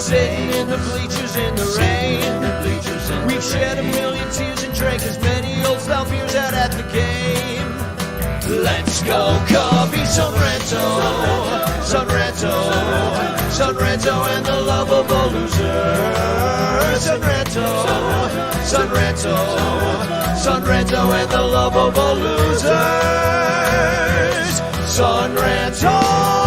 Sitting in the bleachers in the rain. We've shed a million tears and drank as many old style beers out at the game. Let's go Cubby, Son Ranto, Son Ranto, Son Ranto and the lovable loser. Son Ranto, Son Ranto, Son Ranto and the lovable losers. Son Ranto.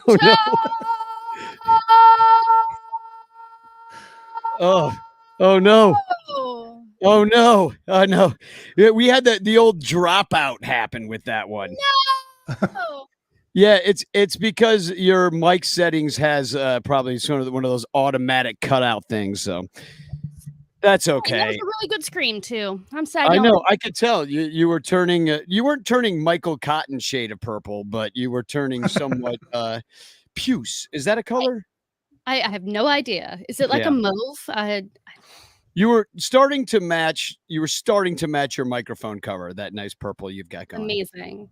Oh no! Oh no! Oh no! Oh no! We had the old dropout happen with that one. No. Yeah, it's because your mic settings has probably sort of one of those automatic cutout things. So that's okay. That was a really good scream too. I'm sad. I know. I could tell you were turning. You weren't turning Michael Cotton shade of purple, but you were turning somewhat puce. Is that a color? I have no idea. Is it like a mauve? You were starting to match. You were starting to match your microphone cover. That nice purple you've got going. Amazing.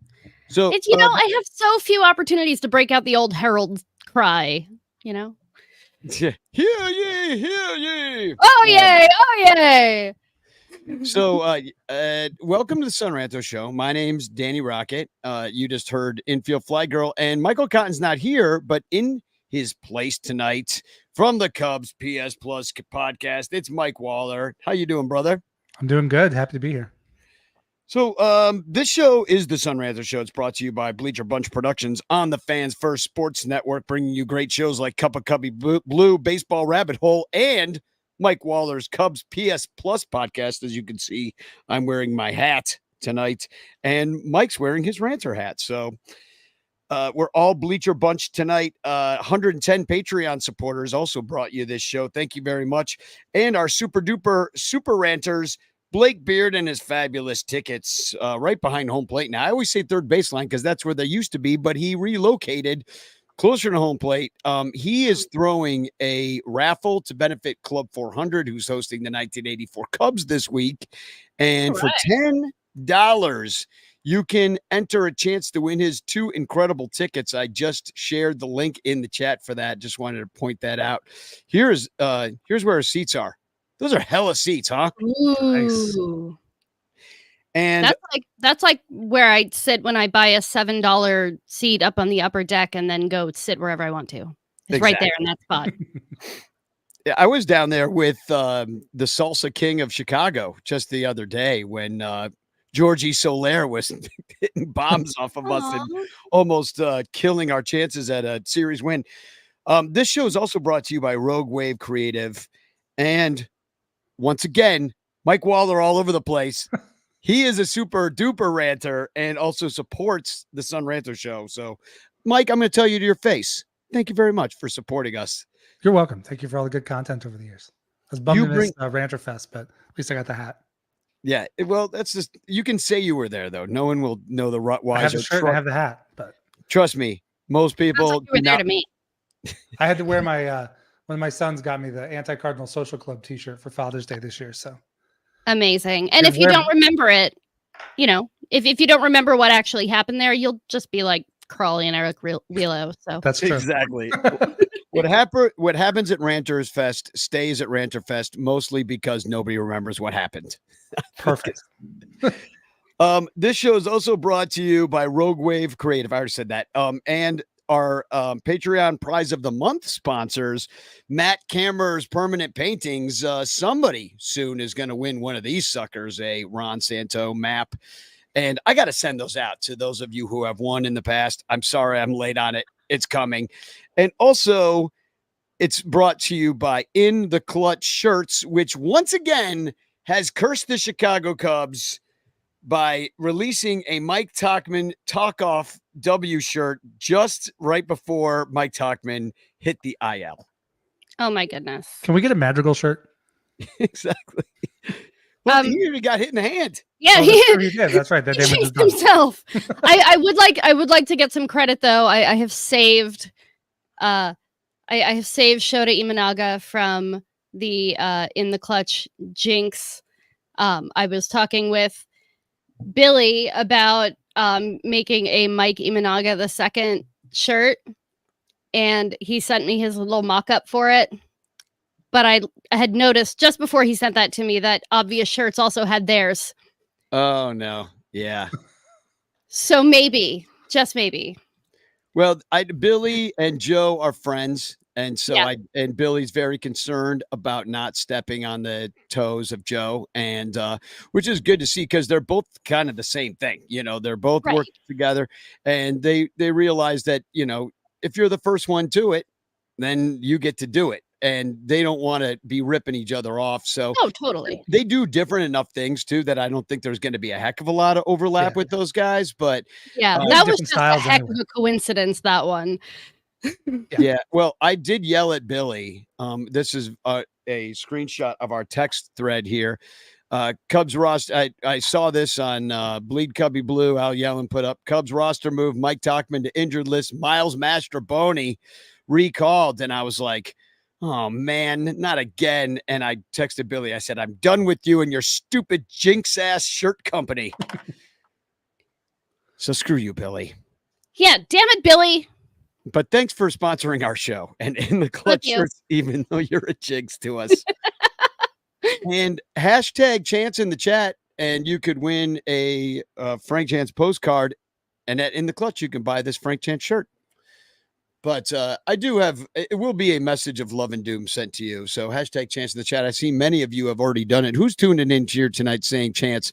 So it's I have so few opportunities to break out the old herald cry. Hear ye, hear ye. Oh yay! Oh yay! So, welcome to the Son Ranto Show. My name's Danny Rocket. You just heard Infield Fly Girl, and Michael Cotton's not here, but in his place tonight from the Cubs PS Plus podcast, it's Mike Waller. How you doing, brother? I'm doing good. Happy to be here. So, this show is the Son Ranto Show. It's brought to you by Bleacher Bunch Productions on the Fans First Sports Network, bringing you great shows like Cup of Cubby Blue, Baseball Rabbit Hole, and Mike Waller's Cubs PS Plus podcast. As you can see, I'm wearing my hat tonight, and Mike's wearing his Ranter hat. So we're all Bleacher Bunch tonight. 110 Patreon supporters also brought you this show. Thank you very much. And our super duper super ranters, Blake Beard and his fabulous tickets right behind home plate. Now, I always say third baseline because that's where they used to be, but he relocated closer to home plate. He is throwing a raffle to benefit Club 400, who's hosting the 1984 Cubs this week. And for $10, you can enter a chance to win his two incredible tickets. I just shared the link in the chat for that. Just wanted to point that out. Here's where his seats are. Those are hella seats, huh? Nice. And that's like where I sit when I buy a $7 seat up on the upper deck and then go sit wherever I want to. It's right there in that spot. Yeah, I was down there with the Salsa King of Chicago just the other day when Georgie Soler was hitting bombs off of us and almost killing our chances at a series win. This show is also brought to you by Rogue Wave Creative. And once again, Mike Waller all over the place. He is a super duper ranter and also supports the Son Ranto Show. So, Mike, I'm going to tell you to your face. Thank you very much for supporting us. You're welcome. Thank you for all the good content over the years. I was bummed to miss Ranter Fest, but at least I got the hat. Yeah, well, that's just, you can say you were there, though. No one will know the why. I have the shirt, I have the hat, but trust me, most people like you were there to me. I had to wear my one of my sons got me the Anti-Cardinal Social Club t-shirt for Father's Day this year. So amazing. And if you don't remember it, if you don't remember what actually happened there, you'll just be like Crawley and Eric Wheelo. So that's true. Exactly. What happens at Ranters Fest stays at Ranter Fest, mostly because nobody remembers what happened. Perfect. This show is also brought to you by Rogue Wave Creative. I already said that. And our Patreon Prize of the Month sponsors, Matt Kammer's Permanent Paintings. Somebody soon is going to win one of these suckers, a Ron Santo map. And I got to send those out to those of you who have won in the past. I'm sorry I'm late on it. It's coming. And also, it's brought to you by In the Clutch Shirts, which once again has cursed the Chicago Cubs by releasing a Mike Tauchman talk-off W shirt just right before Mike Tauchman hit the IL. Oh, my goodness. Can we get a Madrigal shirt? Exactly. Well, he even got hit in the hand. Yeah, he did. That's right. That he changed himself. I would like to get some credit though. I have saved I have saved Shota Imanaga from the in the clutch jinx. I was talking with Billy about making a Mike Imanaga II shirt, and he sent me his little mock-up for it. But I had noticed just before he sent that to me that Obvious Shirts also had theirs. Oh no. Yeah. So maybe, just maybe. Well, Billy and Joe are friends. And so Yeah. and Billy's very concerned about not stepping on the toes of Joe, and which is good to see because they're both kind of the same thing. They're both Right. working together, and they realize that, if you're the first one to it, then you get to do it. And they don't want to be ripping each other off. So Oh, totally. they do different enough things too that I don't think there's going to be a heck of a lot of overlap with those guys. But Yeah, There's that was different just a styles heck anyway. of a coincidence, that one. yeah, well, I did yell at Billy. This is a screenshot of our text thread here. Cubs roster. I saw this on Bleed Cubby Blue. Al Yellen put up Cubs roster move Mike Tauchman to injured list. Miles Mastroboni recalled, and I was like, oh man, not again. And I texted Billy. I said, I'm done with you and your stupid jinx ass shirt company. So screw you, Billy. Yeah, damn it, Billy. But thanks for sponsoring our show and in the clutch you. shirts, even though you're a jinx to us. And hashtag Chance in the chat, and you could win a Frank Chance postcard. And in the clutch, you can buy this Frank Chance shirt. But I do have, it will be a message of love and doom sent to you. So hashtag Chance in the chat. I see many of you have already done it. Who's tuning in here tonight saying Chance?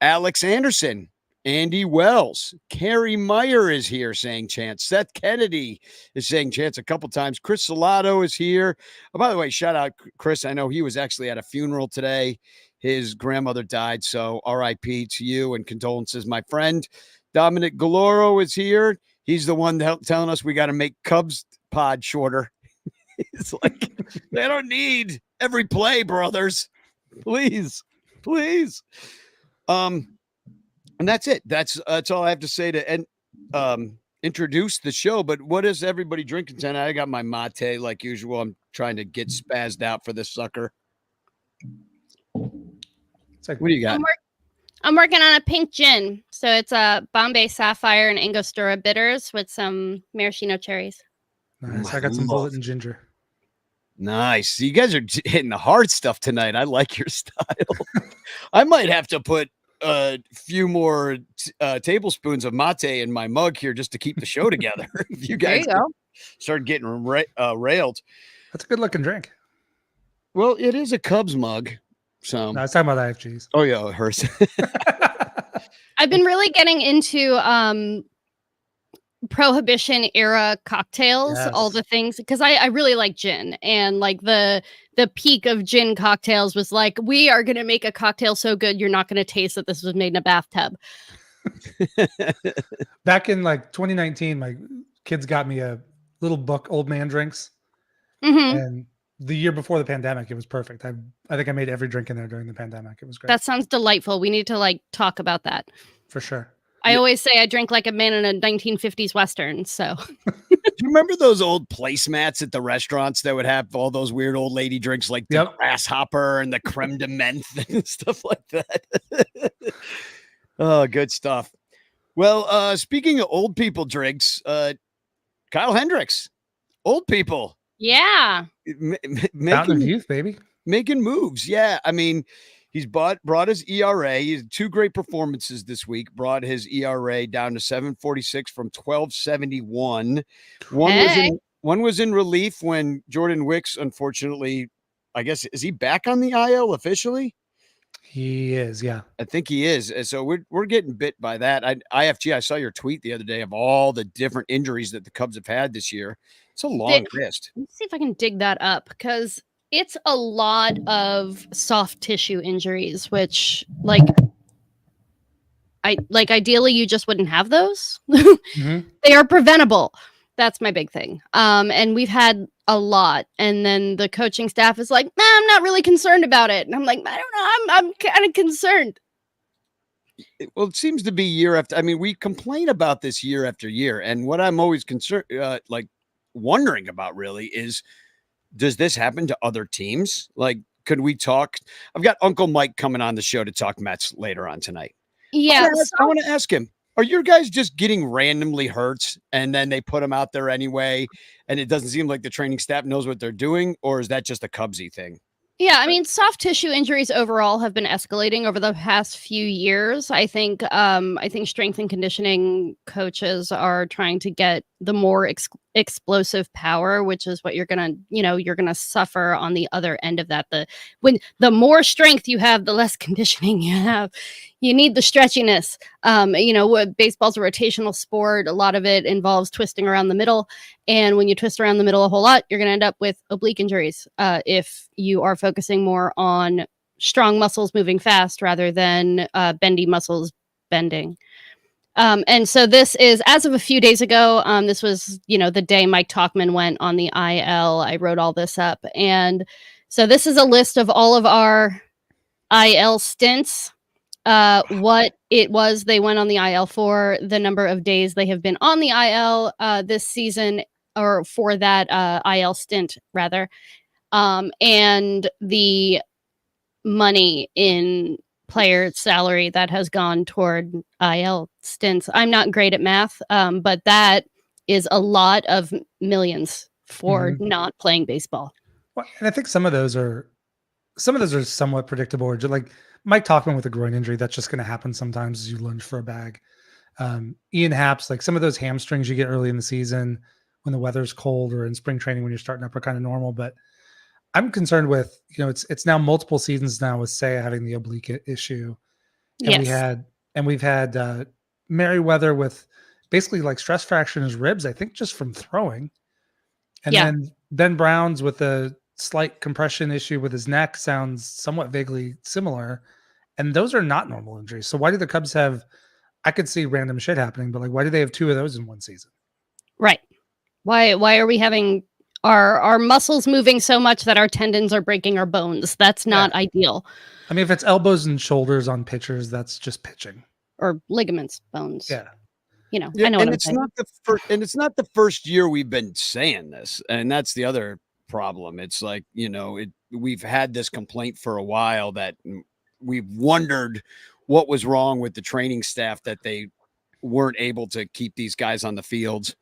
Alex Anderson, Andy Wells, Carrie Meyer is here saying Chance. Seth Kennedy is saying Chance a couple times. Chris Salato is here. Oh, by the way, shout out Chris. I know he was actually at a funeral today. His grandmother died. So RIP to you and condolences, my friend. Dominic Galoro is here. He's the one telling us we got to make Cubs pod shorter. It's like, they don't need every play, brothers. Please. And that's it. That's all I have to say to introduce the show. But what is everybody drinking tonight? I got my mate like usual. I'm trying to get spazzed out for this sucker. It's like, What do you got? I'm working on a pink gin. So it's a Bombay Sapphire and Angostura bitters with some maraschino cherries. nice. I I got some love- bullet and ginger. Nice. You guys are hitting the hard stuff tonight. I like your style. I might have to put a few more tablespoons of mate in my mug here just to keep the show together. If you guys start getting railed. That's a good looking drink. Well, it is a Cubs mug. So No, I was talking about IFGs. oh yeah, it hurts. I've been really getting into Prohibition era cocktails, all Yes. the things, because I really like gin, and like the peak of gin cocktails was like, we are gonna make a cocktail so good you're not gonna taste that this was made in a bathtub. Back in like 2019, my kids got me a little book, Old Man Drinks. Mhm. And the year before the pandemic, it was perfect. I think I made every drink in there during the pandemic. It was great. That sounds delightful. We need to like talk about that. For sure. I always say I drink like a man in a 1950s Western. So Do you remember those old placemats at the restaurants that would have all those weird old lady drinks like the Yep. grasshopper and the creme de menthe and stuff like that? Oh, good stuff. Well, speaking of old people drinks, Kyle Hendricks, old people yeah. Fountain of youth, baby. making moves. Yeah, I mean, he's brought his ERA. He had two great performances this week. Brought his ERA down to 7.46 from 12.71. One was in relief when Jordan Wicks, unfortunately, I guess, is he back on the IL officially? He is, yeah. I think he is. And so we're getting bit by that. IFG, I saw your tweet the other day of all the different injuries that the Cubs have had this year. It's a long list. Let's see if I can dig that up, because it's a lot of soft tissue injuries, which ideally you just wouldn't have those. Mhm. They are preventable. That's my big thing. And we've had a lot. And then the coaching staff is like, nah, I'm not really concerned about it. And I'm like, I don't know. I'm kind of concerned. Well, it seems to be year after. I mean, we complain about this year after year. And what I'm always concerned, wondering about really is does this happen to other teams? Like, could we talk? I've got Uncle Mike coming on the show to talk Mets later on tonight. Yeah. I want to ask him, are your guys just getting randomly hurt and then they put them out there anyway? And it doesn't seem like the training staff knows what they're doing, or is that just a Cubsy thing? Yeah, I mean, soft tissue injuries overall have been escalating over the past few years. I think strength and conditioning coaches are trying to get the more explosive power, which is what you're gonna suffer on the other end of that. When the more strength you have, the less conditioning you have. You need the stretchiness. Baseball's a rotational sport. A lot of it involves twisting around the middle. And when you twist around the middle a whole lot, you're going to end up with oblique injuries if you are focusing more on strong muscles moving fast rather than bendy muscles bending. And so this is, as of a few days ago, this was, the day Mike Talkman went on the IL. I wrote all this up. And so this is a list of all of our IL stints. What it was they went on the IL for, the number of days they have been on the IL this season, or for that IL stint, rather, and the money in player salary that has gone toward IL stints. I'm not great at math, but that is a lot of millions for not playing baseball. Well, and I think some of those are somewhat predictable. Or like Mike Talkman with a groin injury, that's just going to happen sometimes as you lunge for a bag. Ian Happ's, like some of those hamstrings you get early in the season when the weather's cold, or in spring training when you're starting up, are kind of normal. But I'm concerned with, it's now multiple seasons now with Seiya having the oblique issue. And Yes. we've had Merriweather with basically like stress fracture in his ribs, I think just from throwing. And then Ben Brown's with a slight compression issue with his neck, sounds somewhat vaguely similar. And those are not normal injuries. So why do the Cubs have, I could see random shit happening, but like, why do they have two of those in one season? Right. Why are we having our muscles moving so much that our tendons are breaking our bones? That's not ideal. I mean, if it's elbows and shoulders on pitchers, that's just pitching. Or ligaments, bones. Yeah. I know. And it's not the first, and it's not the first year we've been saying this, and that's the other problem. It's like, we've had this complaint for a while that we've wondered what was wrong with the training staff, that they weren't able to keep these guys on the fields.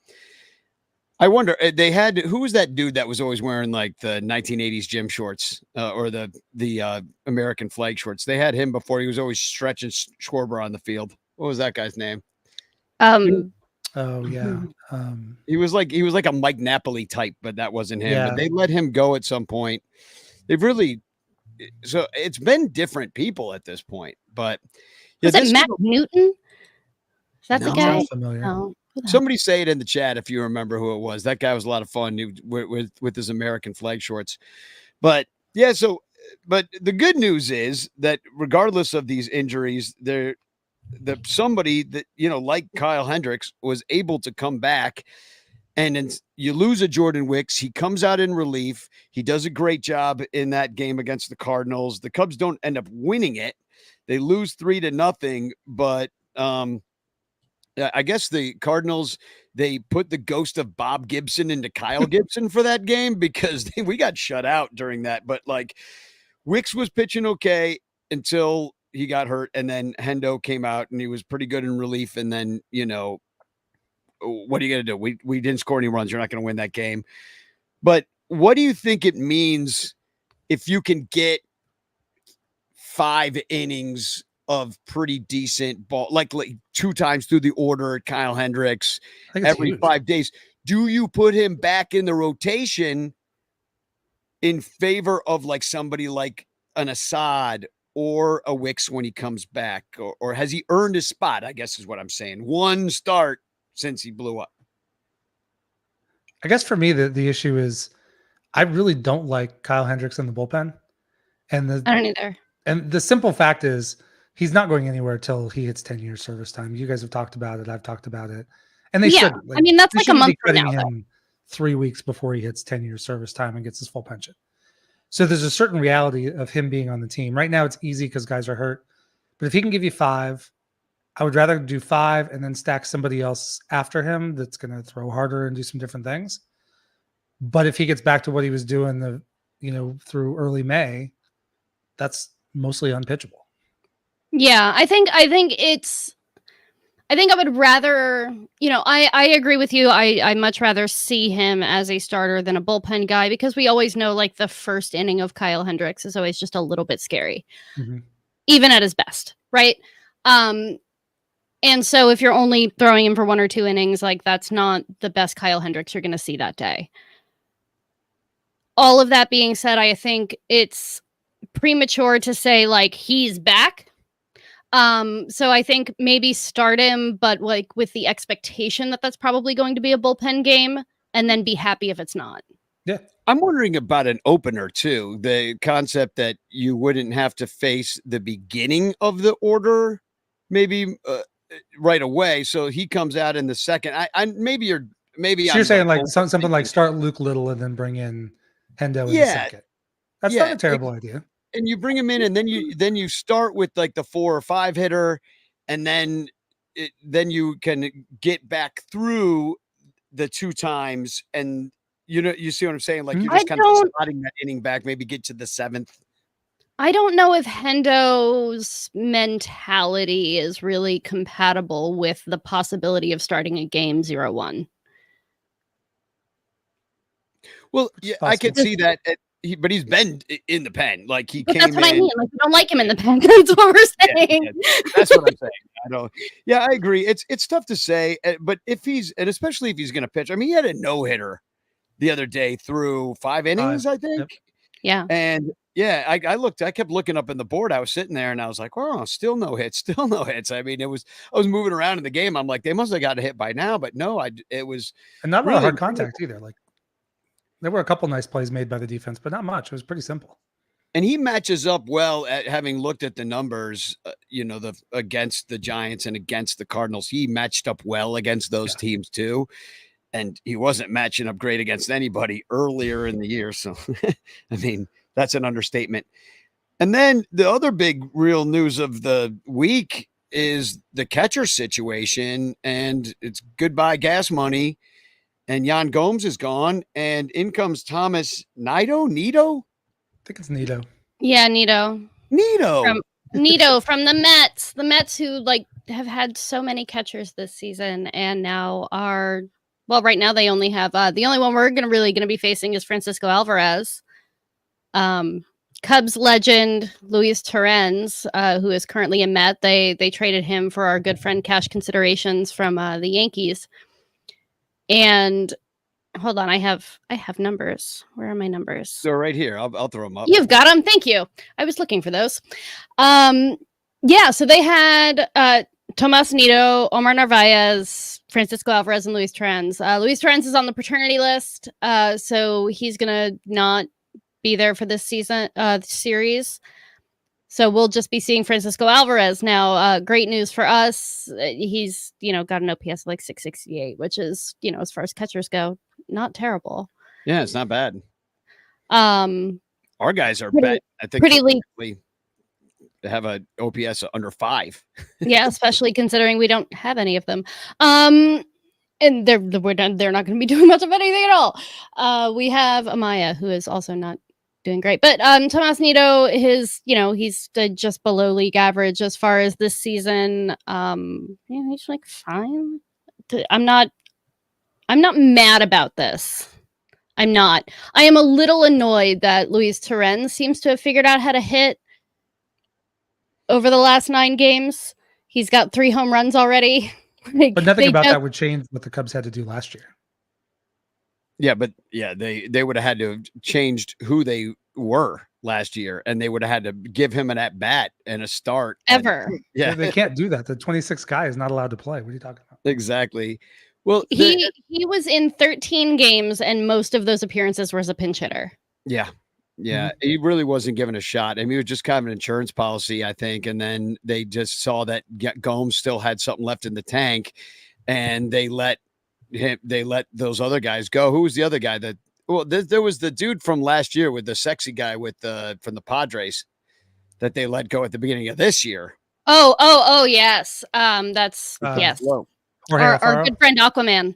I wonder, who was that dude that was always wearing like the 1980s gym shorts or the American flag shorts? They had him before. He was always stretching Schwarber on the field. What was that guy's name? Oh yeah. He was like a Mike Napoli type, but that wasn't him. Yeah. But they let him go at some point. So it's been different people at this point. But Was it Matt Newton? Is that No. the guy? Sounds familiar. No. Somebody say it in the chat if you remember who it was. That guy was a lot of fun with his American flag shorts. But yeah, but the good news is that regardless of these injuries, somebody that, like Kyle Hendricks, was able to come back. And then you lose a Jordan Wicks. He comes out in relief. He does a great job in that game against the Cardinals. The Cubs don't end up winning it. They lose 3-0, but I guess the Cardinals, they put the ghost of Bob Gibson into Kyle Gibson for that game, because we got shut out during that. But like, Wicks was pitching okay until he got hurt, and then Hendo came out and he was pretty good in relief. And then, what are you going to do? We didn't score any runs. You're not going to win that game. But what do you think it means if you can get 5 innings of pretty decent ball, like 2 times through the order, Kyle Hendricks every huge. 5 days? Do you put him back in the rotation in favor of like somebody like an Assad or a Wicks when he comes back, or has he earned his spot? I guess is what I'm saying. One start since he blew up. I guess for me, the issue is I really don't like Kyle Hendricks in the bullpen. And I don't either. And the simple fact is he's not going anywhere till he hits 10 years service time. You guys have talked about it. I've talked about it. And they should. I mean, that's like a month from cutting now, him 3 weeks before he hits 10 years service time and gets his full pension. So there's a certain reality of him being on the team. Right now it's easy because guys are hurt. But if he can give you 5, I would rather do 5 and then stack somebody else after him that's going to throw harder and do some different things. But if he gets back to what he was doing through early May, that's mostly unpitchable. Yeah, I think I would rather, I agree with you. I much rather see him as a starter than a bullpen guy, because we always know like the first inning of Kyle Hendricks is always just a little bit scary, even at his best, right? And so if you're only throwing him for 1 or 2 innings, like that's not the best Kyle Hendricks you're going to see that day. All of that being said, I think it's premature to say like he's back. So I think maybe start him, but like with the expectation that that's probably going to be a bullpen game, and then be happy if it's not. Yeah. I'm wondering about an opener too. The concept that you wouldn't have to face the beginning of the order, maybe right away. So he comes out in the second. So you're saying like something like start Luke Little and then bring in Hendo in the second. That's not a terrible idea. And you bring him in, and then you start with like the 4 or 5 hitter, and then you can get back through the 2 times, and you see what I'm saying? Like you're just kind of slotting that inning back, maybe get to the 7th. I don't know if Hendo's mentality is really compatible with the possibility of starting a game 0-1. Well, yeah, I could see that. But he's been in the pen. Like that's what I mean. Like, we don't like him in the pen. That's what we're saying. Yeah, that's what I'm saying. I agree. It's tough to say, but especially if he's going to pitch. I mean, he had a no-hitter the other day through 5 innings, I think. Yep. Yeah. And yeah, I kept looking up in the board. I was sitting there and I was like, oh, still no hits. I mean, I was moving around in the game. I'm like, they must have got a hit by now, but no, it was. And not really hard contact either. Like, there were a couple nice plays made by the defense, but not much. It was pretty simple. And he matches up well at having looked at the numbers, against the Giants and against the Cardinals. He matched up well against those teams too. And he wasn't matching up great against anybody earlier in the year. So, I mean, that's an understatement. And then the other big real news of the week is the catcher situation, and it's goodbye gas money. And Yan Gomes is gone, and in comes Thomas Nido. I think it's Nido. Yeah, Nido. Nido From the Mets. The Mets, who like have had so many catchers this season, and now right now they only have the only one we're going to be facing is Francisco Alvarez. Cubs legend Luis Torrens, who is currently a Met. They traded him for our good friend cash considerations from the Yankees. And hold on, I have numbers. Where are my numbers? They're right here. I'll throw them up. You've got them. Thank you. I was looking for those. Yeah. So they had Tomas Nido, Omar Narvaez, Francisco Alvarez, and Luis Torrens. Luis Torrens is on the paternity list, so he's gonna not be there for this season series. So we'll just be seeing Francisco Alvarez now. Great news for us. He's, got an OPS like 668, which is, as far as catchers go, not terrible. Yeah, it's not bad. Our guys are pretty, I think pretty league. Have an OPS under 5. Yeah, especially considering we don't have any of them. And they're not going to be doing much of anything at all. We have Amaya, who is also not doing great, but Tomas Nido, he's just below league average as far as this season. He's like fine. I'm not mad about this. I'm not. I am a little annoyed that Luis Torrens seems to have figured out how to hit over the last 9 games. He's got 3 home runs already. But nothing about that would change what the Cubs had to do last year. Yeah, but they would have had to have changed who they were last year, and they would have had to give him an at bat and a start. Ever. They can't do that. The 26th guy is not allowed to play. What are you talking about? Exactly. Well, he was in 13 games, and most of those appearances were as a pinch hitter. Yeah. He really wasn't given a shot. I mean, it was just kind of an insurance policy, I think. And then they just saw that Gomes still had something left in the tank, and they let those other guys go. Who was the other guy there was the dude from last year with the sexy guy from the Padres that they let go at the beginning of this year. Oh, yes. That's yes. Whoa. Our good friend Aquaman.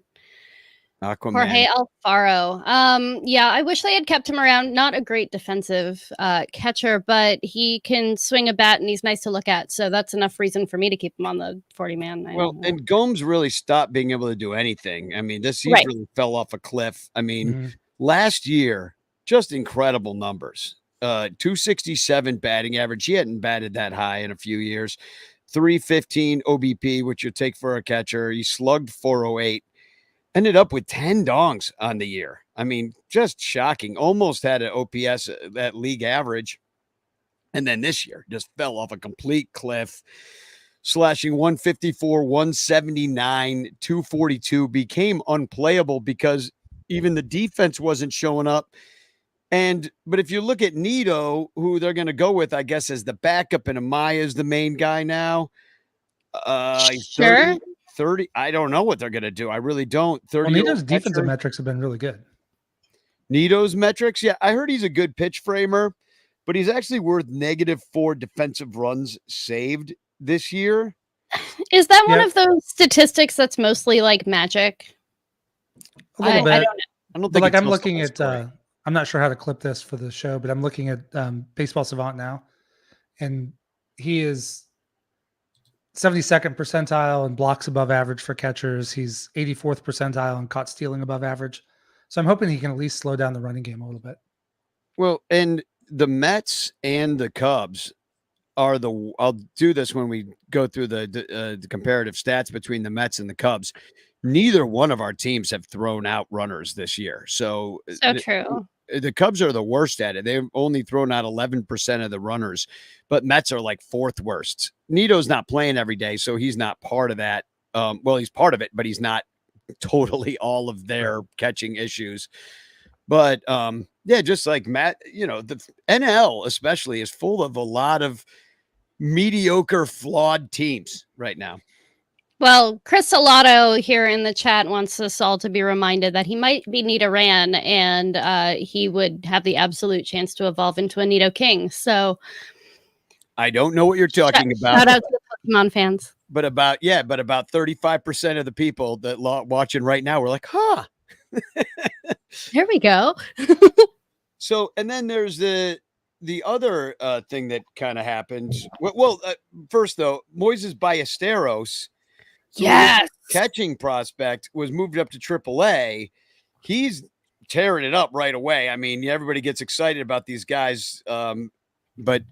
Aquaman. Jorge Alfaro. Yeah, I wish they had kept him around. Not a great defensive catcher, but he can swing a bat and he's nice to look at. So that's enough reason for me to keep him on the 40-man. Well, and Gomes really stopped being able to do anything. I mean, he Right. really fell off a cliff. I mean, Mhm. last year, just incredible numbers. 267 batting average. He hadn't batted that high in a few years. 315 OBP, which you take for a catcher. He slugged 408. Ended up with 10 dongs on the year. I mean, just shocking. Almost had an OPS at league average. And then this year just fell off a complete cliff, slashing 154, 179, 242, became unplayable because even the defense wasn't showing up. But if you look at Nito, who they're going to go with, I guess, as the backup, and Amaya is the main guy now. Sure. 30. I don't know what they're going to do. I really don't. Well, 30. Nito's defensive metrics have been really good. Nito's metrics. Yeah, I heard he's a good pitch framer, but he's actually worth -4 defensive runs saved this year. Is that one Yeah. of those statistics that's mostly like magic? A little bit. I don't know. I don't But think like it's I'm also looking high at, scoring. I'm not sure how to clip this for the show, but I'm looking at Baseball Savant now, and he is 72nd percentile in blocks above average for catchers. He's 84th percentile in caught stealing above average. So I'm hoping he can at least slow down the running game a little bit. Well, and the Mets and the Cubs are I'll do this when we go through the comparative stats between the Mets and the Cubs. Neither one of our teams have thrown out runners this year. So True. the Cubs are the worst at it. They've only thrown out 11% of the runners, but Mets are like 4th worst. Nito's not playing every day, so he's not part of that. Well, he's part of it, but he's not totally all of their catching issues. But yeah, just like Matt, the NL especially is full of a lot of mediocre, flawed teams right now. Well, Chris Salato here in the chat wants us all to be reminded that he might be Nito Ran, and he would have the absolute chance to evolve into a Nito King. So I don't know what you're talking about. Shout out to the Pokemon fans. But about 35% of the people that watching right now were like, huh. Here we go. So, and then there's the other thing that kind of happened. Well, first though, Moises Ballesteros, Yes. catching prospect, was moved up to AAA. He's tearing it up right away. I mean, everybody gets excited about these guys. But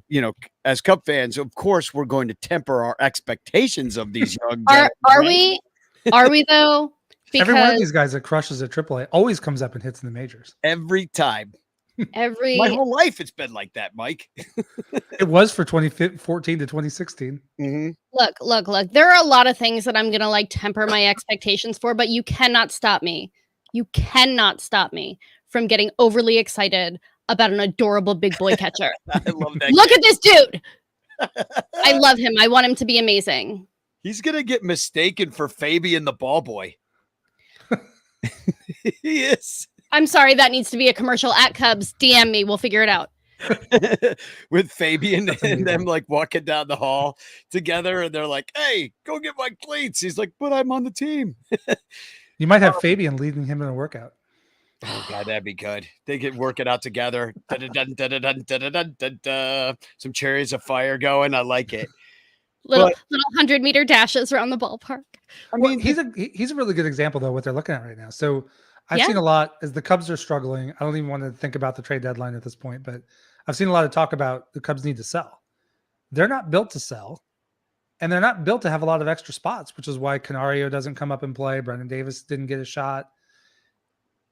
as Cub fans, of course, we're going to temper our expectations of these young guys. Are we? Are we though? Every one of Because these guys that crushes at AAA always comes up and hits in the majors. Every time. every My whole life it's been like that, Mike. It was for 2014 to 2016. Mm-hmm. look. There are a lot of things that I'm gonna like temper my expectations for, but you cannot stop me. You cannot stop me from getting overly excited about an adorable big boy catcher. I love that. Look at this dude. I love him. I want him to be amazing. He's gonna get mistaken for Fabian the ball boy. He is. I'm sorry, that needs to be a commercial at Cubs. DM me. We'll figure it out. With Fabian That's and them amazing. like walking down the hall together, and they're like, "Hey, go get my cleats." He's like, "But I'm on the team." You might have Fabian leading him in a workout. Oh god, that'd be good. They could work it out together. Dun-dun-dun, dun-dun-dun, dun-dun-dun, dun-dun. Some chariots of fire going. I like it. Little 100-meter dashes around the ballpark. I Well, mean, he's a really good example though what they're looking at right now. So I've Yeah. seen a lot as the Cubs are struggling. I don't even want to think about the trade deadline at this point, but I've seen a lot of talk about the Cubs need to sell. They're not built to sell, and they're not built to have a lot of extra spots, which is why Canario doesn't come up and play. Brendan Davis didn't get a shot.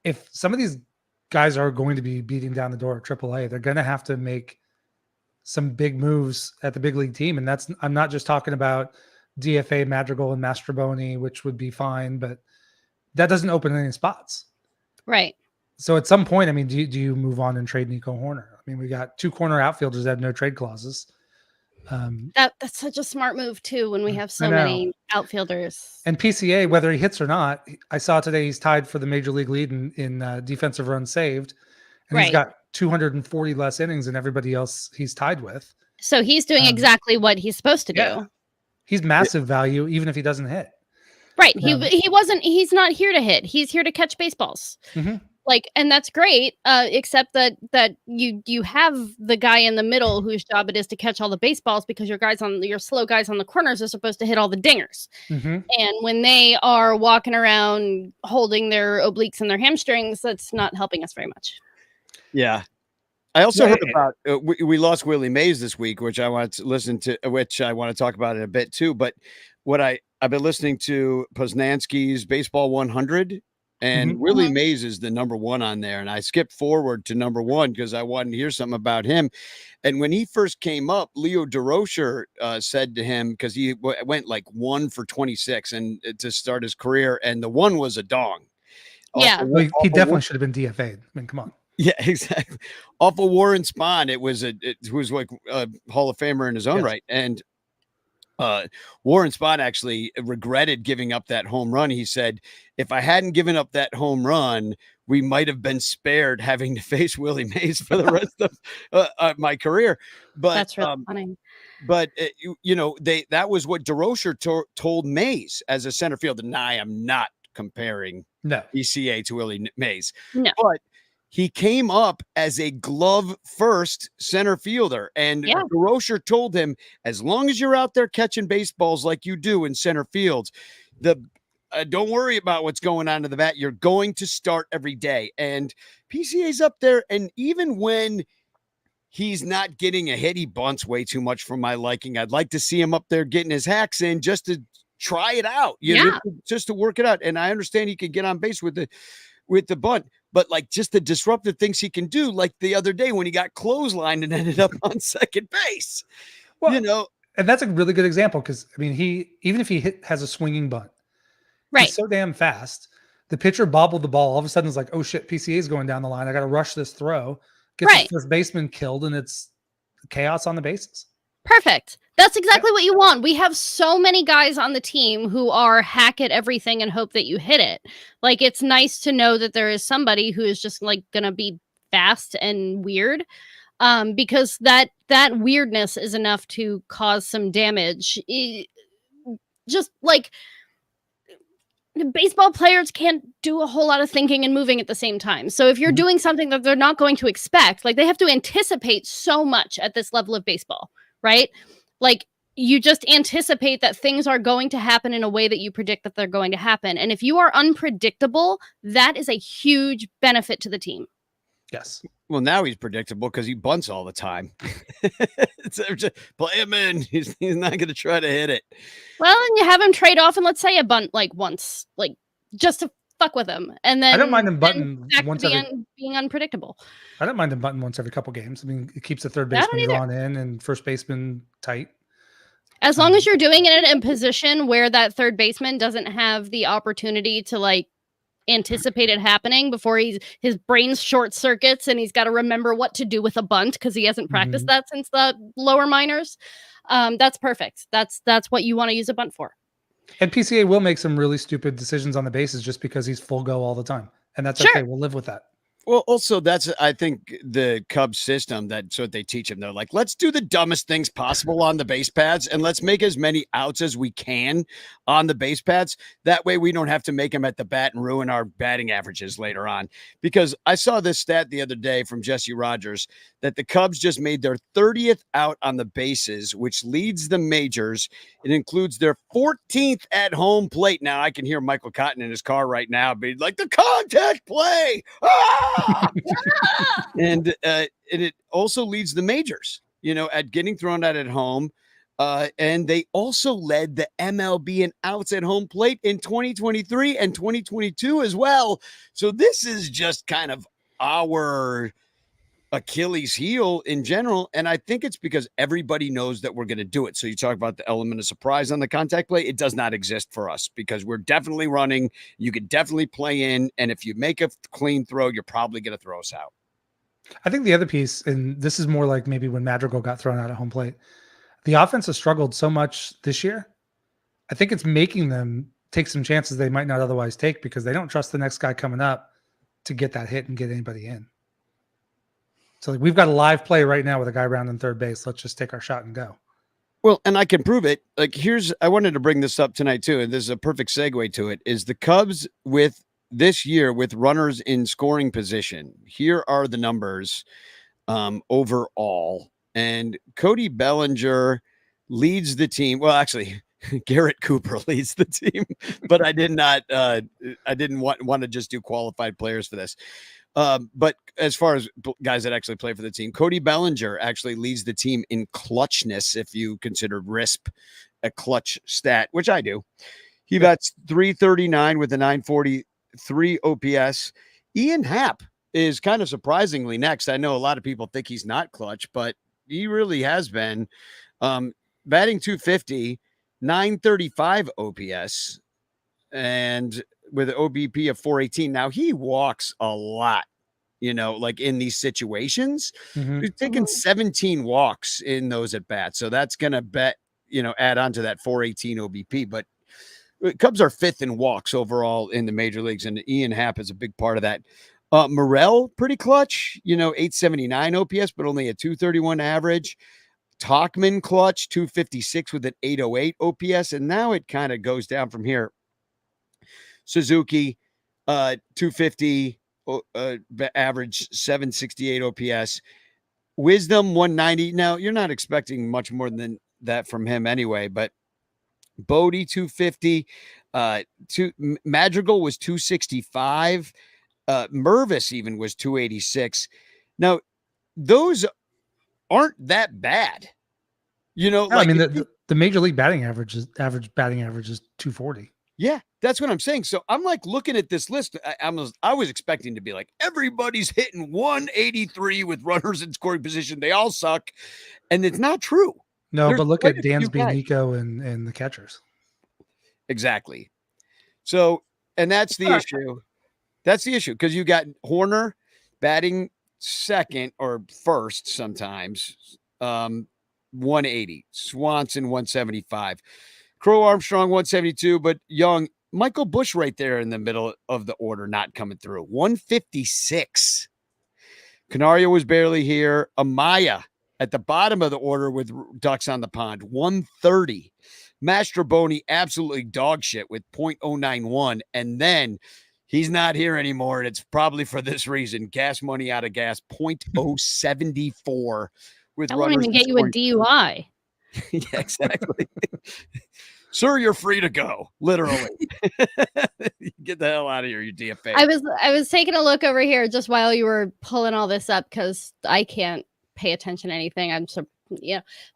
If some of these guys are going to be beating down the door at AAA, they're going to have to make some big moves at the big league team. And I'm not just talking about DFA, Madrigal, and Mastroboni, which would be fine, but that doesn't open any spots. Right. So at some point, I mean, do you move on and trade Nico Horner? I mean, we got 2 corner outfielders that have no trade clauses. That's such a smart move too when we have so I know. many outfielders. And PCA, whether he hits or not, I saw today he's tied for the major league lead in defensive runs saved. And he's Right. got 240 less innings than everybody else he's tied with. So he's doing exactly what he's supposed to do. Yeah. He's massive value, even if he doesn't hit. Right. He's not here to hit. He's here to catch baseballs. Mhm. Like, and that's great, except that you have the guy in the middle whose job it is to catch all the baseballs because your slow guys on the corners are supposed to hit all the dingers. Mhm. And when they are walking around holding their obliques and their hamstrings, that's not helping us very much. Yeah. I also Yeah, heard about we lost Willie Mays this week, which I want to talk about in a bit too. But I've been listening to Poznansky's Baseball 100, and Mhm. Willie Mays is the number one on there. And I skipped forward to number one because I wanted to hear something about him. And when he first came up, Leo DeRocher said to him, because he went like 1 for 26 and to start his career, and the one was a dong. Yeah. Well, he definitely should have been DFA'd. I mean, come on. Yeah, exactly. Off of Warren Spahn, it was like a Hall of Famer in his own Yes. right, and Warren Spahn actually regretted giving up that home run. He said, "If I hadn't given up that home run, we might have been spared having to face Willie Mays for the rest of my career." But That's really funny. But that was what DeRocher told Mays as a center fielder. And I am not comparing No. ECA to Willie Mays, No. but he came up as a glove first center fielder, and DeRocher told him, as long as you're out there catching baseballs like you do in center fields, don't worry about what's going on to the bat. You're going to start every day. And PCA's up there, and even when he's not getting a hit, he bunts way too much for my liking. I'd like to see him up there getting his hacks in just to try it out, just to work it out. And I understand he can get on base with the bunt, but like just the disruptive things he can do, like the other day when he got clotheslined and ended up on second base. Well, and that's a really good example because I mean, even if he has a swinging bunt, right? He's so damn fast. The pitcher bobbled the ball. All of a sudden, it's like, oh shit, PCA is going down the line. I got to rush this throw. Gets his first baseman killed, and it's chaos on the bases. Perfect. That's exactly what you want. We have so many guys on the team who are hack at everything and hope that you hit it. Like, it's nice to know that there is somebody who is just like going to be fast and weird, because that weirdness is enough to cause some damage. Just like baseball players can't do a whole lot of thinking and moving at the same time. So if you're doing something that they're not going to expect, like they have to anticipate so much at this level of baseball, right? Like you just anticipate that things are going to happen in a way that you predict that they're going to happen. And if you are unpredictable, that is a huge benefit to the team. Yes. Well, now he's predictable because he bunts all the time. So just play him in. He's not going to try to hit it. Well, and you have him trade off and let's say a bunt like once, like just to fuck with him. And then I don't mind him bunting once being unpredictable. I don't mind him bunting once every couple games. I mean, it keeps the third baseman drawn in and first baseman tight. As long as you're doing it in a position where that third baseman doesn't have the opportunity to like anticipate it happening before his brain short circuits and he's got to remember what to do with a bunt because he hasn't practiced that since the lower minors. That's perfect. That's what you want to use a bunt for. And PCA will make some really stupid decisions on the bases just because he's full go all the time. And that's okay. We'll live with that. Well, also that's, I think, the Cubs system. That's what they teach him. They're like, let's do the dumbest things possible on the base pads and let's make as many outs as we can on the base pads. That way we don't have to make them at the bat and ruin our batting averages later on. Because I saw this stat the other day from Jesse Rogers that the Cubs just made their 30th out on the bases, which leads the majors. It includes their 14th at home plate. Now I can hear Michael Cotton in his car right now being like, the contact play. Ah! And it also leads the majors, at getting thrown out at home. And they also led the MLB in outs at home plate in 2023 and 2022 as well. So this is just kind of our Achilles heel in general. And I think it's because everybody knows that we're going to do it. So you talk about the element of surprise on the contact play. It does not exist for us because we're definitely running. You could definitely play in. And if you make a clean throw, you're probably going to throw us out. I think the other piece, and this is more like maybe when Madrigal got thrown out at home plate, the offense has struggled so much this year. I think it's making them take some chances they might not otherwise take because they don't trust the next guy coming up to get that hit and get anybody in. So we've got a live play right now with a guy rounding third base. Let's just take our shot and go. Well, and I can prove it. Like, I wanted to bring this up tonight too, and this is a perfect segue to it. Is the Cubs with this year with runners in scoring position? Here are the numbers overall, and Cody Bellinger leads the team. Well, actually, Garrett Cooper leads the team, but I didn't want to just do qualified players for this. But as far as guys that actually play for the team, Cody Bellinger actually leads the team in clutchness, if you consider RISP a clutch stat, which I do. He bats 339 with a 943 OPS. Ian Happ is kind of surprisingly next. I know a lot of people think he's not clutch, but he really has been. Batting 250, 935 OPS, and with an OBP of 418. Now he walks a lot, like in these situations. He's taken 17 walks in those at bats. So that's going to add on to that 418 OBP. But Cubs are 5th in walks overall in the major leagues, and Ian Happ is a big part of that. Morel, pretty clutch, 879 OPS, but only a 231 average. Tauchman clutch, 256 with an 808 OPS. And now it kind of goes down from here. Suzuki, 250 average, 768 OPS. Wisdom, 190. Now, you're not expecting much more than that from him anyway, but Bodie, 250. Madrigal was 265. Mervis even was 286. Now, those aren't that bad. I mean, the major league average batting average is 240. Yeah, that's what I'm saying. So I'm like looking at this list. I was expecting to be like, everybody's hitting 183 with runners in scoring position. They all suck. And it's not true. No, There's but look quite at a few Dansby, guys. Nico, and the catchers. Exactly. So, and that's the issue. That's the issue, because you got Horner batting second or first sometimes, 180. Swanson, 175. Crow Armstrong, 172, but Young, Michael Busch right there in the middle of the order, not coming through. 156. Canario was barely here. Amaya at the bottom of the order with ducks on the pond, 130. Mastroboni, absolutely dog shit with 0.091. And then he's not here anymore, and it's probably for this reason. Gas money out of gas, 0.074 with That won't runners even in get you a scoring. DUI. Yeah, exactly. Sir, you're free to go. Literally. Get the hell out of here, you DFA. I was taking a look over here just while you were pulling all this up, because I can't pay attention to anything.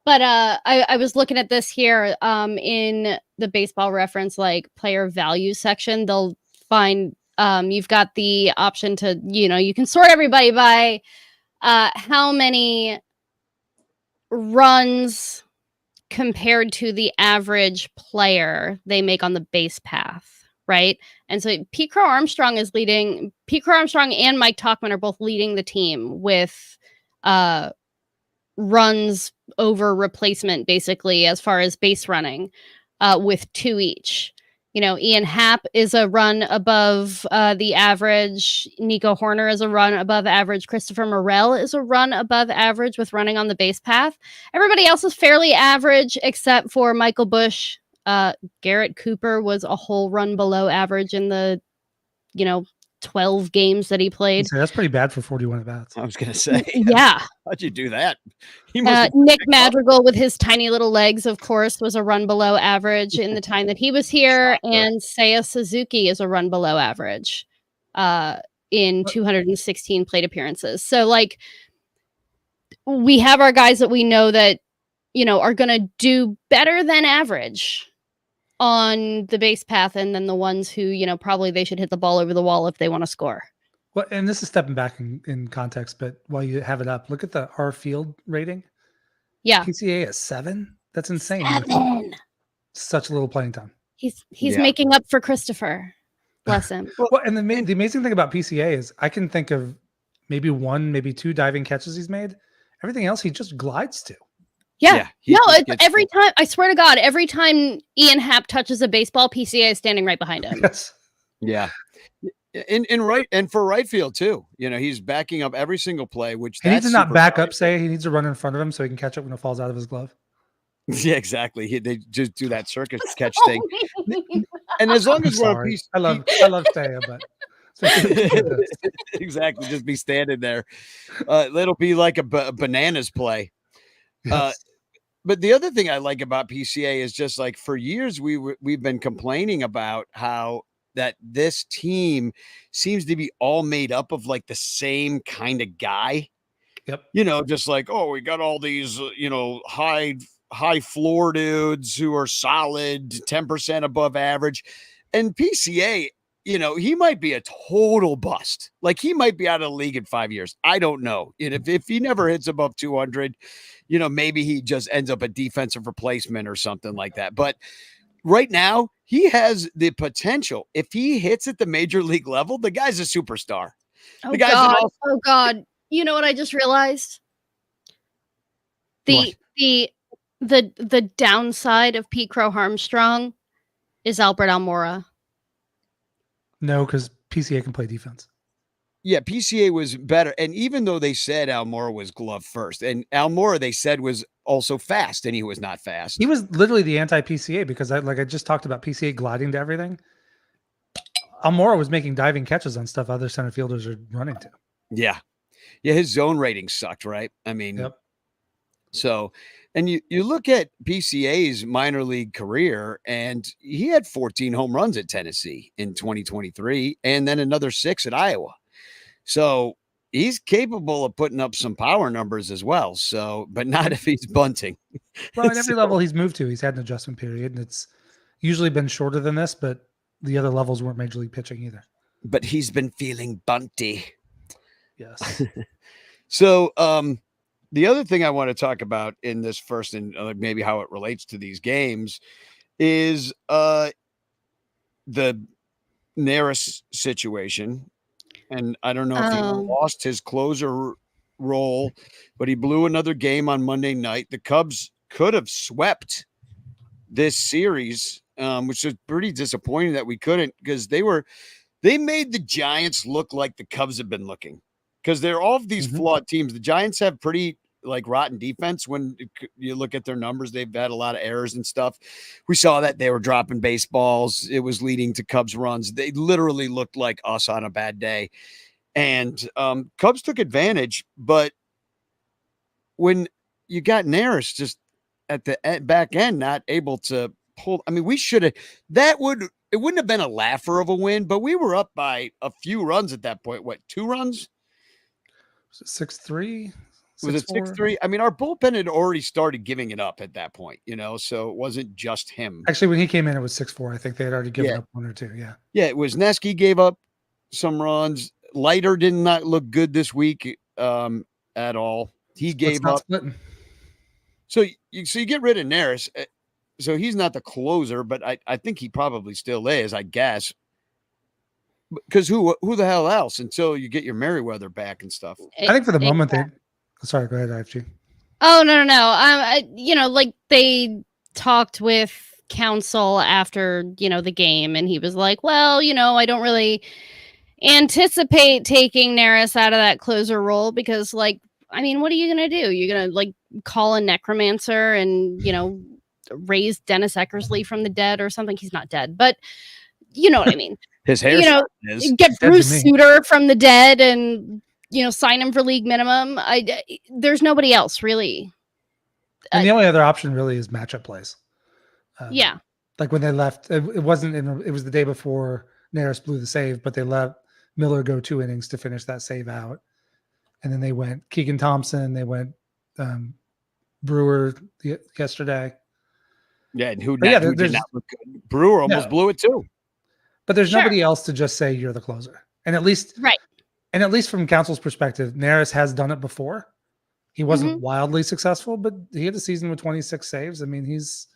But I was looking at this here in the Baseball Reference player value section. They'll find you've got the option to you can sort everybody by how many runs compared to the average player they make on the base path, right? And so Pete Crow Armstrong and Mike Tauchman are both leading the team with runs over replacement, basically, as far as base running, with 2 each. Ian Happ is a run above the average. Nico Horner is a run above average. Christopher Morel is a run above average with running on the base path. Everybody else is fairly average except for Michael Busch. Garrett Cooper was a whole run below average in the 12 games that he played. So that's pretty bad for 41 at bats. I was going to say. Yeah. How'd you do that? Nick Madrigal with his tiny little legs, of course, was a run below average in the time that he was here. And Seiya Suzuki is a run below average in 216 plate appearances. So, we have our guys that we know that, are going to do better than average on the base path, and then the ones who, probably they should hit the ball over the wall if they want to score. Well, and this is stepping back in context, but while you have it up, look at the R field rating. Yeah. PCA is 7. That's insane. 7. Such little playing time. He's making up for Christopher. Bless him. Well, and the amazing thing about PCA is I can think of maybe 1, maybe 2 diving catches he's made. Everything else he just glides to. Yeah. It's every time. I swear to God, every time Ian Happ touches a baseball, PCA is standing right behind him. Yes. Yeah. In right, and for right field too. He's backing up every single play, which he needs to not back up. Say he needs to run in front of him so he can catch it when it falls out of his glove. Yeah, exactly. They just do that circus catch thing. And as long I'm as we're on sorry. I love Saya, but exactly, just be standing there. It'll be like a bananas play. yes. But the other thing I like about PCA is just like for years we've been complaining about how that this team seems to be all made up of like the same kind of guy. Yep. Just like, oh, we got all these, high floor dudes who are solid, 10% above average. And PCA, he might be a total bust. Like he might be out of the league in 5 years. I don't know. And if he never hits above 200, maybe he just ends up a defensive replacement or something like that. But right now, he has the potential. If he hits at the major league level, the guy's a superstar. Oh The guy's God! an Oh God! You know what I just realized? What? The downside of Pete Crow Harmstrong is Albert Almora. No, because PCA can play defense. Yeah, PCA was better. And even though they said Almora was glove first, and Almora they said was also fast, and he was not fast. He was literally the anti-PCA because I just talked about PCA gliding to everything. Almora was making diving catches on stuff other center fielders are running to. Yeah. Yeah, his zone rating sucked, right? I mean, Yep. So, and you look at PCA's minor league career, and he had 14 home runs at Tennessee in 2023, and then another 6 at Iowa. So he's capable of putting up some power numbers as well. So, but not if he's bunting. Well, at every level he's moved to, he's had an adjustment period, and it's usually been shorter than this, but the other levels weren't major league pitching either. But he's been feeling bunty. Yes. So, the other thing I want to talk about in this first, and maybe how it relates to these games, is the Neris situation. And I don't know if he lost his closer role, but he blew another game on Monday night. The Cubs could have swept this series, which is pretty disappointing that we couldn't, because they made the Giants look like the Cubs have been looking, because they're all of these flawed teams. The Giants have pretty like rotten defense. When you look at their numbers, they've had a lot of errors and stuff. We saw that they were dropping baseballs. It was leading to Cubs runs. They literally looked like us on a bad day. And Cubs took advantage. But when you got Neris just at the back end, not able to pull, I mean, we should have, it wouldn't have been a laugher of a win, but we were up by a few runs at that point. What, 2 runs? Was it 6-3? Was it 6-3? I mean, our bullpen had already started giving it up at that point, so it wasn't just him. Actually, when he came in, it was 6-4. I think they had already given up 1 or 2. Yeah. Yeah, it was Nesky gave up some runs. Leiter did not look good this week at all. He gave up. Splitting. So you get rid of Neris. So he's not the closer, but I think he probably still is, I guess. Because who the hell else until you get your Merriweather back and stuff? I think for the moment sorry, go ahead, IFG. Oh, no. Like they talked with counsel after, the game, and he was like, well, I don't really anticipate taking Neris out of that closer role because, like, I mean, what are you going to do? You're going to, like, call a necromancer and, raise Dennis Eckersley from the dead or something? He's not dead, but you know what I mean. His hair is. Get Bruce Sutter from the dead and, sign him for league minimum. There's nobody else really. And the only other option really is matchup plays. Yeah. Like when they left, it wasn't it was the day before Neris blew the save, but they let Miller go 2 innings to finish that save out. And then they went Keegan Thompson, they went Brewer yesterday. Yeah, and who did not look good. Brewer almost blew it too. But there's nobody else to just say you're the closer. And at least from counsel's perspective, Neris has done it before. He wasn't wildly successful, but he had a season with 26 saves. I mean, he's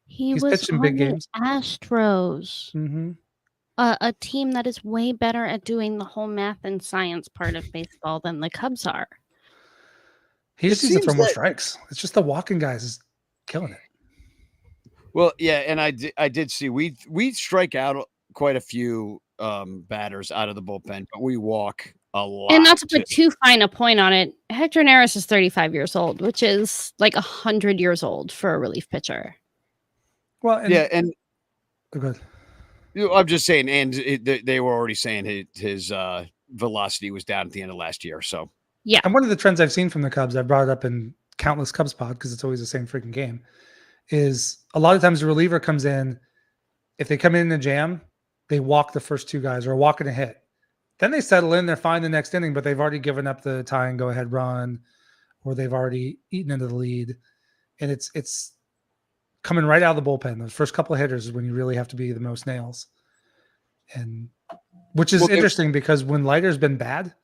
pitched in big games. Astros. Mm-hmm. A team that is way better at doing the whole math and science part of baseball than the Cubs are. He just needs to throw more strikes. It's just the walking guys is killing it. Well, yeah, and I did see we strike out quite a few batters out of the bullpen, but we walk a lot. And not to put too fine a point on it, Hector Neris is 35 years old, which is like 100 years old for a relief pitcher. Well, and, yeah, and oh, good. I'm just saying, and they were already saying his velocity was down at the end of last year. So yeah, and one of the trends I've seen from the Cubs, I've brought it up in countless Cubs pod because it's always the same freaking game, is a lot of times the reliever comes in. If they come in a jam, they walk the first two guys or walk in a hit. Then they settle in, they're fine the next inning, but they've already given up the tie and go ahead run, or they've already eaten into the lead. And it's coming right out of the bullpen. Those first couple of hitters is when you really have to be the most nails. And which is interesting because when Leiter's been bad,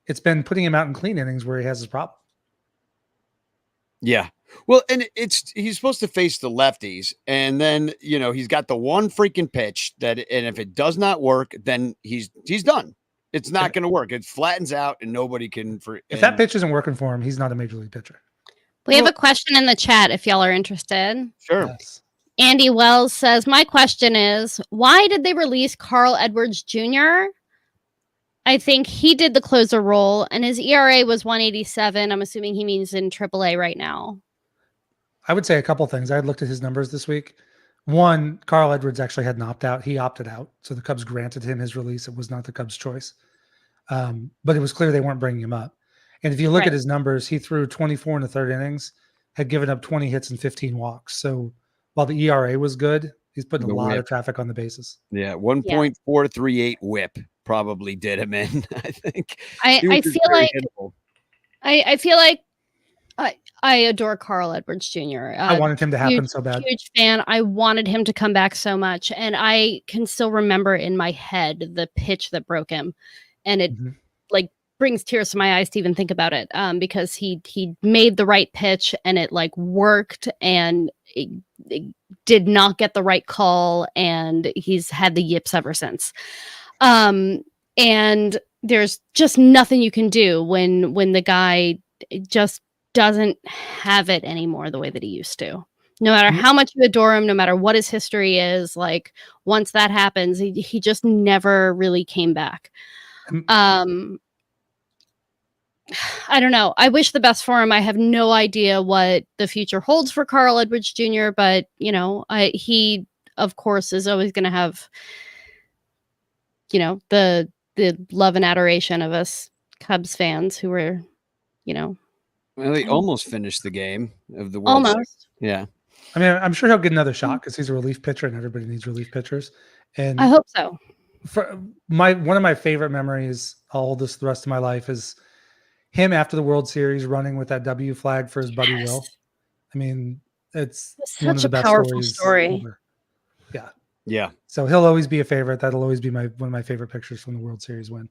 it's been putting him out in clean innings where he has his problem. Yeah. Well, and he's supposed to face the lefties, and then he's got the one freaking pitch and if it does not work, then he's done. It's not going to work. It flattens out, and nobody can. If that pitch isn't working for him, he's not a major league pitcher. We have a question in the chat if y'all are interested. Sure. Yes. Andy Wells says, my question is, why did they release Carl Edwards Jr.? I think he did the closer role, and his ERA was 187. I'm assuming he means in AAA right now. I would say a couple things. I had looked at his numbers this week. One, Carl Edwards actually had an opt-out. He opted out, so the Cubs granted him his release. It was not the Cubs' choice. But it was clear they weren't bringing him up. And if you look at his numbers, he threw 24 in the third innings, had given up 20 hits and 15 walks. So while the ERA was good, he's putting a lot of traffic on the bases. Yeah, 1.438 whip probably did him in, I think. I feel like I adore Carl Edwards Jr. I wanted him to happen so bad. Huge fan. I wanted him to come back so much. And I can still remember in my head the pitch that broke him. And it like brings tears to my eyes to even think about it, because he made the right pitch and it like worked, and it did not get the right call, and he's had the yips ever since. And there's just nothing you can do when the guy just doesn't have it anymore the way that he used to. No matter how much you adore him, no matter what his history is, like once that happens, he just never really came back. I don't know. I wish the best for him. I have no idea what the future holds for Carl Edwards Jr., but he of course is always going to have, the love and adoration of us Cubs fans who were, Well, they almost finished the game of the World almost. Series. Yeah. I mean, I'm sure he'll get another shot because he's a relief pitcher and everybody needs relief pitchers. And I hope so. One of my favorite memories, I'll hold this the rest of my life, is him after the World Series running with that W flag for his buddy Will. I mean, it's one of the best powerful story. Ever. Yeah. Yeah. So he'll always be a favorite. That'll always be one of my favorite pictures from the World Series win.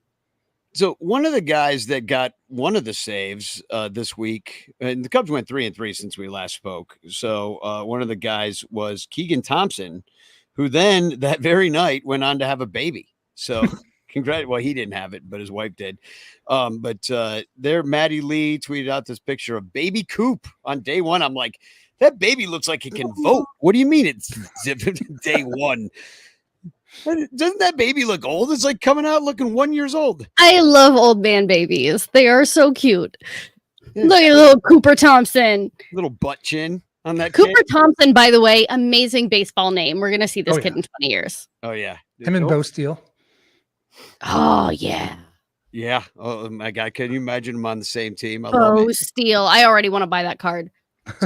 So one of the guys that got one of the saves this week, and the Cubs went 3-3 since we last spoke. So one of the guys was Keegan Thompson, who then that very night went on to have a baby. So well, he didn't have it, but his wife did. But there, Maddie Lee tweeted out this picture of baby Coop on day one. I'm like, that baby looks like it can vote. What do you mean it's day one? Doesn't that baby look old? It's like coming out looking 1 year old. I love old man babies. They are so cute. Yeah. Look at little Cooper Thompson. Little butt chin on that Cooper kid. Thompson, by the way, amazing baseball name. We're going to see this kid in 20 years. Oh, yeah. Him and Bo Steele. Oh, yeah. Yeah. Oh, my God. Can you imagine him on the same team? Bo Steele. I already want to buy that card.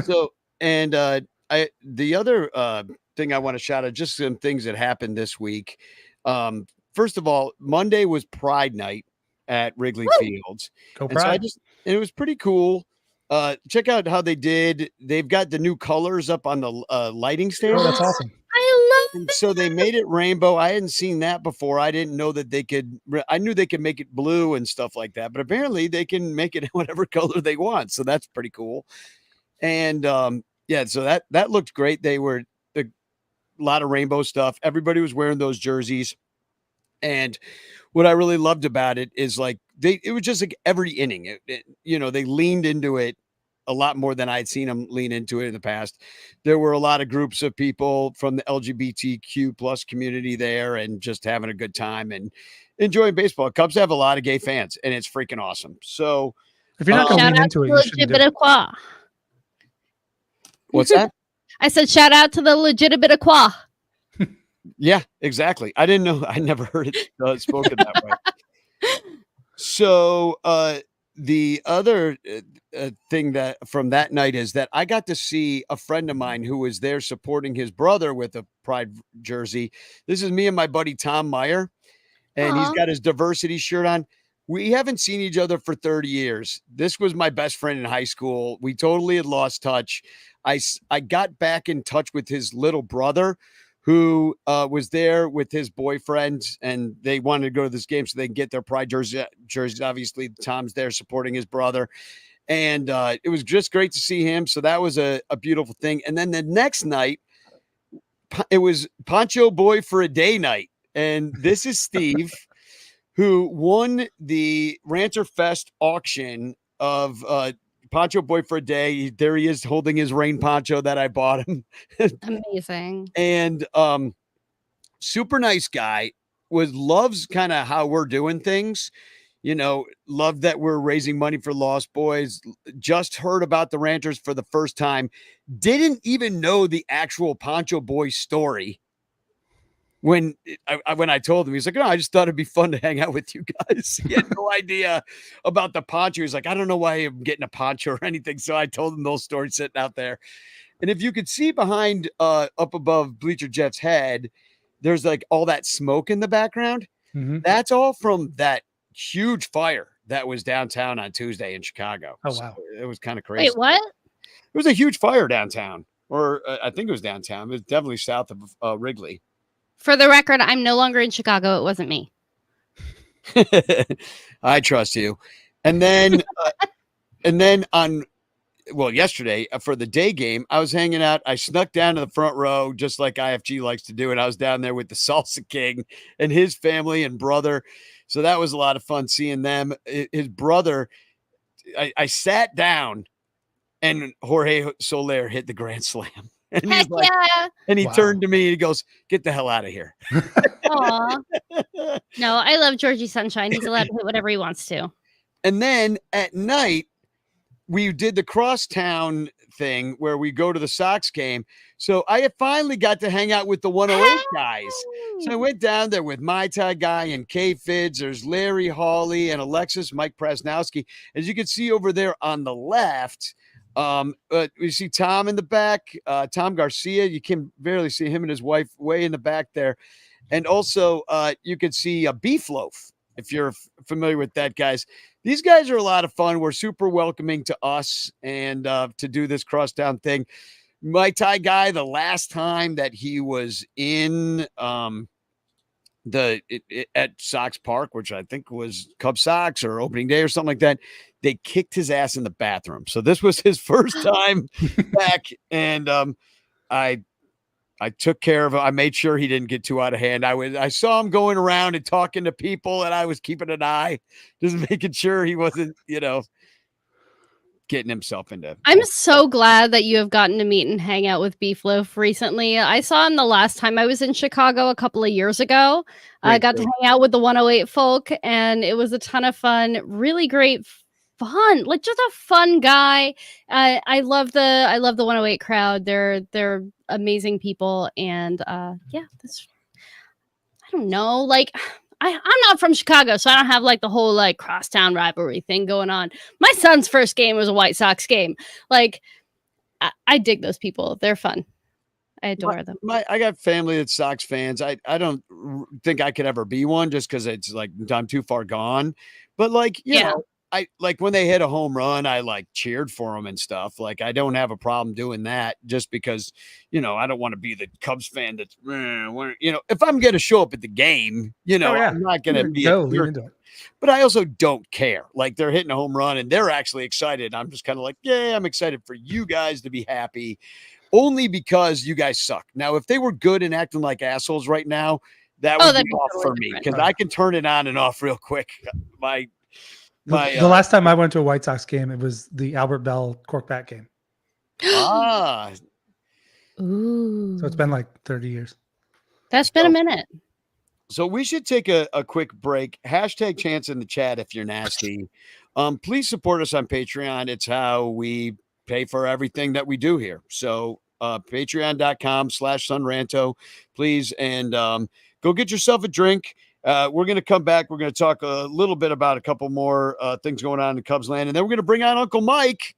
So, and the other thing I want to shout out, just some things that happened this week. First of all, Monday was Pride Night at Wrigley Fields. Go Pride. So it was pretty cool. Check out how they did. They've got the new colors up on the lighting stand. Oh, that's awesome. I love it. So they made it rainbow. I hadn't seen that before. I didn't know that they could. I knew they could make it blue and stuff like that, but apparently they can make it whatever color they want. So that's pretty cool. And yeah, so that looked great. They were a lot of rainbow stuff. Everybody was wearing those jerseys. And what I really loved about it is like it was just like every inning, they leaned into it a lot more than I'd seen him lean into it in the past. There were a lot of groups of people from the LGBTQ plus community there and just having a good time and enjoying baseball. Cubs have a lot of gay fans, and it's freaking awesome. So If you're not going to Shout lean out into it, to you shouldn't do it. LGBTQ. what's that? I said, shout out to the LGBTQ. Yeah, exactly. I didn't know. I never heard it spoken that way. So the other thing that from that night is that I got to see a friend of mine who was there supporting his brother with a Pride jersey. This is me and my buddy Tom Meyer, and he's Aw. got his diversity shirt on. We haven't seen each other for 30 years. This was my best friend in high school. We totally had lost touch. I got back in touch with his little brother, who was there with his boyfriend, and they wanted to go to this game so they can get their Pride jerseys. Obviously, Tom's there supporting his brother. And it was just great to see him. So that was a beautiful thing. And then the next night, it was Poncho Boy for a Day night. And this is Steve, who won the Ranter Fest auction of Poncho Boy for a Day. There he is holding his rain poncho that I bought him. Amazing. And super nice guy, loves kind of how we're doing things, love that we're raising money for Lost Boys. Just heard about the Ranters for the first time, didn't even know the actual Poncho Boy story. When I told him, he's like, "No, I just thought it'd be fun to hang out with you guys." He had no idea about the poncho. He's like, "I don't know why I'm getting a poncho or anything." So I told him those stories sitting out there. And if you could see behind, up above Bleacher Jet's head, there's like all that smoke in the background. Mhm. That's all from that huge fire that was downtown on Tuesday in Chicago. Oh, So wow. it was kind of crazy. Wait, what? It was a huge fire downtown, or I think it was downtown. It was definitely south of Wrigley. For the record, I'm no longer in Chicago. It wasn't me. I trust you. And then on, yesterday for the day game, I was hanging out. I snuck down to the front row, just like IFG likes to do. And I was down there with the Salsa King and his family and brother. So that was a lot of fun seeing them. His brother, I sat down and Jorge Soler hit the grand slam. And he's Heck like, yeah. and he Wow. turned to me and he goes, "Get the hell out of here." Aw. No, I love Georgie Sunshine. He's allowed to hit whatever he wants to. And then at night, we did the crosstown thing where we go to the Sox game. So I finally got to hang out with the 108 guys. So I went down there with My Tai Guy and K Fids. There's Larry Hawley and Alexis, Mike Prasnowski. As you can see over there on the left, we see Tom in the back, Tom Garcia. You can barely see him and his wife way in the back there. And also you can see a Beef Loaf, if you're familiar with that, guys. These guys are a lot of fun. We're super welcoming to us and to do this crosstown thing. My Thai Guy, the last time that he was in at Sox Park, which I think was Cub Sox or opening day or something like that, they kicked his ass in the bathroom. So this was his first time back, and I took care of him. I made sure he didn't get too out of hand. I saw him going around and talking to people, and I was keeping an eye, just making sure he wasn't, getting himself into. I'm so glad that you have gotten to meet and hang out with Beef Loaf recently. I saw him the last time I was in Chicago a couple of years ago. I got to hang out with the 108 folk, and it was a ton of fun. Really great fun, like just a fun guy. I love the 108 crowd. They're amazing people, and I don't know, like I'm not from Chicago, so I don't have like the whole like crosstown rivalry thing going on. My son's first game was a White Sox game. Like I dig those people. They're fun. I adore them. I got family that's Sox fans. I don't think I could ever be one just because it's like I'm too far gone. But like, you know, I like when they hit a home run, I like cheered for them and stuff. Like I don't have a problem doing that just because, I don't want to be the Cubs fan that's, if I'm going to show up at the game, I'm not going to be but I also don't care. Like they're hitting a home run and they're actually excited. I'm just kind of like, yeah, I'm excited for you guys to be happy only because you guys suck. Now, if they were good and acting like assholes right now, that would be off for me because I can turn it on and off real quick. The last time I went to a White Sox game, it was the Albert Bell corkbat game. Ooh. So it's been like 30 years. That's been a minute. So we should take a quick break. Hashtag chance in the chat if you're nasty. Please support us on Patreon. It's how we pay for everything that we do here. So patreon.com/sunranto, please. And go get yourself a drink. We're going to come back. We're going to talk a little bit about a couple more things going on in Cubs land. And then we're going to bring on Uncle Mike.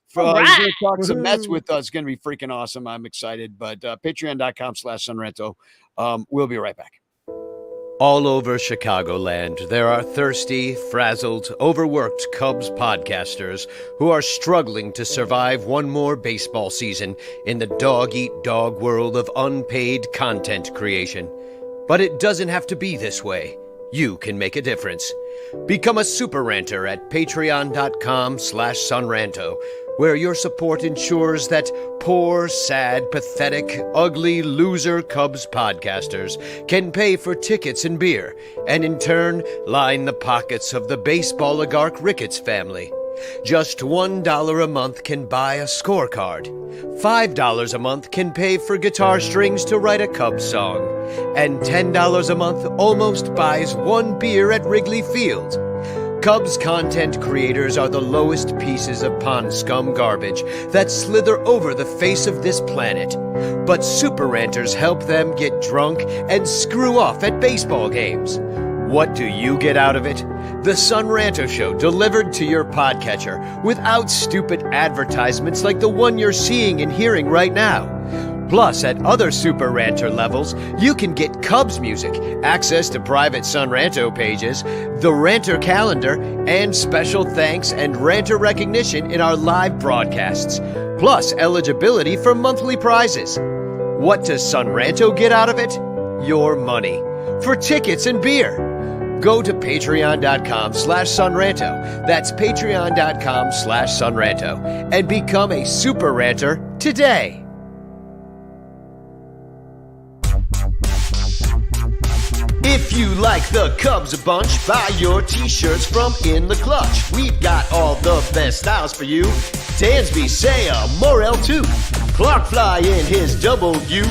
He's going to talk some Mets with us. It's going to be freaking awesome. I'm excited. But patreon.com/sunranto. We'll be right back. All over Chicagoland, there are thirsty, frazzled, overworked Cubs podcasters who are struggling to survive one more baseball season in the dog-eat-dog world of unpaid content creation. But it doesn't have to be this way. You can make a difference. Become a super ranter at patreon.com/sunranto, where your support ensures that poor, sad, pathetic, ugly, loser Cubs podcasters can pay for tickets and beer, and in turn, line the pockets of the baseball oligarch Ricketts family. Just $1 a month can buy a scorecard. $5 a month can pay for guitar strings to write a Cubs song. And $10 a month almost buys one beer at Wrigley Field. Cubs content creators are the lowest pieces of pond scum garbage that slither over the face of this planet. But super ranters help them get drunk and screw off at baseball games. What do you get out of it? The Sun Ranto Show delivered to your podcatcher without stupid advertisements like the one you're seeing and hearing right now. Plus, at other Super Ranter levels, you can get Cubs music, access to private Sun Ranto pages, the Ranter calendar, and special thanks and Ranter recognition in our live broadcasts. Plus, eligibility for monthly prizes. What does Sun Ranto get out of it? Your money. For tickets and beer. Go to patreon.com/sunranto. That's patreon.com/sunranto. And become a Super Ranter today. If you like the Cubs a bunch, buy your t-shirts from In the Clutch. We've got all the best styles for you. Dansby, Saya, Morel too. Clark Fly in his W.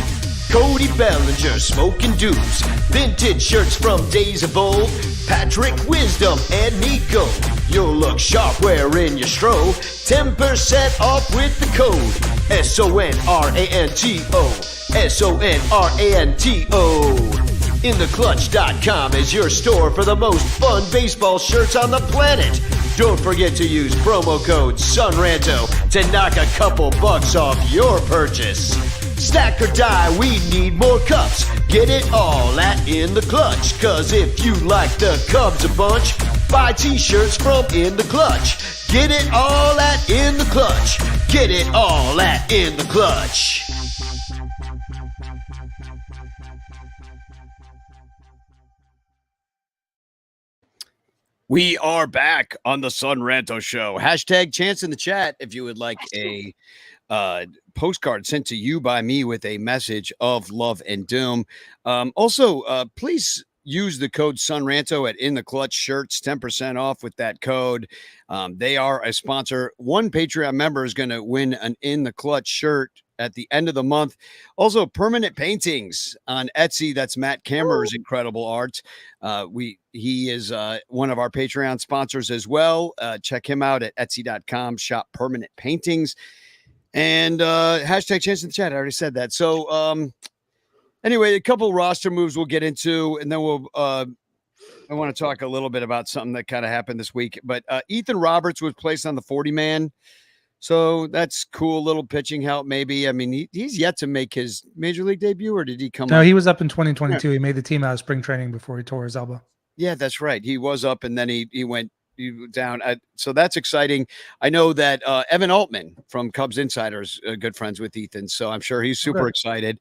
Cody Bellinger, Smoking Dukes. Vintage shirts from days of old. Patrick Wisdom and Nico. You'll look sharp wearing your stroll. 10% off with the code SONRANTO. SONRANTO. InTheClutch.com is your store for the most fun baseball shirts on the planet. Don't forget to use promo code SUNRANTO to knock a couple bucks off your purchase. Stack or die, we need more cups. Get it all at In the Clutch. Cause if you like the Cubs a bunch, buy t-shirts from In the Clutch. Get it all at In the Clutch. Get it all at In the Clutch. We are back on the Sun Ranto Show. Hashtag chance in the chat if you would like a postcard sent to you by me with a message of love and doom. Also, please use the code SUNRANTO at In the Clutch shirts, 10% off with that code. They are a sponsor. One Patreon member is going to win an In the Clutch shirt at the end of the month. Also, permanent paintings on Etsy. That's Matt Kammerer's incredible art. He is one of our Patreon sponsors as well. Check him out at etsy.com, shop permanent paintings. And hashtag chance in the chat. I already said that. So anyway, a couple roster moves we'll get into, and then we'll I want to talk a little bit about something that kind of happened this week. But Ethan Roberts was placed on the 40-man. So that's cool. Little pitching help, maybe. I mean, he's yet to make his major league debut, or did he come? No, he was up in 2022. He made the team out of spring training before he tore his elbow. Yeah, that's right. He was up, and then he went down. So that's exciting. I know that Evan Altman from Cubs Insiders, good friends with Ethan, so I'm sure he's super excited.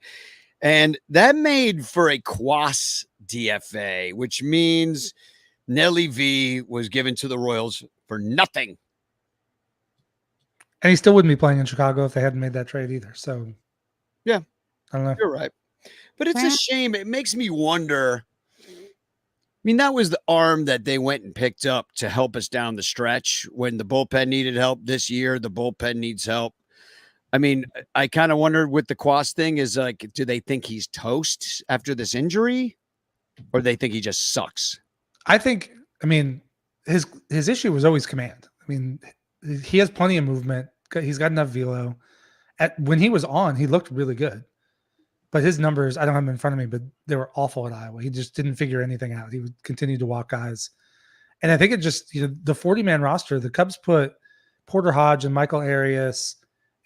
And that made for a quas DFA, which means Nelly V was given to the Royals for nothing. And he still wouldn't be playing in Chicago if they hadn't made that trade either. So, yeah, I don't know. You're right. But it's a shame. It makes me wonder, mean, that was the arm that they went and picked up to help us down the stretch when the bullpen needed help. This year, the bullpen needs help. I mean, I kind of wondered with the Quas thing is like, do they think he's toast after this injury, or they think he just sucks? I mean, his issue was always command. I mean, he has plenty of movement. He's got enough velo. When he was on, he looked really good. But his numbers, I don't have them in front of me, but they were awful at Iowa. He just didn't figure anything out. He would continue to walk guys. And I think it just, the 40-man roster, the Cubs put Porter Hodge and Michael Arias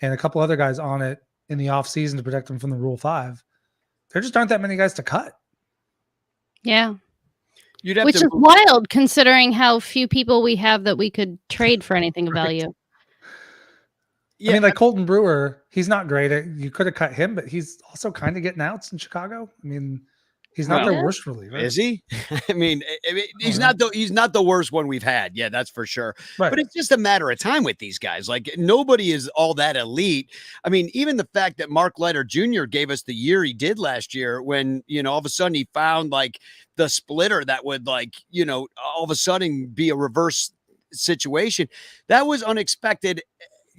and a couple other guys on it in the offseason to protect them from the Rule 5. There just aren't that many guys to cut. Yeah. You'd have Which to is wild considering how few people we have that we could trade for anything of value. Yeah. I mean, like Colton Brewer, he's not great. You could have cut him, but he's also kind of getting outs in Chicago. I mean, he's not their worst reliever. Is he? I mean, he's not the worst one we've had. Yeah, that's for sure. Right. But it's just a matter of time with these guys. Like, nobody is all that elite. I mean, even the fact that Mark Leiter Jr. gave us the year he did last year when, all of a sudden he found like the splitter that would all of a sudden be a reverse situation. That was unexpected.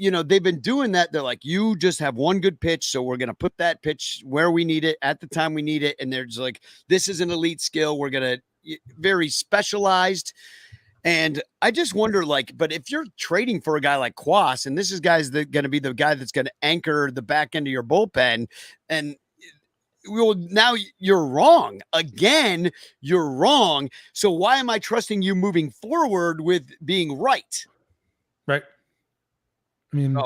They've been doing that. They're like, you just have one good pitch, so we're going to put that pitch where we need it at the time we need it. And they're just like, this is an elite skill. We're going to very specialized. And I just wonder, but if you're trading for a guy like Quas, and this is going to be the guy that's going to anchor the back end of your bullpen, and now you're wrong. Again, you're wrong. So why am I trusting you moving forward with being right? Right. I mean,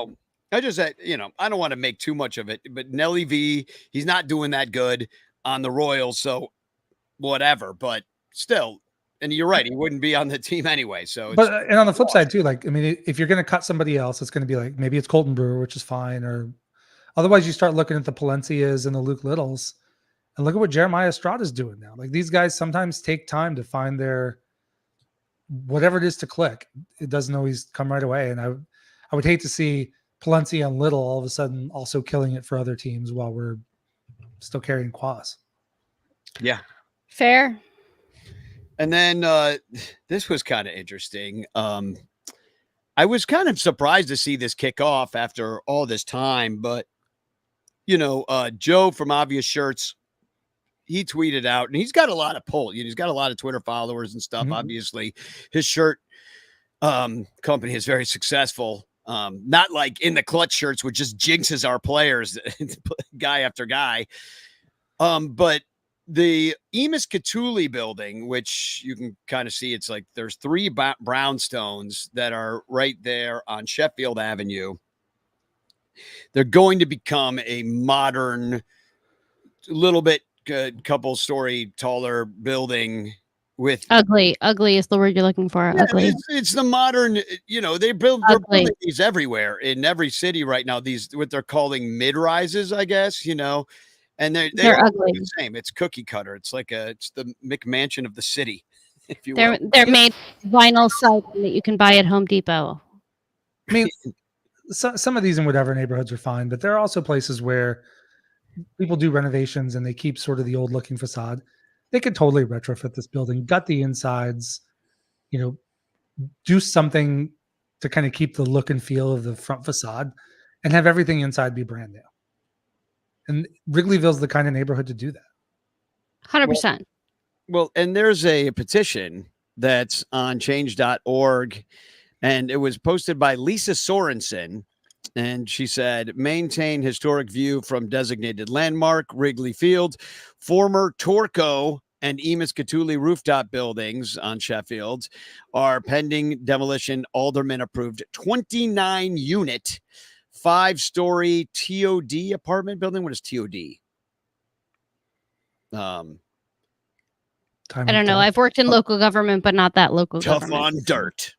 I just said, I don't want to make too much of it, but Nelly V, he's not doing that good on the Royals. So whatever, but still, and you're right. He wouldn't be on the team anyway. So, and on the flip side too, if you're going to cut somebody else, it's going to be like, maybe it's Colton Brewer, which is fine. Or otherwise you start looking at the Palencias and the Luke Littles and look at what Jeremiah Estrada's doing now. Like, these guys sometimes take time to find their, whatever it is to click. It doesn't always come right away. And I would hate to see Palencia and Little all of a sudden also killing it for other teams while we're still carrying Quas. Yeah. Fair. And then this was kind of interesting. I was kind of surprised to see this kick off after all this time, but Joe from Obvious Shirts, he tweeted out, and he's got a lot of pull. He's got a lot of Twitter followers and stuff. Mm-hmm. Obviously, his shirt company is very successful. Not like In the Clutch shirts, which just jinxes our players guy after guy. But the Emis Catuli building, which you can kind of see, it's like there's 3 brownstones that are right there on Sheffield Avenue. They're going to become a modern, little bit couple story taller building. With ugly is the word you're looking for. Yeah, ugly. It's the modern, they're building these everywhere in every city right now. These, what they're calling mid-rises, I guess, and they're ugly. The same. It's cookie cutter. It's like it's the McMansion of the city, if you will. They're made vinyl siding that you can buy at Home Depot. I mean, some of these in whatever neighborhoods are fine, but there are also places where people do renovations and they keep sort of the old looking facade. They could totally retrofit this building, gut the insides, do something to kind of keep the look and feel of the front facade and have everything inside be brand new. And Wrigleyville's the kind of neighborhood to do that. 100%. Well, and there's a petition that's on change.org, and it was posted by Lisa Sorensen. And she said, maintain historic view from designated landmark, Wrigley Field, former Torco and Emis Catuli rooftop buildings on Sheffield are pending demolition. Alderman approved 29 unit, 5-story TOD apartment building. What is TOD? I don't know. I've worked in local government, but not that local tough government. On dirt.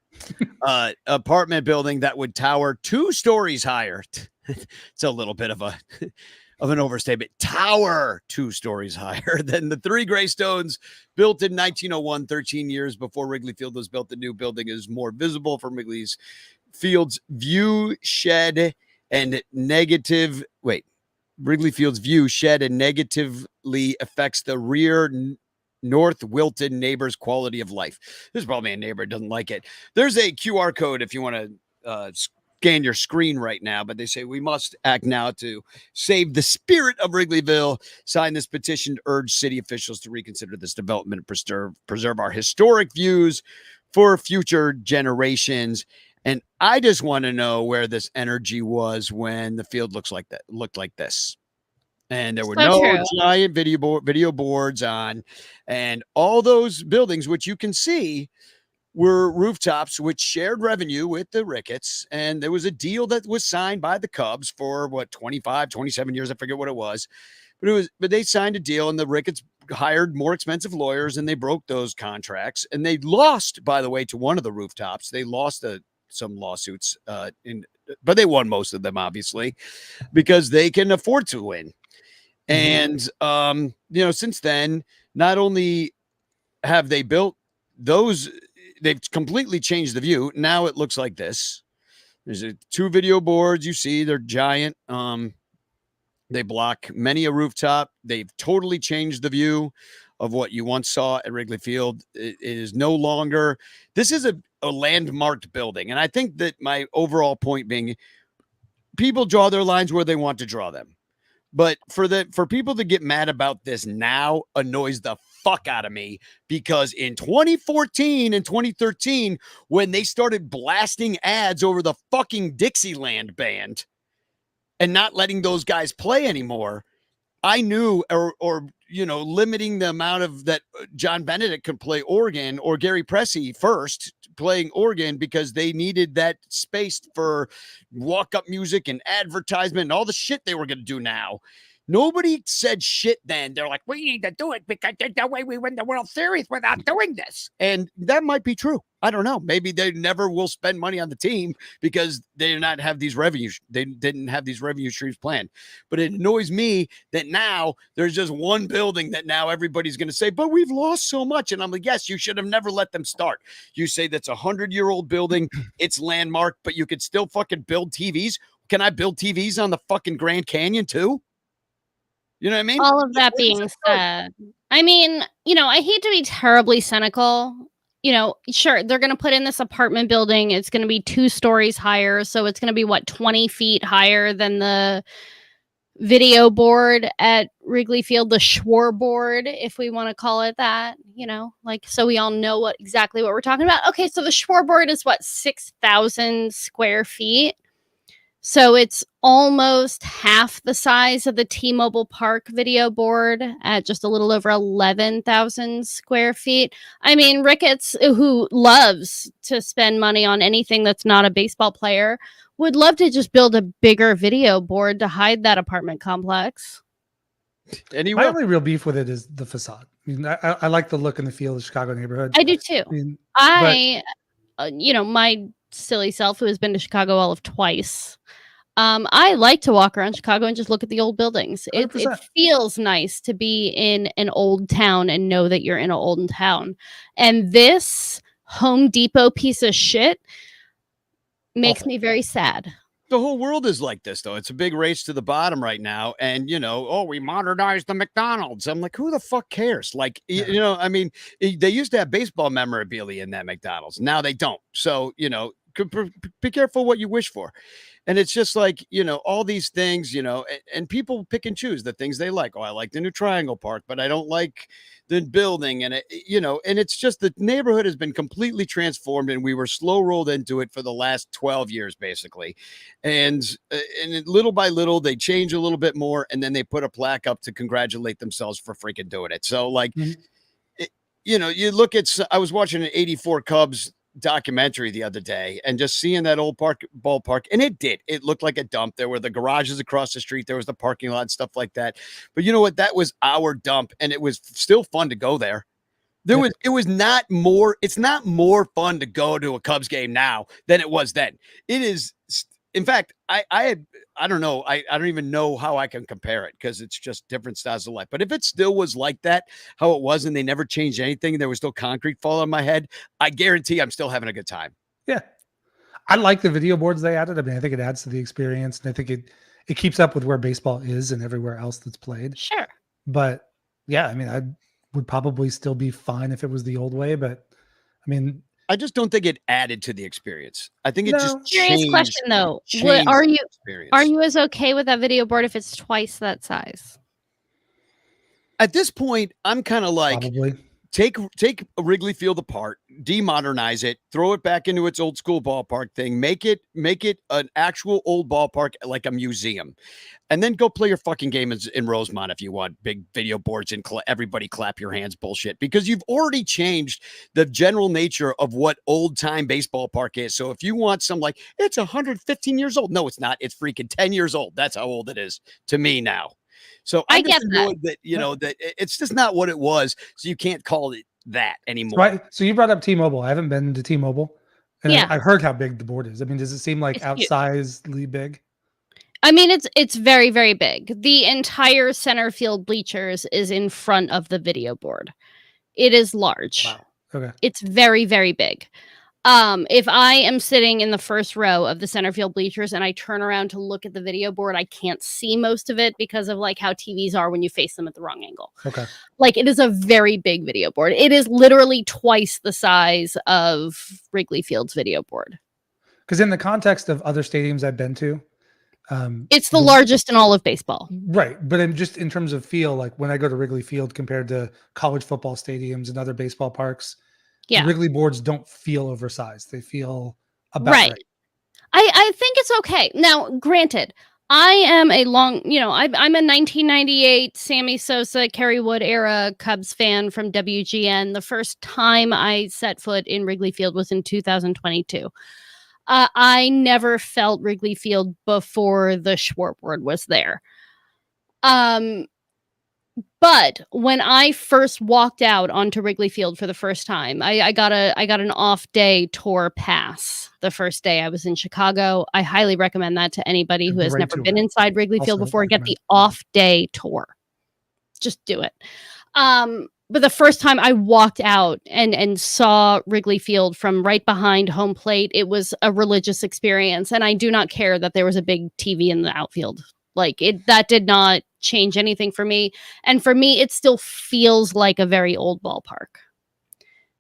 Apartment building that would tower 2 stories higher. It's a little bit of an overstatement. Tower 2 stories higher than the 3 Greystones built in 1901, 13 years before Wrigley Field was built. The new building is more visible from Wrigley's Field's view shed and Wrigley Field's view shed and negatively affects the rear North Wilton neighbor's quality of life. There's probably a neighbor who doesn't like it. There's a QR code if you want to scan your screen right now, but they say we must act now to save the spirit of Wrigleyville. Sign this petition to urge city officials to reconsider this development and preserve our historic views for future generations. And I just want to know where this energy was when the field looked like this. And there were no giant video boards on, and all those buildings, which you can see, were rooftops which shared revenue with the Ricketts. And there was a deal that was signed by the Cubs for 25, 27 years. I forget what it was, but they signed a deal, and the Ricketts hired more expensive lawyers, and they broke those contracts. And they lost, by the way, to one of the rooftops. They lost some lawsuits, but they won most of them, obviously, because they can afford to win. And, since then, not only have they built those, they've completely changed the view. Now it looks like this. There's 2 video boards. You see, they're giant. They block many a rooftop. They've totally changed the view of what you once saw at Wrigley Field. It is no longer, this is a landmarked building. And I think that my overall point being, people draw their lines where they want to draw them. But for people to get mad about this now annoys the fuck out of me, because in 2014 and 2013, when they started blasting ads over the fucking Dixieland band and not letting those guys play anymore, I knew, or limiting the amount of that John Benedict could play organ, or Gary Pressey first playing organ, because they needed that space for walk-up music and advertisement and all the shit they were going to do now. Nobody said shit then. They're like, we need to do it because there's no way we win the World Series without doing this. And that might be true. I don't know. Maybe they never will spend money on the team because they did not have these revenues. They didn't have these revenue streams planned. But it annoys me that now there's just one building that now everybody's going to say, but we've lost so much. And I'm like, yes, you should have never let them start. You say that's a 100-year-old building. It's landmark, but you could still fucking build TVs. Can I build TVs on the fucking Grand Canyon too? You know what I mean? All of that being said, I mean, I hate to be terribly cynical. Sure, they're going to put in this apartment building. It's going to be 2 stories higher. So it's going to be 20 feet higher than the video board at Wrigley Field, the Schwar board, if we want to call it that, so we all know exactly what we're talking about. Okay, so the Schwar board is 6,000 square feet. So it's almost half the size of the T-Mobile Park video board at just a little over 11,000 square feet. I mean, Ricketts, who loves to spend money on anything that's not a baseball player, would love to just build a bigger video board to hide that apartment complex. My only real beef with it is the facade. I mean, I like the look and the feel of the Chicago neighborhood. I do too. My silly self, who has been to Chicago all of twice, I like to walk around Chicago and just look at the old buildings. It feels nice to be in an old town and know that you're in an old town. And this Home Depot piece of shit makes me very sad. The whole world is like this, though. It's a big race to the bottom right now. And, we modernized the McDonald's. I'm like, who the fuck cares? Like, I mean, they used to have baseball memorabilia in that McDonald's. Now they don't. So, be careful what you wish for. And it's just like, all these things, and people pick and choose the things they like. Oh, I like the new Triangle Park, but I don't like the building. And, and it's just the neighborhood has been completely transformed, and we were slow rolled into it for the last 12 years, basically. And little by little, they change a little bit more, and then they put a plaque up to congratulate themselves for freaking doing it. So, like, you look at, I was watching an 84 Cubs documentary the other day, and just seeing that old ballpark, and it looked like a dump. There were the garages across the street, there was the parking lot and stuff like that, but you know what, that was our dump, and it was still fun to go there. It's not more fun to go to a Cubs game now than it was then. It is, in fact, I don't know. I don't even know how I can compare it, because it's just different styles of life. But if it still was like that, how it was, and they never changed anything, and there was still concrete fall on my head, I guarantee I'm still having a good time. Yeah. I like the video boards they added. I mean, I think it adds to the experience, and I think it keeps up with where baseball is and everywhere else that's played. Sure. But yeah, I mean, would probably still be fine if it was the old way. But I mean, I just don't think it added to the experience. I think it just No. Serious changed. question though. changed Are the you experience. as okay with that video board if it's twice that size? At this point, I'm kind of like, probably. take Wrigley Field apart, demodernize it, throw it back into its old school ballpark thing, make it an actual old ballpark like a museum, and then go play your fucking game in Rosemont if you want. Big video boards and everybody clap your hands bullshit, because you've already changed the general nature of what old time baseball park is. So if you want some like it's 115 years old, no, it's not. It's freaking 10 years old. That's how old it is to me now. So I I'm just get that. annoyed that that it's just not what it was. So you can't call it that anymore. Right. So you brought up T-Mobile. I haven't been to T-Mobile. And Yeah. I heard how big the board is. I mean, does it seem like It's huge. outsizedly big? I mean, it's very, very big. The entire center field bleachers is in front of the video board. It is large. Wow. Okay. It's very, very big. If I am sitting in the first row of the center field bleachers and I turn around to look at the video board, I can't see most of it because of like how TVs are when you face them at the wrong angle. Okay. Like it is a very big video board. It is literally twice the size of Wrigley Field's video board. Because in the context of other stadiums I've been to, It's the largest in all of baseball. right. But in terms of feel, like when I go to Wrigley Field compared to college football stadiums and other baseball parks, Yeah. the Wrigley boards don't feel oversized. They feel about Right. right. I think it's okay. Now, granted, I am a I'm a 1998 Sammy Sosa, Kerry Wood era Cubs fan from WGN. The first time I set foot in Wrigley Field was in 2022. I never felt Wrigley Field before the Schwartz was there. But when I first walked out onto Wrigley Field for the first time, I got an off day tour pass the first day I was in Chicago. I highly recommend that to anybody who has Great never tour. been inside Wrigley Field Also before. Get the recommend. off day tour. Just do it. But the first time I walked out and saw Wrigley Field from right behind home plate, it was a religious experience. And I do not care that there was a big TV in the outfield. That did not change anything for me. And for me, it still feels like a very old ballpark.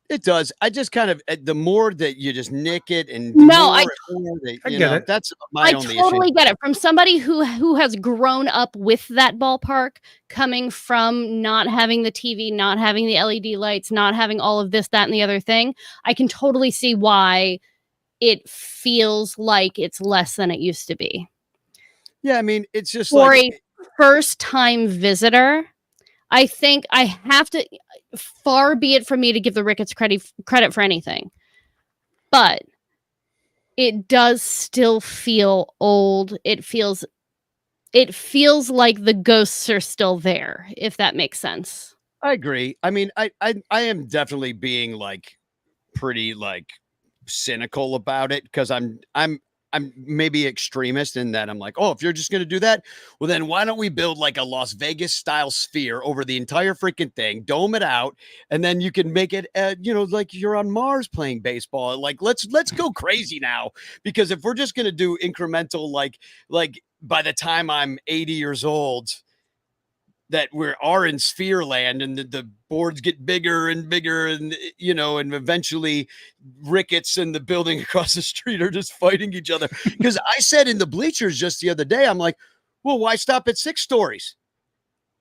It does. I just kind of the more that you just nick it and No, more I and more that, I you get know, it. that's my I only totally issue. get it. From somebody who has grown up with that ballpark, coming from not having the TV, not having the LED lights, not having all of this, that, and the other thing, I can totally see why it feels like it's less than it used to be. Yeah, I mean, it's just For like a first-time visitor, I think I have to, far be it from me to give the Ricketts credit for anything, but it does still feel old. It feels like the ghosts are still there, if that makes sense. I agree. I mean, I am definitely being like pretty like cynical about it because I'm maybe extremist in that I'm like, oh, if you're just going to do that, well, then why don't we build like a Las Vegas style sphere over the entire freaking thing, dome it out, and then you can make it, like you're on Mars playing baseball. Like, let's go crazy now, because if we're just going to do incremental, like by the time I'm 80 years old, that we are in sphere land and the boards get bigger and bigger and eventually Ricketts and the building across the street are just fighting each other. Because I said in the bleachers just the other day, I'm like, well, why stop at 6 stories?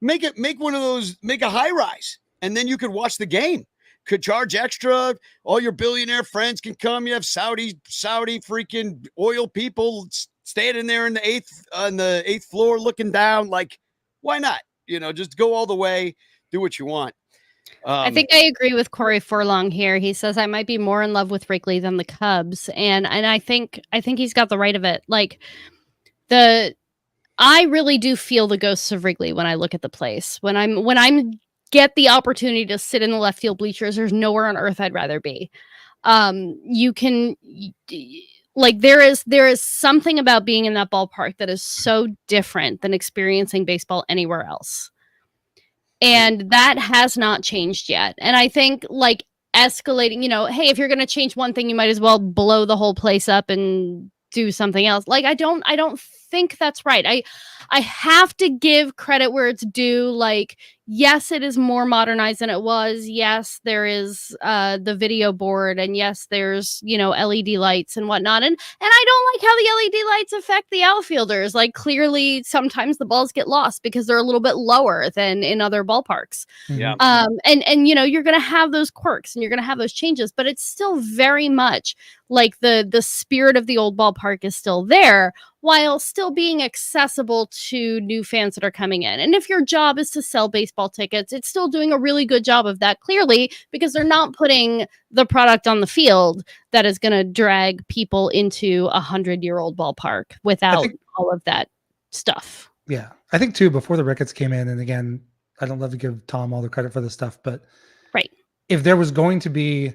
Make one of those, make a high rise, and then you could watch the game. Could charge extra. All your billionaire friends can come. You have Saudi freaking oil people standing there on the eighth floor looking down. Like, why not? Just go all the way, do what you want. I think I agree with Corey Furlong here. He says I might be more in love with Wrigley than the Cubs, and I think he's got the right of it. Like I really do feel the ghosts of Wrigley when I look at the place. When I'm get the opportunity to sit in the left field bleachers, there's nowhere on earth I'd rather be. You can. Like there is something about being in that ballpark that is so different than experiencing baseball anywhere else. And that has not changed yet. And I think like escalating, hey, if you're going to change one thing, you might as well blow the whole place up and do something else. Like I don't think that's right. I have to give credit where it's due. Like, yes, it is more modernized than it was. Yes, there is the video board, and yes, there's LED lights and whatnot. And I don't like how the LED lights affect the outfielders. Like, clearly, sometimes the balls get lost because they're a little bit lower than in other ballparks. Yeah. And you're gonna have those quirks and you're gonna have those changes, but it's still very much like the spirit of the old ballpark is still there, while still being accessible to new fans that are coming in. And if your job is to sell baseball tickets, it's still doing a really good job of that, clearly, because they're not putting the product on the field that is going to drag people into 100-year-old ballpark without all of that stuff. Yeah. I think too, before the Ricketts came in, and again, I don't love to give Tom all the credit for this stuff, but right. If there was going to be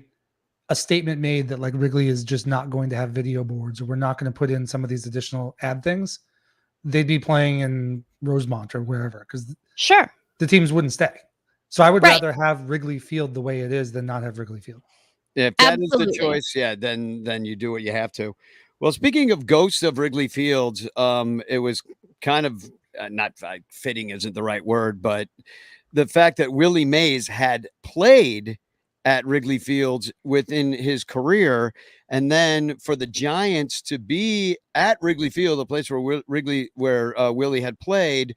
a statement made that like Wrigley is just not going to have video boards, or we're not going to put in some of these additional ad things, they'd be playing in Rosemont or wherever, because sure, the teams wouldn't stay. So I would rather have Wrigley Field the way it is than not have Wrigley Field. If that is the choice, then you do what you have to. Well, speaking of ghosts of Wrigley Field, it was kind of not fitting isn't the right word, but the fact that Willie Mays had played at Wrigley Field within his career, and then for the Giants to be at Wrigley Field, the place where Willie had played,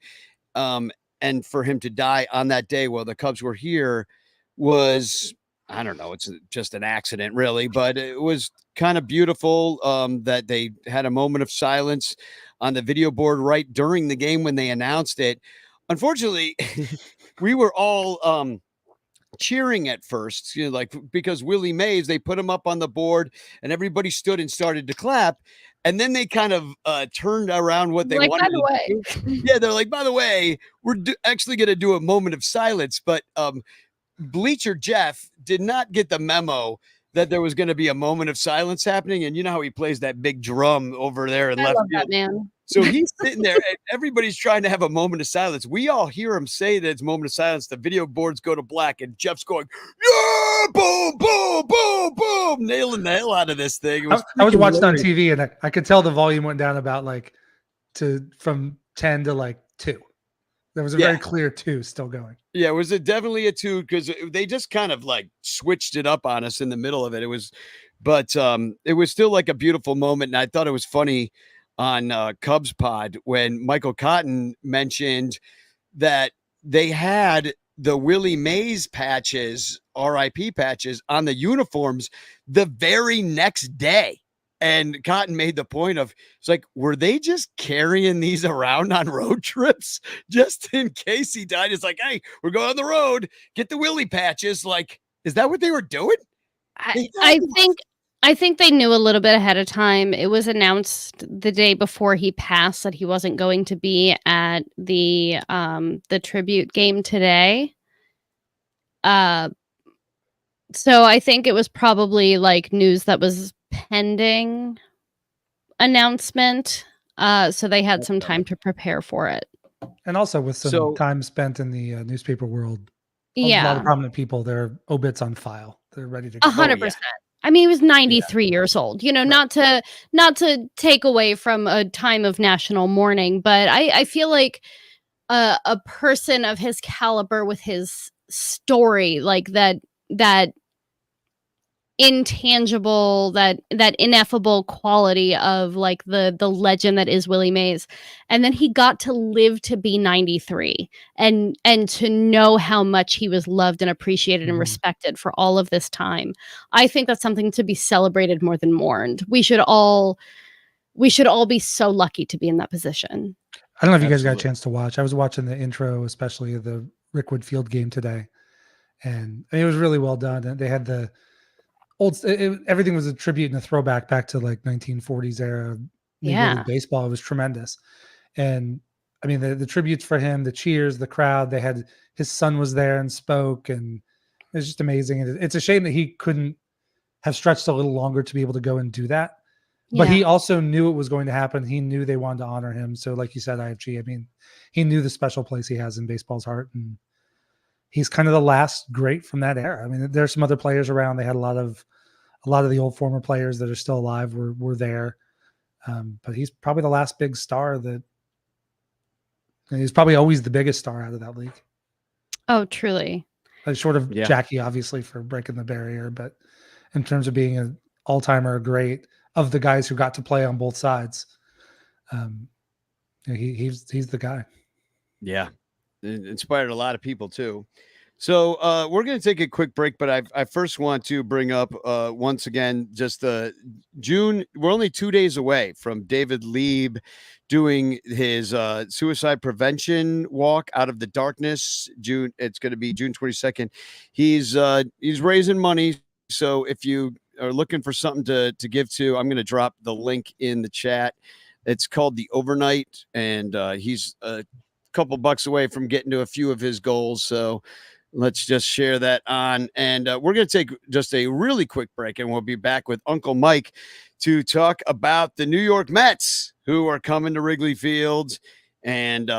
and for him to die on that day while the Cubs were here was, I don't know, it's just an accident really, but it was kind of beautiful that they had a moment of silence on the video board right during the game when they announced it. Unfortunately, we were all cheering at first, like because Willie Mays, they put him up on the board and everybody stood and started to clap. And then they kind of turned around what they wanted to do. Yeah, they're like, by the way, we're actually going to do a moment of silence. But Bleacher Jeff did not get the memo that there was going to be a moment of silence happening. And you know how he plays that big drum over there in left field. That man. So he's sitting there and everybody's trying to have a moment of silence. We all hear him say that it's a moment of silence. The video boards go to black and Jeff's going, yeah, boom, boom, boom, boom, nailing the hell out of this thing. I was watching on TV and I could tell the volume went down about from 10 to 2. There was a very clear 2 still going. Yeah, it was definitely a 2 because they just kind of switched it up on us in the middle of it. It was still like a beautiful moment. And I thought it was funny on Cubs Pod when Michael Cotton mentioned that they had the Willie Mays patches, RIP patches on the uniforms the very next day. And Cotton made the point of, it's like, were they just carrying these around on road trips just in case he died? It's like, hey, we're going on the road, get the Willie patches. Like, is that what they were doing? I think they knew a little bit ahead of time. It was announced the day before he passed that he wasn't going to be at the tribute game today. So I think it was probably news that was pending announcement. So they had some time to prepare for it. And also with some time spent in the newspaper world, a lot of prominent people, their obits on file. They're ready to go. 100%. I mean, he was 93 years old, right. not to take away from a time of national mourning, but I feel like a person of his caliber with his story, like that intangible, that ineffable quality of the legend that is Willie Mays, and then he got to live to be 93 and to know how much he was loved and appreciated and respected for all of this time. I think that's something to be celebrated more than mourned. We should all be so lucky to be in that position. I don't know if you guys got a chance to watch. I was watching the intro, especially of the Rickwood Field game today, and it was really well done. And they had the everything was a tribute and a throwback back to 1940s era Major League Baseball. It was tremendous. And I mean, the tributes for him, the cheers, the crowd, they had his son was there and spoke, and it was just amazing. And it's a shame that he couldn't have stretched a little longer to be able to go and do that. But he also knew it was going to happen. He knew they wanted to honor him. So like you said, IFG, I mean, he knew the special place he has in baseball's heart. And he's kind of the last great from that era. I mean, there's some other players around. They had a lot of the old former players that are still alive were there. But he's probably the last big star that he's probably always the biggest star out of that league. Oh, truly. Short of Yeah. Jackie, obviously, for breaking the barrier. But in terms of being an all-timer great of the guys who got to play on both sides, he's the guy. Yeah. It inspired a lot of people too. So we're going to take a quick break, but I first want to bring up once again, just June. We're only 2 days away from David Lieb doing his suicide prevention walk out of the darkness. June. It's going to be June 22nd. He's raising money. So if you are looking for something to give to, I'm going to drop the link in the chat. It's called The Overnight, and he's a couple bucks away from getting to a few of his goals. So let's just share that on. And we're going to take just a really quick break, and we'll be back with Uncle Mike to talk about the New York Mets, who are coming to Wrigley Field. And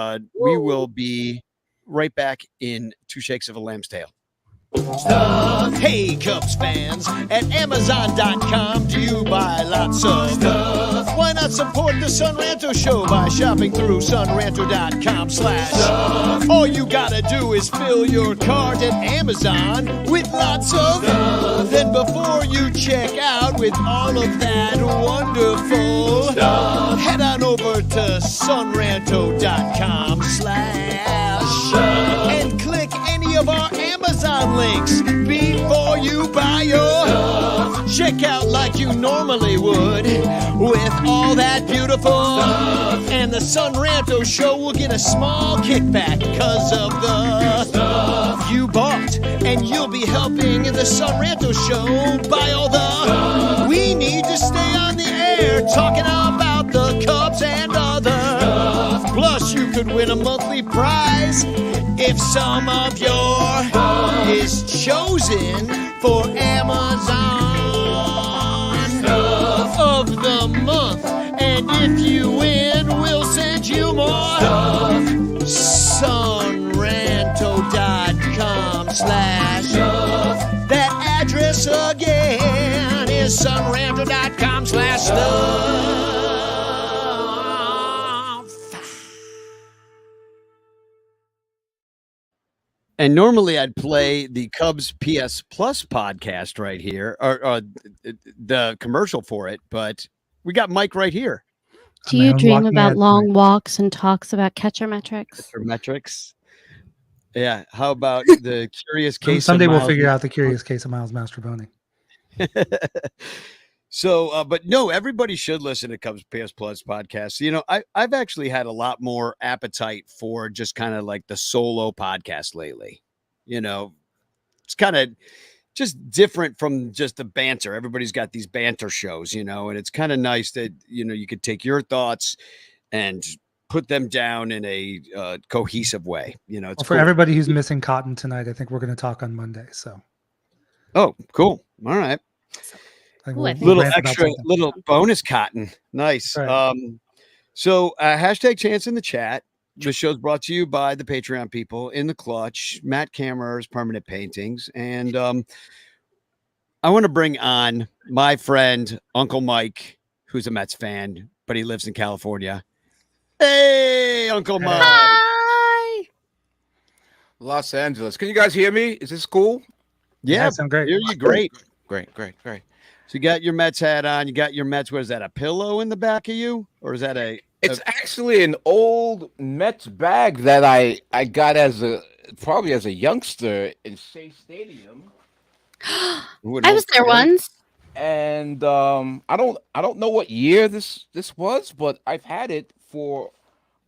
we will be right back in 2 shakes of a lamb's tail. Stuff. Hey, Cubs fans, at Amazon.com, do you buy lots of stuff? Why not support the Son Ranto Show by shopping through sonranto.com/stuff? All you gotta do is fill your cart at Amazon with lots of stuff. Then before you check out with all of that wonderful stuff, head on over to sonranto.com/stuff and click any of our Amazon links before you buy your stuff. Check out like you normally would with all that beautiful stuff. And the Son Ranto Show will get a small kickback because of the stuff you bought. And you'll be helping the Son Ranto Show buy all the stuff we need to stay on the air talking about the Cubs and other stuff. Plus, you could win a monthly prize if some of your stuff is chosen for Amazon stuff of the month. And if you win, we'll send you more stuff. sonranto.com/stuff. That address again is sonranto.com/stuff. And normally I'd play the Cubs PS Plus podcast right here, or the commercial for it, but we got Mike right here. Do you dream about long walks and talks about catcher metrics? For metrics. Yeah. How about the curious case? Someday we'll figure out the curious case of Miles Mastrobuoni. So, but no, everybody should listen to Cubs PS Plus podcast. You know, I've actually had a lot more appetite for just kind of like the solo podcast lately. You know, it's kind of just different from just the banter. Everybody's got these banter shows, you know, and it's kind of nice that, you know, you could take your thoughts and put them down in a cohesive way. You know, it's for everybody who's missing Cotton tonight, I think we're going to talk on Monday. So, oh, cool. All right. Little extra, little bonus Cotton. Nice. Right. So hashtag chance in the chat. The show's brought to you by the Patreon people in the clutch, Matt Cameron's Permanent Paintings. And I want to bring on my friend, Uncle Mike, who's a Mets fan, but he lives in California. Hey, Uncle Mike. Hi. Los Angeles. Can you guys hear me? Is this cool? Yeah, sound great. Hear you great. Great. So you got your Mets hat on. You got your Mets. What is that? A pillow in the back of you, or is that It's actually an old Mets bag that I got probably as a youngster in Shea Stadium. I was there once. And I don't know what year this was, but I've had it for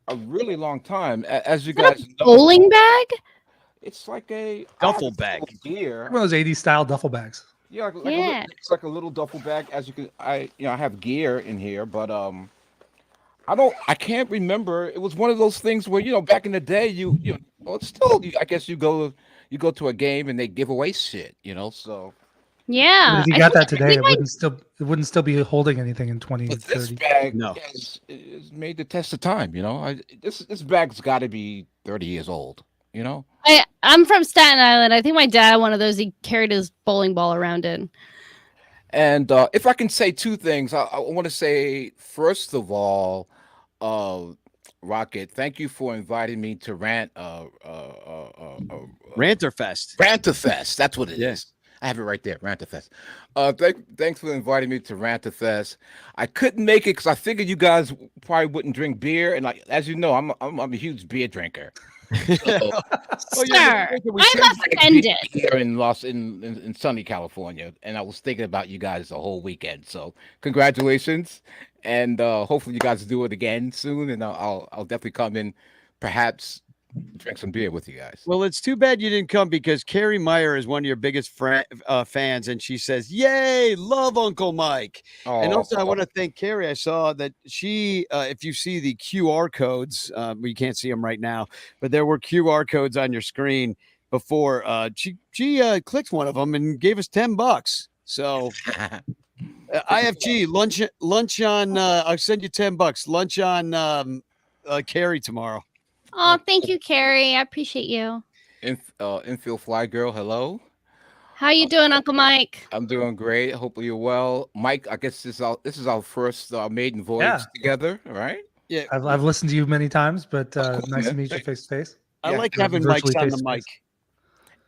a really long time. As you guys know, bowling bag. It's like a duffel bag. Gear. One of those 80s style duffel bags. Yeah, it's like a little duffel bag. As you can, I have gear in here, but I can't remember. It was one of those things where back in the day, I guess you go to a game and they give away shit, so. Yeah, if you got that today, it wouldn't still be holding anything in 2030. This bag is made to test the time. This bag's got to be 30 years old. I'm from Staten Island. I think my dad had one of those. He carried his bowling ball around in. And if I can say two things, I want to say first of all, uh, Rocket, thank you for inviting me to Ranterfest. Rantafest. That's what it Yeah. is. I have it right there, Rantafest. Thanks for inviting me to Rantafest. I couldn't make it because I figured you guys probably wouldn't drink beer, and as you know, I'm a huge beer drinker. So, Sir, we I'm should drink offended. beer in sunny California, and I was thinking about you guys the whole weekend. So congratulations, and hopefully you guys do it again soon, and I'll definitely come in, perhaps drink some beer with you guys. Well, it's too bad you didn't come because Carrie Meyer is one of your biggest fans, and she says, "Yay, love Uncle Mike." And also, I want to thank Carrie. I saw that she, if you see the QR codes, we can't see them right now, but there were QR codes on your screen before. She clicked one of them and gave us $10. So IFG lunch on. I'll send you $10. Lunch on Carrie tomorrow. Oh, thank you, Carrie. I appreciate you. Infield Fly Girl, hello. How you doing, Uncle Mike? I'm doing great. Hopefully you're well, Mike. I guess this is our first maiden voyage together, all right? Yeah, I've listened to you many times, but course, nice to man. meet you face to face. I like Yeah. having Virtually mics on the face-to-face. mic.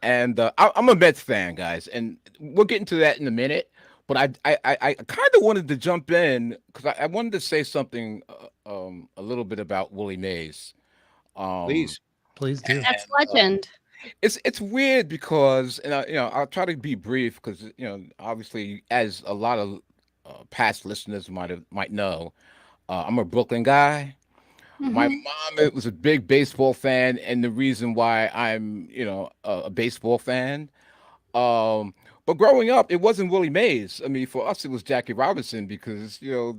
And I'm a Mets fan, guys, and we'll get into that in a minute. But I kind of wanted to jump in because I wanted to say something a little bit about Willie Mays. Please. Please do. That's legend. It's weird because, and I'll try to be brief because obviously, as a lot of past listeners might know, I'm a Brooklyn guy. My Mhm. mom was a big baseball fan, and the reason why I'm a baseball fan. But growing up, it wasn't Willie Mays. I mean, for us, it was Jackie Robinson because the Sure.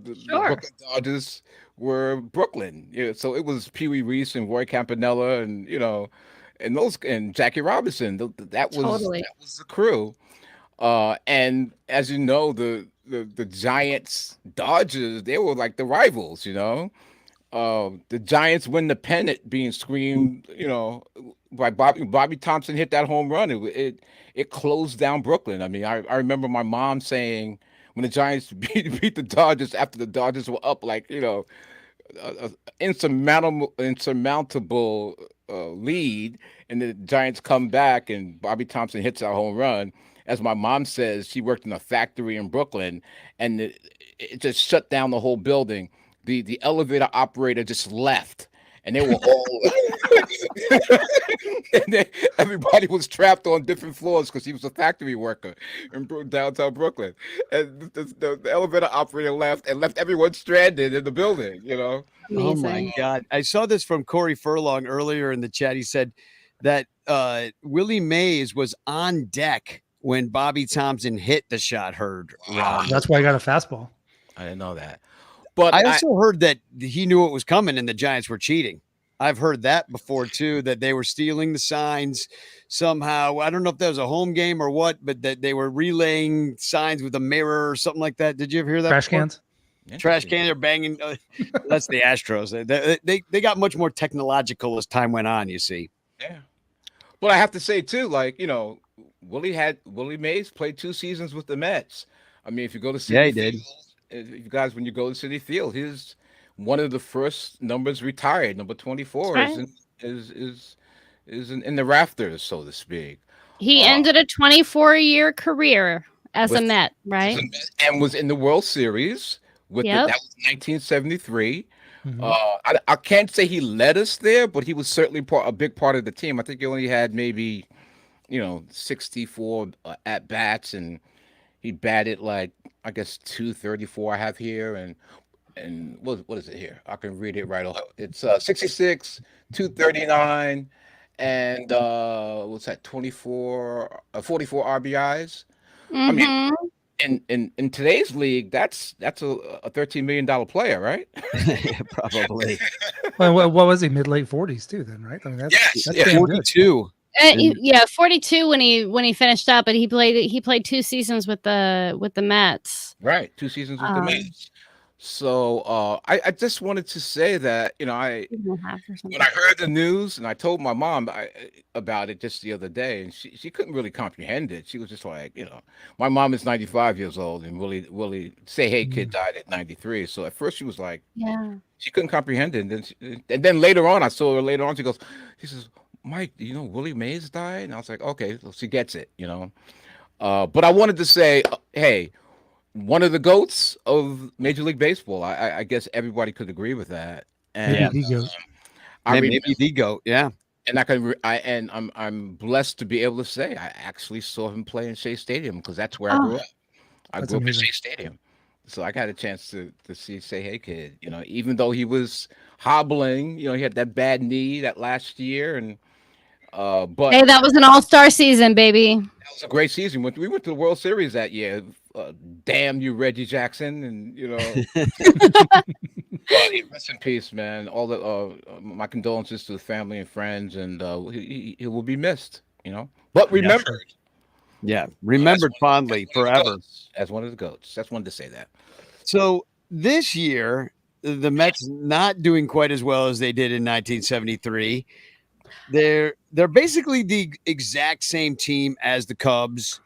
Brooklyn Dodgers were Brooklyn. So it was Pee Wee Reese and Roy Campanella, and Jackie Robinson. That was Totally. the crew. And as you know, the Giants Dodgers, they were like the rivals. The Giants win the pennant being screamed, by Bobby Thompson hit that home run. It closed down Brooklyn. I mean, I remember my mom saying when the Giants beat the Dodgers after the Dodgers were up, like, a insurmountable lead, and the Giants come back and Bobby Thompson hits that home run. As my mom says, she worked in a factory in Brooklyn, and it just shut down the whole building. The elevator operator just left, and they were all and everybody was trapped on different floors because he was a factory worker in downtown Brooklyn, and the elevator operator left and left everyone stranded in the building. Oh Amazing. my God. I saw this from Corey Furlong earlier in the chat. He said that Willie Mays was on deck when Bobby Thompson hit the shot heard. That's why I got a fastball. I didn't know that, but I also heard that he knew it was coming and the Giants were cheating. I've heard that before too, that they were stealing the signs somehow. I don't know if that was a home game or what, but that they were relaying signs with a mirror or something like that. Did you ever hear that? Trash before? cans. Trash can, they're banging. That's the Astros. They got much more technological as time went on, you see. Yeah. But I have to say too, like, Willie Mays played 2 seasons with the Mets. I mean, if you go to City Yeah, he did. Field, if you guys, when you go to City Field, he's one of the first numbers retired. Number 24 That's is in the rafters, so to speak. He ended a 24-year career as a With- Met, right? And was in the World Series with Yep. that was 1973. Mhm. I can't say he led us there, but he was certainly a big part of the team. I think he only had maybe 64 at bats, and he batted like, I guess, 234 I have here, and what is it here? I can read it right off. It's 66, 239, and what's that? 44 RBIs. I mean, Mhm. in today's league, that's a $13 million player, right? Probably. Well, what was he? Mid-late 40s too, then, right? I mean, Yes, that's yeah. damn good. 42. Yeah, 42 when he finished up, but he played 2 seasons with the Mets. Right, 2 seasons with the Mets. So I just wanted to say that, when I heard the news and I told my mom about it just the other day, and she couldn't really comprehend it. She was just like, my mom is 95 years old, and Willie Say Hey Kid Mm. died at 93. So at first she was like, Yeah. she couldn't comprehend it. And then later on, I saw her later on. She says, Mike, do you know Willie Mays died? And I was like, okay, so she gets it. But I wanted to say, hey, one of the goats of Major League Baseball. I guess everybody could agree with that. Maybe Yeah. And the goat. I remember, Maybe the goat. Yeah. and I'm blessed to be able to say I actually saw him play in Shea Stadium because that's where I Oh, grew up. I That's grew up in amazing. Shea Stadium, so I got a chance to see Say Hey Kid. Even though he was hobbling, he had that bad knee that last year, and but hey, that was an all-star season, baby. that was a great season. We went to the World Series that year. Damn you, Reggie Jackson, and but rest in peace, man. All the my condolences to the family and friends, and he will be missed. But Yeah, remembered sure. Yeah. as Remembered one, as fondly one of the forever. goats. As one of the goats. Just wanted to say that. So this year, the Mets not doing quite as well as they did in 1973. They're basically the exact same team as the Cubs.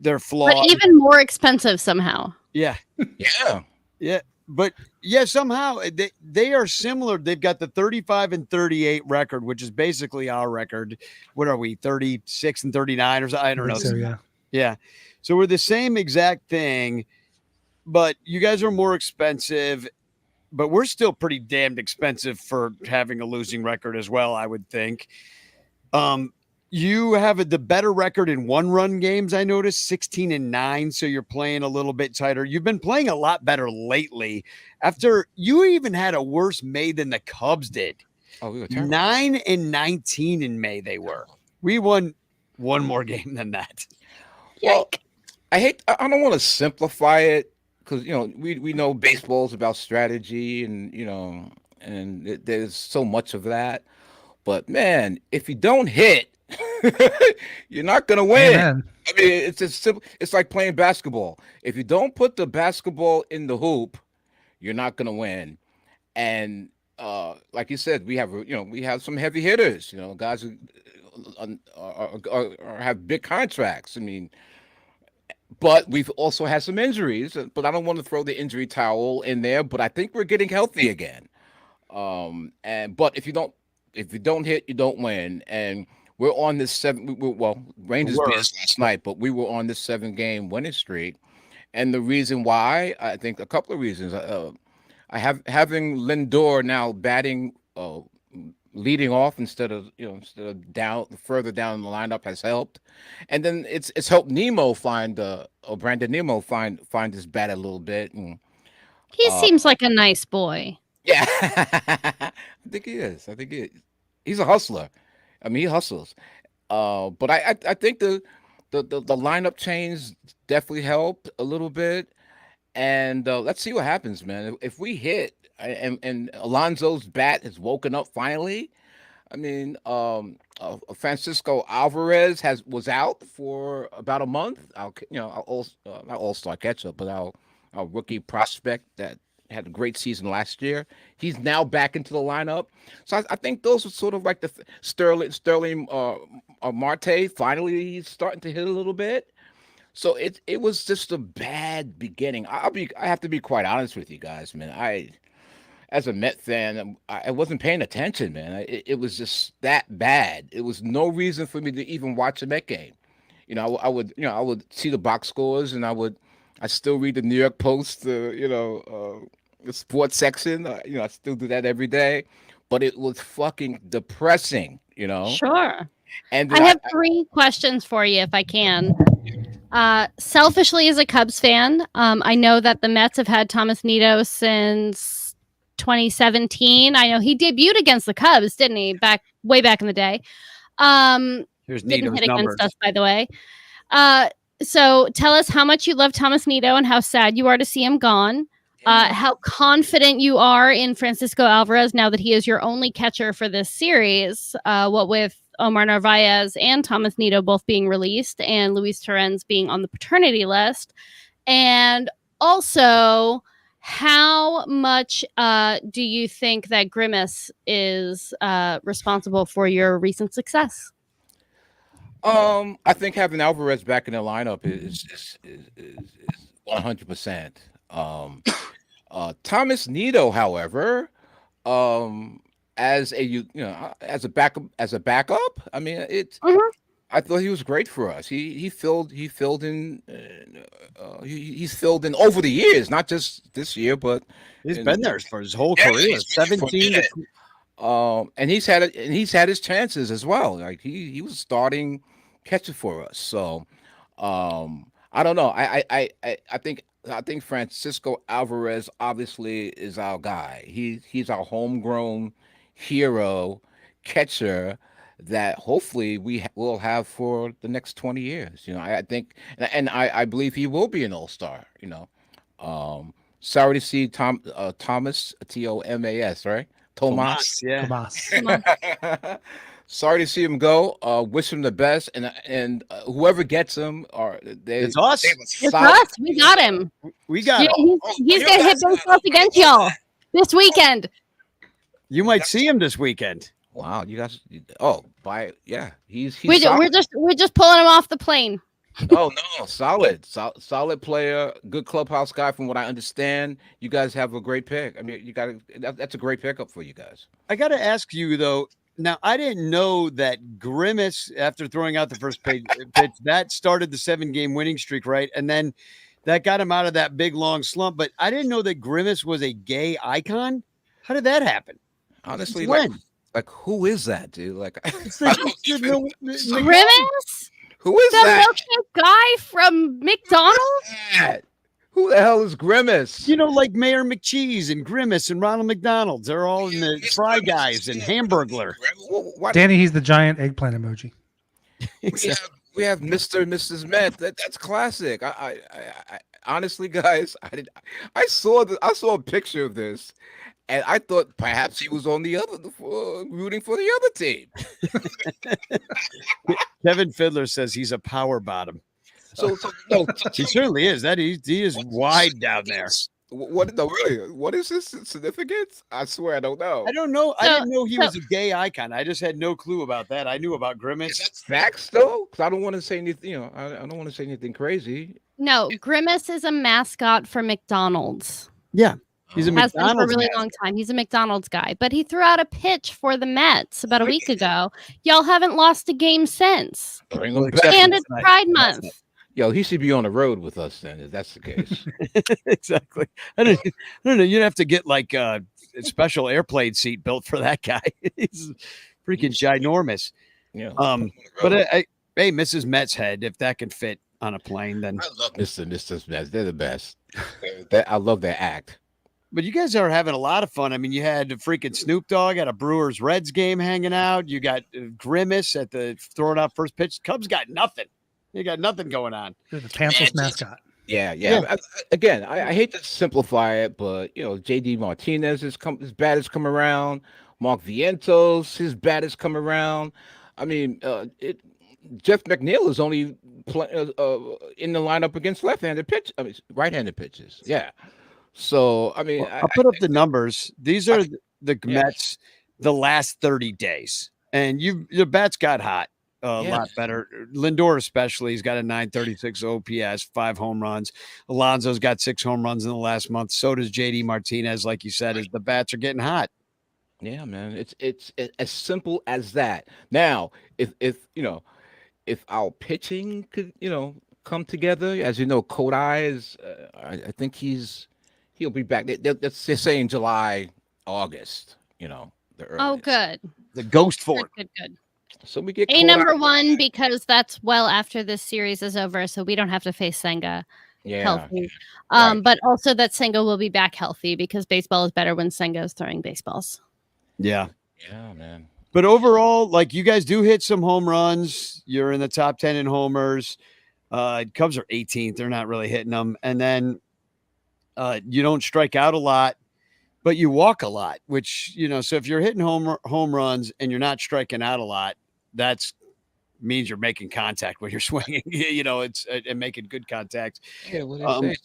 They're But flawed. even more expensive somehow. Yeah. Yeah. Yeah. But yeah, somehow they are similar. They've got the 35-38 record, which is basically our record. What are we, 36 and 39 or something? I I don't think know. so. Yeah. Yeah. So we're the same exact thing, but you guys are more expensive, but we're still pretty damned expensive for having a losing record as well, I would think. You have the better record in one-run games, I noticed, 16-9. So you're playing a little bit tighter. You've been playing a lot better lately. After you even had a worse May than the Cubs did. Oh, we were terrible. 9-19 in May they were. We won one more game than that. Well, I don't want to simplify it because we know baseball's about strategy, and there's so much of that. But man, if you don't hit, you're not gonna win. Amen. I mean, it's as simple. It's like playing basketball. If you don't put the basketball in the hoop, you're not gonna win. And like you said, we have some heavy hitters. Guys who have big contracts. I mean, but we've also had some injuries. But I don't want to throw the injury towel in there. But I think we're getting healthy again. But if you don't hit, you don't win. And we're on this Rangers beat us last night, but we were on this 7-game winning streak. And the reason why, I think a couple of reasons. Having Lindor now batting, leading off instead of down further down the lineup has helped, and then it's helped Nemo find or Brandon Nemo find his bat a little bit, and He seems like a nice boy. yeah, I think he is. He's a hustler. I mean, he hustles. But I think the lineup change definitely helped a little bit. And let's see what happens, man. If we hit and Alonso's bat has woken up finally, I mean, Francisco Alvarez was out for about a month. Not all-star catch-up, but our rookie prospect that had a great season last year. He's now back into the lineup. So I think those are sort of like the Sterling Marte. Finally, he's starting to hit a little bit. So it was just a bad beginning. I have to be quite honest with you guys, man. As a Met fan, I wasn't paying attention, man. It was just that bad. It was no reason for me to even watch a Met game. I would see the box scores, and I still read the New York Post, the sports section. I still do that every day, but it was fucking depressing, Sure. And I then have 3 questions for you, if I can. Selfishly, as a Cubs fan, I know that the Mets have had Thomas Nido since 2017. I know he debuted against the Cubs, didn't he? Way back in the day. Here's Didn't Nito's hit numbers. against us, by the way. So tell us how much you love Thomas Nido and how sad you are to see him gone. How confident you are in Francisco Alvarez now that he is your only catcher for this series. What with Omar Narvaez and Thomas Nido both being released and Luis Torrens being on the paternity list. And also How much do you think that Grimace is responsible for your recent success? I think having Alvarez back in the lineup is 100%. Thomas Nito, however, um, as a backup, I mean, Mhm. I thought he was great for us. He filled in he's filled in over the years, not just this year, but He's in, been there for his whole yeah, career. he's been there for a 17 to minute. And he's had his chances as well. Like he was starting catcher for us. So I don't know. I think Francisco Alvarez obviously is our guy. He's our homegrown hero catcher that hopefully will have for the next 20 years. I think and I believe he will be an all-star. Sorry to see Thomas Tomas, right? Tomas. Tomas, yeah. Tomas. Come on. Sorry to see him go. Wish him the best, and whoever gets him, or It's us. they have a It's solid- us. We got him. We got Yeah, him. he's you gonna hit guys got baseballs against y'all this weekend. You might see him this weekend. Wow, you guys. Oh, he's We're solid. just pulling him off the plane. Oh no, solid player, good clubhouse guy. From what I understand, you guys have a great pick. I mean, that's a great pickup for you guys. I got to ask you though. Now, I didn't know that Grimace, after throwing out the first pitch, that started the 7-game winning streak, right? And then that got him out of that big long slump. But I didn't know that Grimace was a gay icon. How did that happen? Honestly, When? like who is that dude? Like, It's the Grimace, who is the that? milkshake guy from McDonald's. Who the hell is Grimace? You know, like Mayor McCheese and Grimace and Ronald McDonald's. They're all in the Fry Guys and Hamburglar. Danny, he's the giant eggplant emoji. We have Mr. and Mrs. Met. That's classic. I honestly, guys, I saw a picture of this, and I thought perhaps he was on the other rooting for the other team. Kevin Fiddler says he's a power bottom. So no, He certainly is. He is wide down there. what is his significance? I swear I don't know. I don't know. I So- didn't know he so- was a gay icon. I just had no clue about that. I knew about Is Grimace. that facts though? Because I don't want to say anything. I don't want to say anything crazy. No, Grimace is a mascot for McDonald's. Yeah, he's a Has been for a McDonald's really man. long time. He's a McDonald's guy, but he threw out a pitch for the Mets about a week ago. Y'all haven't lost a game since, Bring Well, him except- back. and it's tonight. Pride That's Month. Yo, he should be on the road with us then, if that's the case. Exactly. I don't know. You'd have to get like a special airplane seat built for that guy. He's freaking ginormous. Yeah. But hey, Mrs. Met's head, if that can fit on a plane, then. I love Mr. and Mrs. Mets. They're the best. I love their act. But you guys are having a lot of fun. I mean, you had freaking Snoop Dogg at a Brewers Reds game hanging out. You got Grimace at the throwing out first pitch. Cubs got nothing. You got nothing going on. They're the pantsless mascot. Yeah. Yeah. Again, I hate to simplify it, but JD Martinez his bat has come around. Mark Vientos, his bat has come around. I mean, Jeff McNeil is only in the lineup against right-handed pitches. Yeah. So I mean, I'll put up the numbers. These are the Mets the last 30 days, and your bats got hot. A lot better. Lindor, especially, he's got a 936 OPS, 5 home runs. Alonso's got 6 home runs in the last month. So does JD Martinez, like you said, as the bats are getting hot. Yeah, man. It's as simple as that. Now, if our pitching could come together, as you know, Kodai is. I think he'll be back. They're saying July, August. The earliest. Oh, good. The ghost fork. Good. So we get A Kodai. number one, because that's well after this series is over, so we don't have to face Senga healthy. right. But also that Senga will be back healthy because baseball is better when Senga is throwing baseballs. Yeah. Yeah, man. But overall, like you guys do hit some home runs. You're in the top 10 in homers. Cubs are 18th. They're not really hitting them. And then you don't strike out a lot, but you walk a lot, which, so if you're hitting home runs and you're not striking out a lot, that's means you're making contact when you're swinging. It's and making good contact. Yeah, what they Um, say,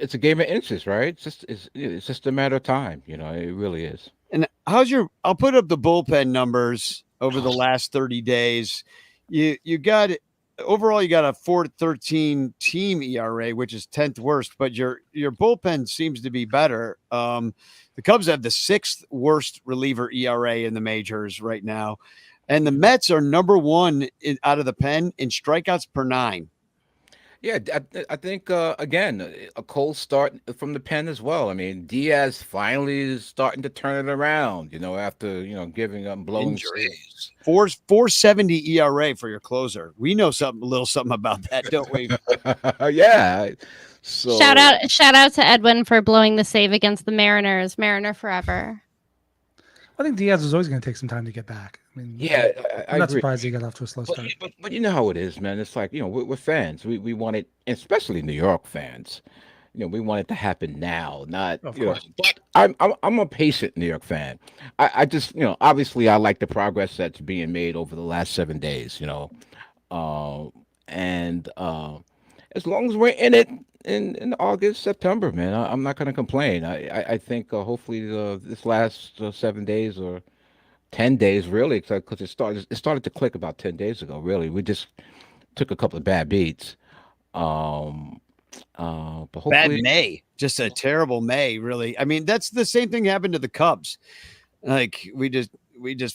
it's a game of inches, right? It's just a matter of time. It really is. and I'll put up the bullpen numbers over the last 30 days. You got overall, you got a 4.13 team ERA, which is 10th worst, but your bullpen seems to be better. The Cubs have the 6th worst reliever ERA in the majors right now. And the Mets are number 1 out of the pen in strikeouts per 9. Yeah, I think again a cold start from the pen as well. I mean, Diaz finally is starting to turn it around. After giving up blowing saves. 4.70 ERA for your closer. We know a little something about that, don't we? Yeah. So Shout out to Edwin for blowing the save against the Mariners. Mariner forever. I think Diaz was always going to take some time to get back. I mean, yeah, I'm not agree. surprised he got off to a slow But, start. but you know how it is, man. It's like we're fans. We want it, especially New York fans. We want it to happen now, not Of course. But I'm a patient New York fan. I just obviously I like the progress that's being made over the last 7 days. And as long as we're in it in August, September, man, I'm not going to complain. I think hopefully this last 7 days or 10 days really, because it started to click about 10 days ago. Really, we just took a couple of bad beats. But Bad hopefully, May, just a terrible May, really. I mean, that's the same thing happened to the Cubs. Like we just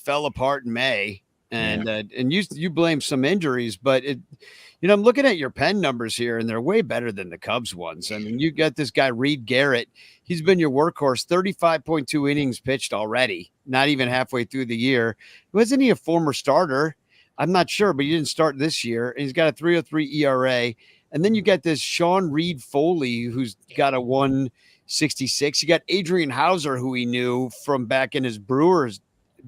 fell apart in May, and you blame some injuries, but I'm looking at your pen numbers here, and they're way better than the Cubs ones. I mean, you got this guy Reed Garrett. He's been your workhorse, 35.2 innings pitched already, not even halfway through the year. Wasn't he a former starter? I'm not sure, but he didn't start this year. And he's got a 3.03 ERA. And then you got this Sean Reed Foley, who's got a 1.66. You got Adrian Hauser, who he knew from back in his Brewers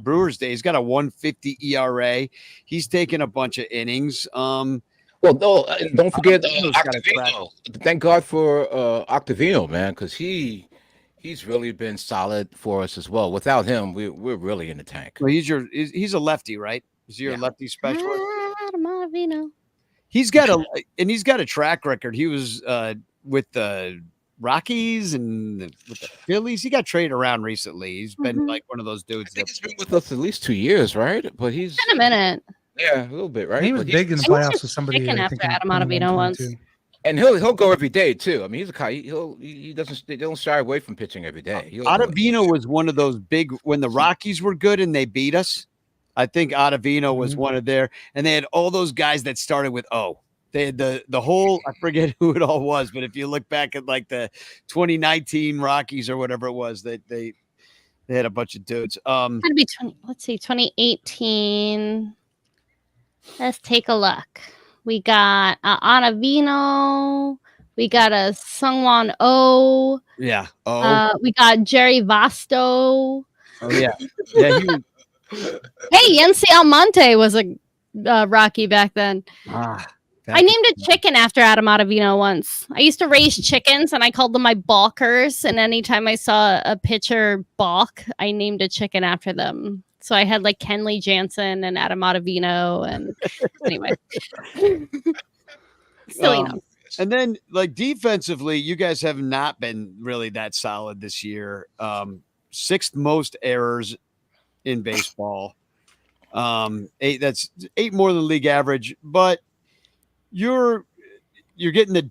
day. He's got a 1.50 ERA. He's taken a bunch of innings. well, no, and don't forget Octavino's got a track. Octavino. Thank God for Octavino, man, because he's really been solid for us as well. Without him, we're really in the tank. Well, he's a lefty, right? Is he your lefty specialist? Adam Ottavino. He's got a track record. He was with the Rockies and with the Phillies. He got traded around recently. He's been like one of those I dudes. think he's been with us at least 2 years, right? But he's In a minute. a little bit, right? He was But big in the He was playoffs just with somebody. chicken I after think, in Adam Ottavino 21, once. 22. and he'll go every day too. I mean, he's a guy. He don't shy away from pitching every day. Ottavino was one of those big when the Rockies were good and they beat us. I think Ottavino was one of their, and they had all those guys that started with O. They had the whole, I forget who it all was, but if you look back at like the 2019 Rockies or whatever it was, they had a bunch of dudes. Had to be 2018. Let's take a look. We got Ottavino. We got a Sungwon Oh. Yeah. Oh, We got Jerry Vasto. oh yeah. Yeah. He was, Hey, Yency Almonte was a Rocky back then. I named a chicken after Adam Ottavino once. I used to raise chickens, and I called them my balkers. And anytime I saw a pitcher balk, I named a chicken after them. So I had like Kenley Jansen and Adam Ottavino, and anyway, silly enough. And then, like defensively, you guys have not been really that solid this year. 6th most errors in baseball. 8 more than league average, but you're getting the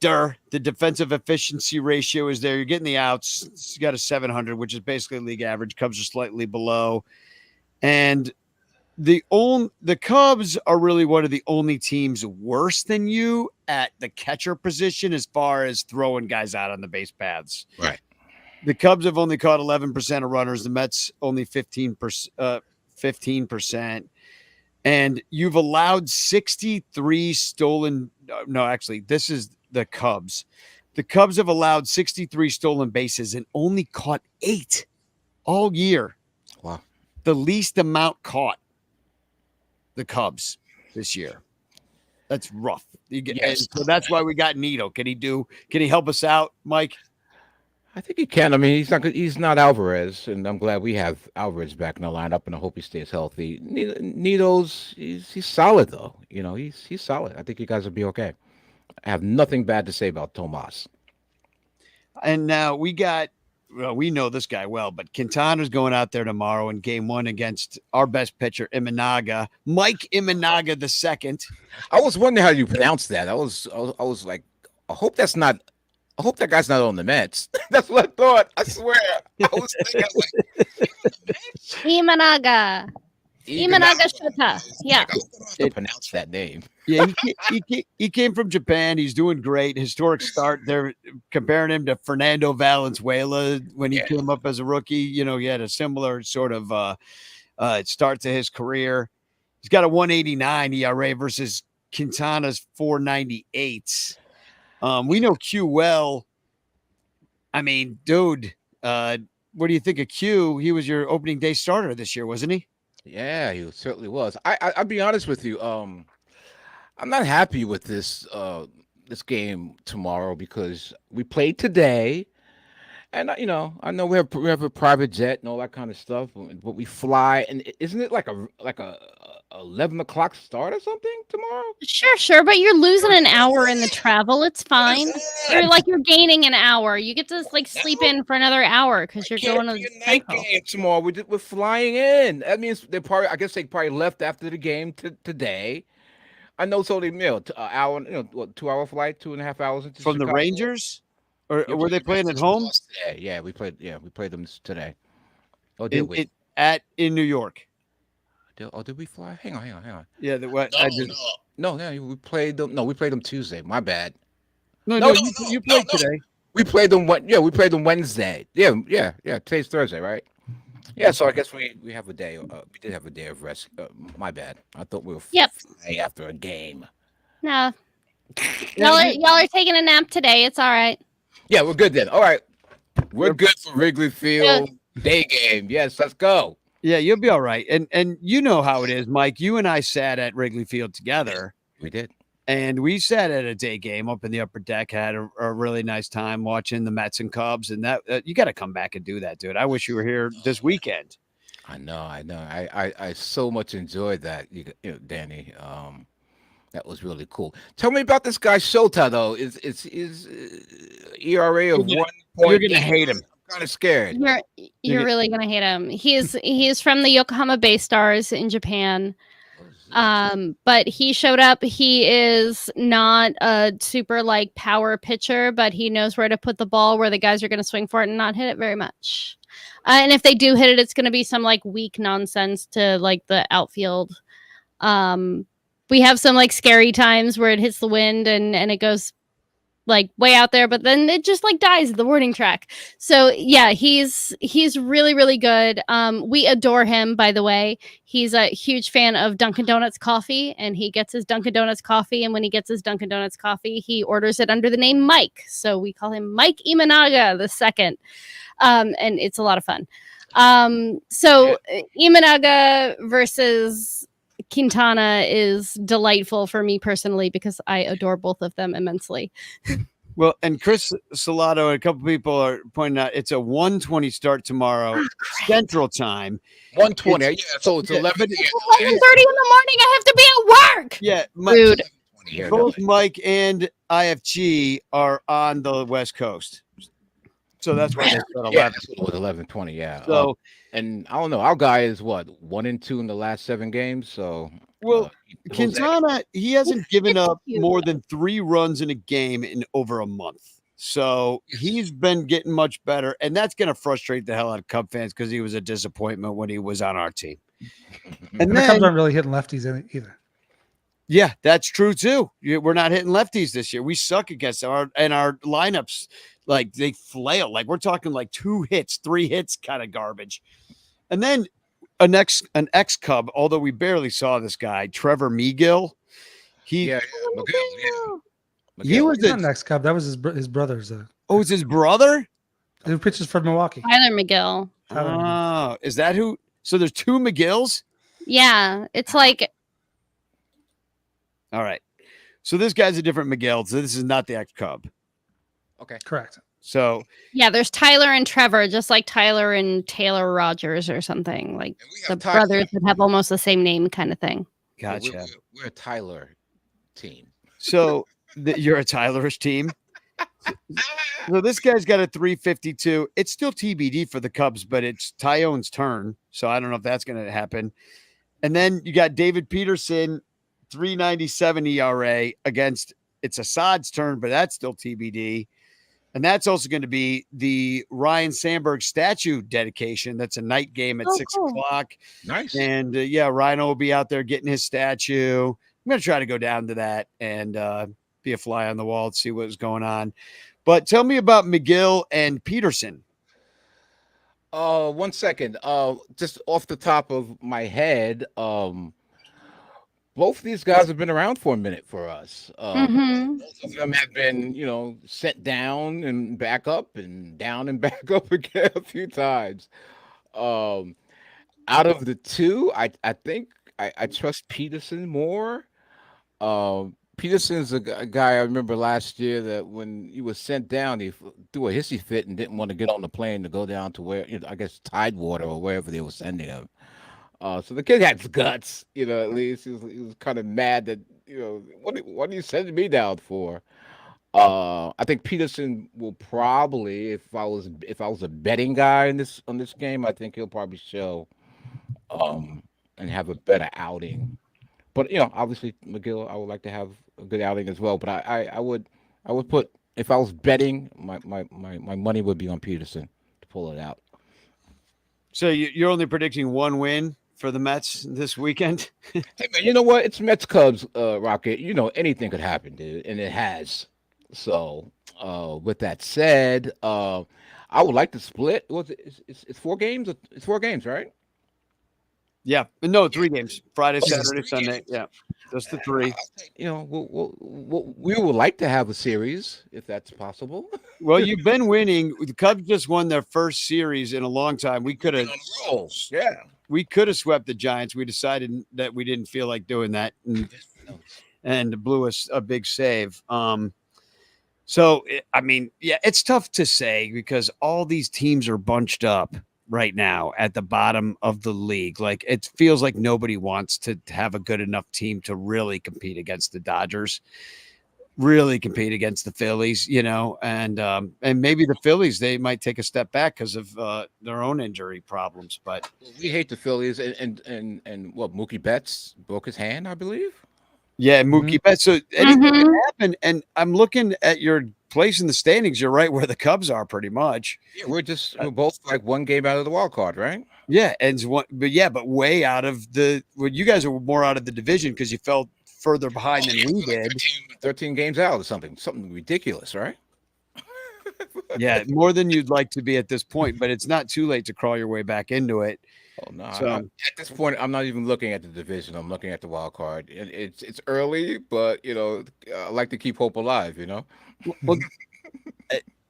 defensive efficiency ratio is there. You're getting the outs. You got a 700, which is basically league average. Cubs are slightly below. And the Cubs are really one of the only teams worse than you at the catcher position as far as throwing guys out on the base paths. Right. The Cubs have only caught 11% of runners. The Mets only 15%. And you've allowed 63 stolen. No, actually, this is the Cubs. The Cubs have allowed 63 stolen bases and only caught 8 all year. Wow. The least amount caught the Cubs this year. That's rough. And so that's why we got Nito. Can he help us out, Mike? I think he can. I mean, he's not good. He's not Alvarez, and I'm glad we have Alvarez back in the lineup, and I hope he stays healthy. Nito's he's solid though. You know, he's solid. I think you guys will be okay. I have nothing bad to say about Tomas. And now we know this guy well, but Quintana's going out there tomorrow in game 1 against our best pitcher, Imanaga, Mike Imanaga the second. I was wondering how you pronounce that. I was like, I hope that's not. I hope that guy's not on the Mets. That's what I thought. I swear. I was thinking like, Imanaga. Imanaga Shota. Yeah. I don't know how to pronounce that name. Yeah, he came from Japan. He's doing great. Historic start. They're comparing him to Fernando Valenzuela when he came up as a rookie. You know, he had a similar sort of start to his career. He's got a 189 ERA versus Quintana's 498. We know Q well. I mean, dude, what do you think of Q? He was your opening day starter this year, wasn't he? Yeah, he certainly was. I'll be honest with you. I'm not happy with this game tomorrow because we played today, and you know I know we have a private jet and all that kind of stuff, but we fly, and isn't it like a 11 o'clock start or something tomorrow? Sure, but you're losing an hour in the travel. It's fine. You're gaining an hour. You get to like sleep in for another hour because you're going to the night game tomorrow. We're flying in. That means I guess they probably left after the game today. I know it's only hour, 2-hour flight, 2.5 hours from Chicago. The Rangers, or were they playing at home? Yeah, we played them today. Oh, did we? In New York? Did we fly? Hang on. Yeah, No, we played them. No, we played them Tuesday. My bad. No, you played today. We played them. We played them Wednesday. Yeah. Today's Thursday, right? Yeah, so I guess we have a day. We did have a day of rest. My bad. I thought we were flying after a game. No, y'all are taking a nap today. It's all right. Yeah, we're good then. All right, we're good for Wrigley Field day game. Yes, let's go. Yeah, you'll be all right. And you know how it is, Mike. You and I sat at Wrigley Field together. We did. And we sat at a day game up in the upper deck, had a really nice time watching the Mets and Cubs. And that you got to come back and do that, dude. I wish you were here this weekend. I know. I so much enjoyed that, Danny. That was really cool. Tell me about this guy Shota, though. Is ERA of 1 point? You're gonna hate him. I'm kind of scared. You're really gonna hate him. He's from the Yokohama Bay Stars in Japan. But he showed up. He is not a super like power pitcher, but he knows where to put the ball where the guys are going to swing for it and not hit it very much. And if they do hit it, it's going to be some like weak nonsense to like the outfield. We have some like scary times where it hits the wind and it goes like way out there, but then it just like dies at the warning track. So yeah, he's really, really good. We adore him, by the way. He's a huge fan of Dunkin' Donuts coffee, and he gets his Dunkin' Donuts coffee. And when he gets his Dunkin' Donuts coffee, he orders it under the name Mike. So we call him Mike Imanaga the second. And it's a lot of fun. So Imanaga versus Quintana is delightful for me personally because I adore both of them immensely. Well, and Chris Salato and a couple people are pointing out it's a 1:20 start tomorrow Central Time. 1:20. Yeah, so it's 11. 11:30 in the morning. I have to be at work. Yeah, rude. Both Mike and IFG are on the West Coast. So that's why they said 11. Yeah, it was 11:20. Yeah. So, and I don't know. Our guy is what 1-2 in the last 7 games. So Quintana, he hasn't given up more than 3 runs in a game in over a month. So he's been getting much better, and that's going to frustrate the hell out of Cub fans because he was a disappointment when he was on our team. And the Cubs aren't really hitting lefties in it either. Yeah, that's true too. We're not hitting lefties this year. We suck against our lineups. Like they flail. Like we're talking like 2 hits, 3 hits kind of garbage. And then an ex-Cub, although we barely saw this guy, Trevor Megill. Miguel. He was not an ex-Cub. That was his brother's. Oh, it's his brother? Who pitches for Milwaukee? Tyler McGill. Oh, is that who? So there's 2 McGills? Yeah, it's like. All right. So this guy's a different Miguel. So this is not the ex-Cub. Okay. Correct. So Yeah, there's Tyler and Trevor, just like Tyler and Taylor Rogers or something, like And we the have brothers that have almost the same name kind of thing. Yeah, gotcha. we're a Tyler team. So you're a Tylerish team. So this guy's got a 352. It's still TBD for the Cubs, but it's Tyone's turn. So I don't know if that's going to happen. And then you got David Peterson, 397 ERA against it's Assad's turn, but that's still TBD. And that's also going to be the Ryan Sandberg statue dedication. That's a night game at 6:00. Nice. And yeah, Rhino will be out there getting his statue. I'm going to try to go down to that and be a fly on the wall and see what's going on. But tell me about McGill and Peterson. 1 second. Just off the top of my head, both these guys have been around for a minute for us. Mhm. Both of them have been, sent down and back up and down and back up again a few times. Out of the two, I think I trust Peterson more. Peterson's a guy I remember last year that when he was sent down, he threw a hissy fit and didn't want to get on the plane to go down to where, I guess Tidewater or wherever they were sending him. So the kid had guts, at least he was kind of mad that, what are you sending me down for? I think Peterson will probably, if I was a betting guy on this game, I think he'll probably show and have a better outing. But obviously McGill, I would like to have a good outing as well. But I would put, if I was betting, my money would be on Peterson to pull it out. So you're only predicting one win for the Mets this weekend? Hey man, you know what? It's Mets Cubs, Rocket. Anything could happen, dude, and it has. So, with that said, I would like to split. It's 4 games? It's 4 games, right? Yeah. No, 3 games. Friday, Saturday, Sunday. Yeah. Just the 3. We would like to have a series if that's possible. Well, you've been winning. The Cubs just won their first series in a long time. We could have Yeah. we could have swept the Giants. We decided that we didn't feel like doing that and blew us a big save. So I mean, yeah, it's tough to say because all these teams are bunched up right now at the bottom of the league. Like it feels like nobody wants to have a good enough team to really compete against the Dodgers, really compete against the Phillies, and maybe the Phillies, they might take a step back because of their own injury problems. But We hate the Phillies and what, Mookie Betts broke his hand, I believe. yeah, Mookie Betts. So anything Mhm. can happen. And I'm looking at your place in the standings. You're right where the Cubs are pretty much. Yeah, we're both like 1 game out of the wild card, right? Yeah. But way out of you guys are more out of the division because you fell further behind than we did. 13 games out or something ridiculous, right? Yeah, more than you'd like to be at this point, but it's not too late to crawl your way back into it. Oh no! So- at this point, I'm not even looking at the division. I'm looking at the wild card. It's early, but I like to keep hope alive. Well,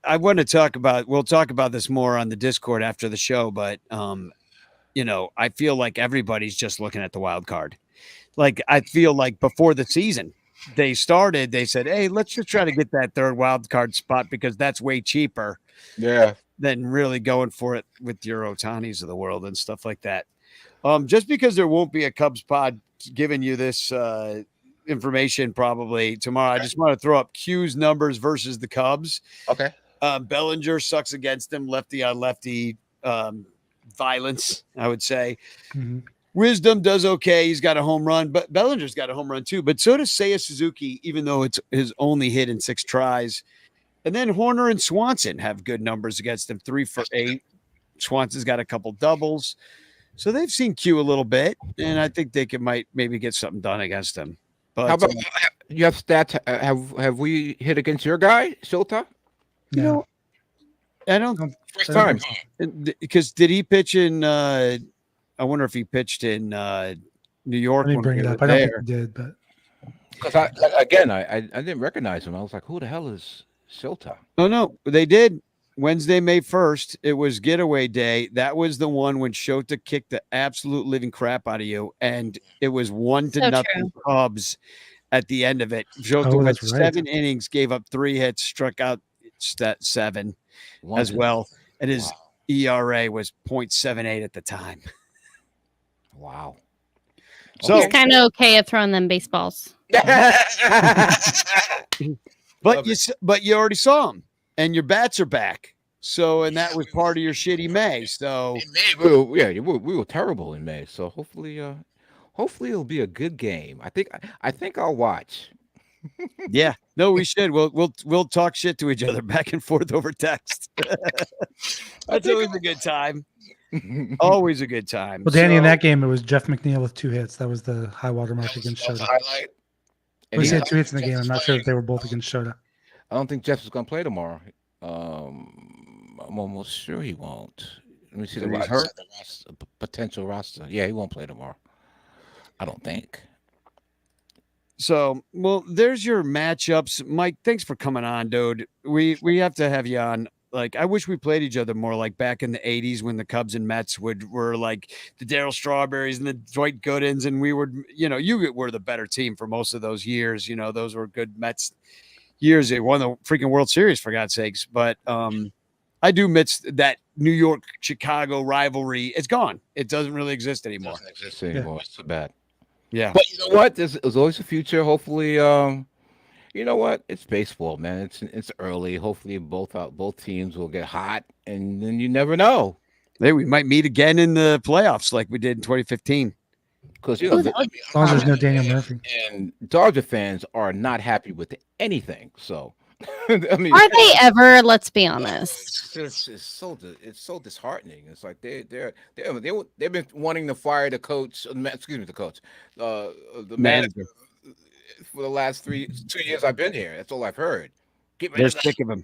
I want to talk about. We'll talk about this more on the Discord after the show, but I feel like everybody's just looking at the wild card. Like I feel like before the season, they said, "Hey, let's just try to get that third wild card spot because that's way cheaper." Yeah. Than really going for it with your Otanis of the world and stuff like that. Just because there won't be a Cubs pod giving you this information probably tomorrow, I just want to throw up Q's numbers versus the Cubs. Okay. Bellinger sucks against him, lefty on lefty violence, I would say. Mhm. Wisdom does okay. He's got a home run, but Bellinger's got a home run too. But so does Seiya Suzuki, even though it's his only hit in 6 tries. And then Horner and Swanson have good numbers against him, 3 for 8. Swanson's got a couple doubles. So they've seen Q a little bit, and I think they might maybe get something done against him. But How about you have stats? Have we hit against your guy, Shota? No. I don't First time. because did he pitch in I wonder if he pitched in New York. Let me when bring we it were up. I don't think there. he did, but Because I didn't recognize him. I was like, who the hell is Shota? Oh, no, they did. Wednesday, May 1st, it was getaway day. That was the one when Shota kicked the absolute living crap out of you, and it was 1-0 Cubs at the end of it. Shota went that's right. 7 innings, gave up 3 hits, struck out 7. as well. And his Wow. ERA was 0.78 at the time. Wow. So, He's kind of okay at throwing them baseballs. but you already saw him, and your bats are back. So, and that was part of your shitty May. So, in May, we were terrible in May. So hopefully it'll be a good game. I think I'll watch. yeah, no, we should. We'll talk shit to each other back and forth over text. That's always a good time. Always a good time. Well, Danny, in that game, it was Jeff McNeil with 2 hits. That was the high water mark against That was Shota. the highlight. And We he- had 2 hits in the game. I'm not sure if they were both against Shota. I don't think Jeff is going to play tomorrow. I'm almost sure he won't. Let me see the He's hurt? potential roster. Yeah, he won't play tomorrow. I don't think. So, well, there's your matchups. Mike, thanks for coming on, dude. We have to have you on. Like, I wish we played each other more like back in the 80s when the Cubs and Mets were like the Darryl Strawberries and the Dwight Goodens. And we were, you were the better team for most of those years. Those were good Mets years. They won the freaking World Series, for God's sakes. But I do miss that New York-Chicago rivalry. It's gone. It doesn't really exist anymore. Doesn't exist anymore. It's too bad. Yeah. But you know what? There's always a future. Hopefully, you know what? It's baseball, man. It's early. Hopefully, both teams will get hot, and then you never know. Hey, we might meet again in the playoffs like we did in 2015. Because Ooh, that would As long as there's no Daniel Murphy. and Dodger fans are not happy with anything. So, I mean, Are they ever? Let's be honest. it's so disheartening. It's like they've been wanting to fire the coach. Excuse me, the coach, the manager for the last 2 years I've been here. That's all I've heard. Get rid They're of that. sick of him.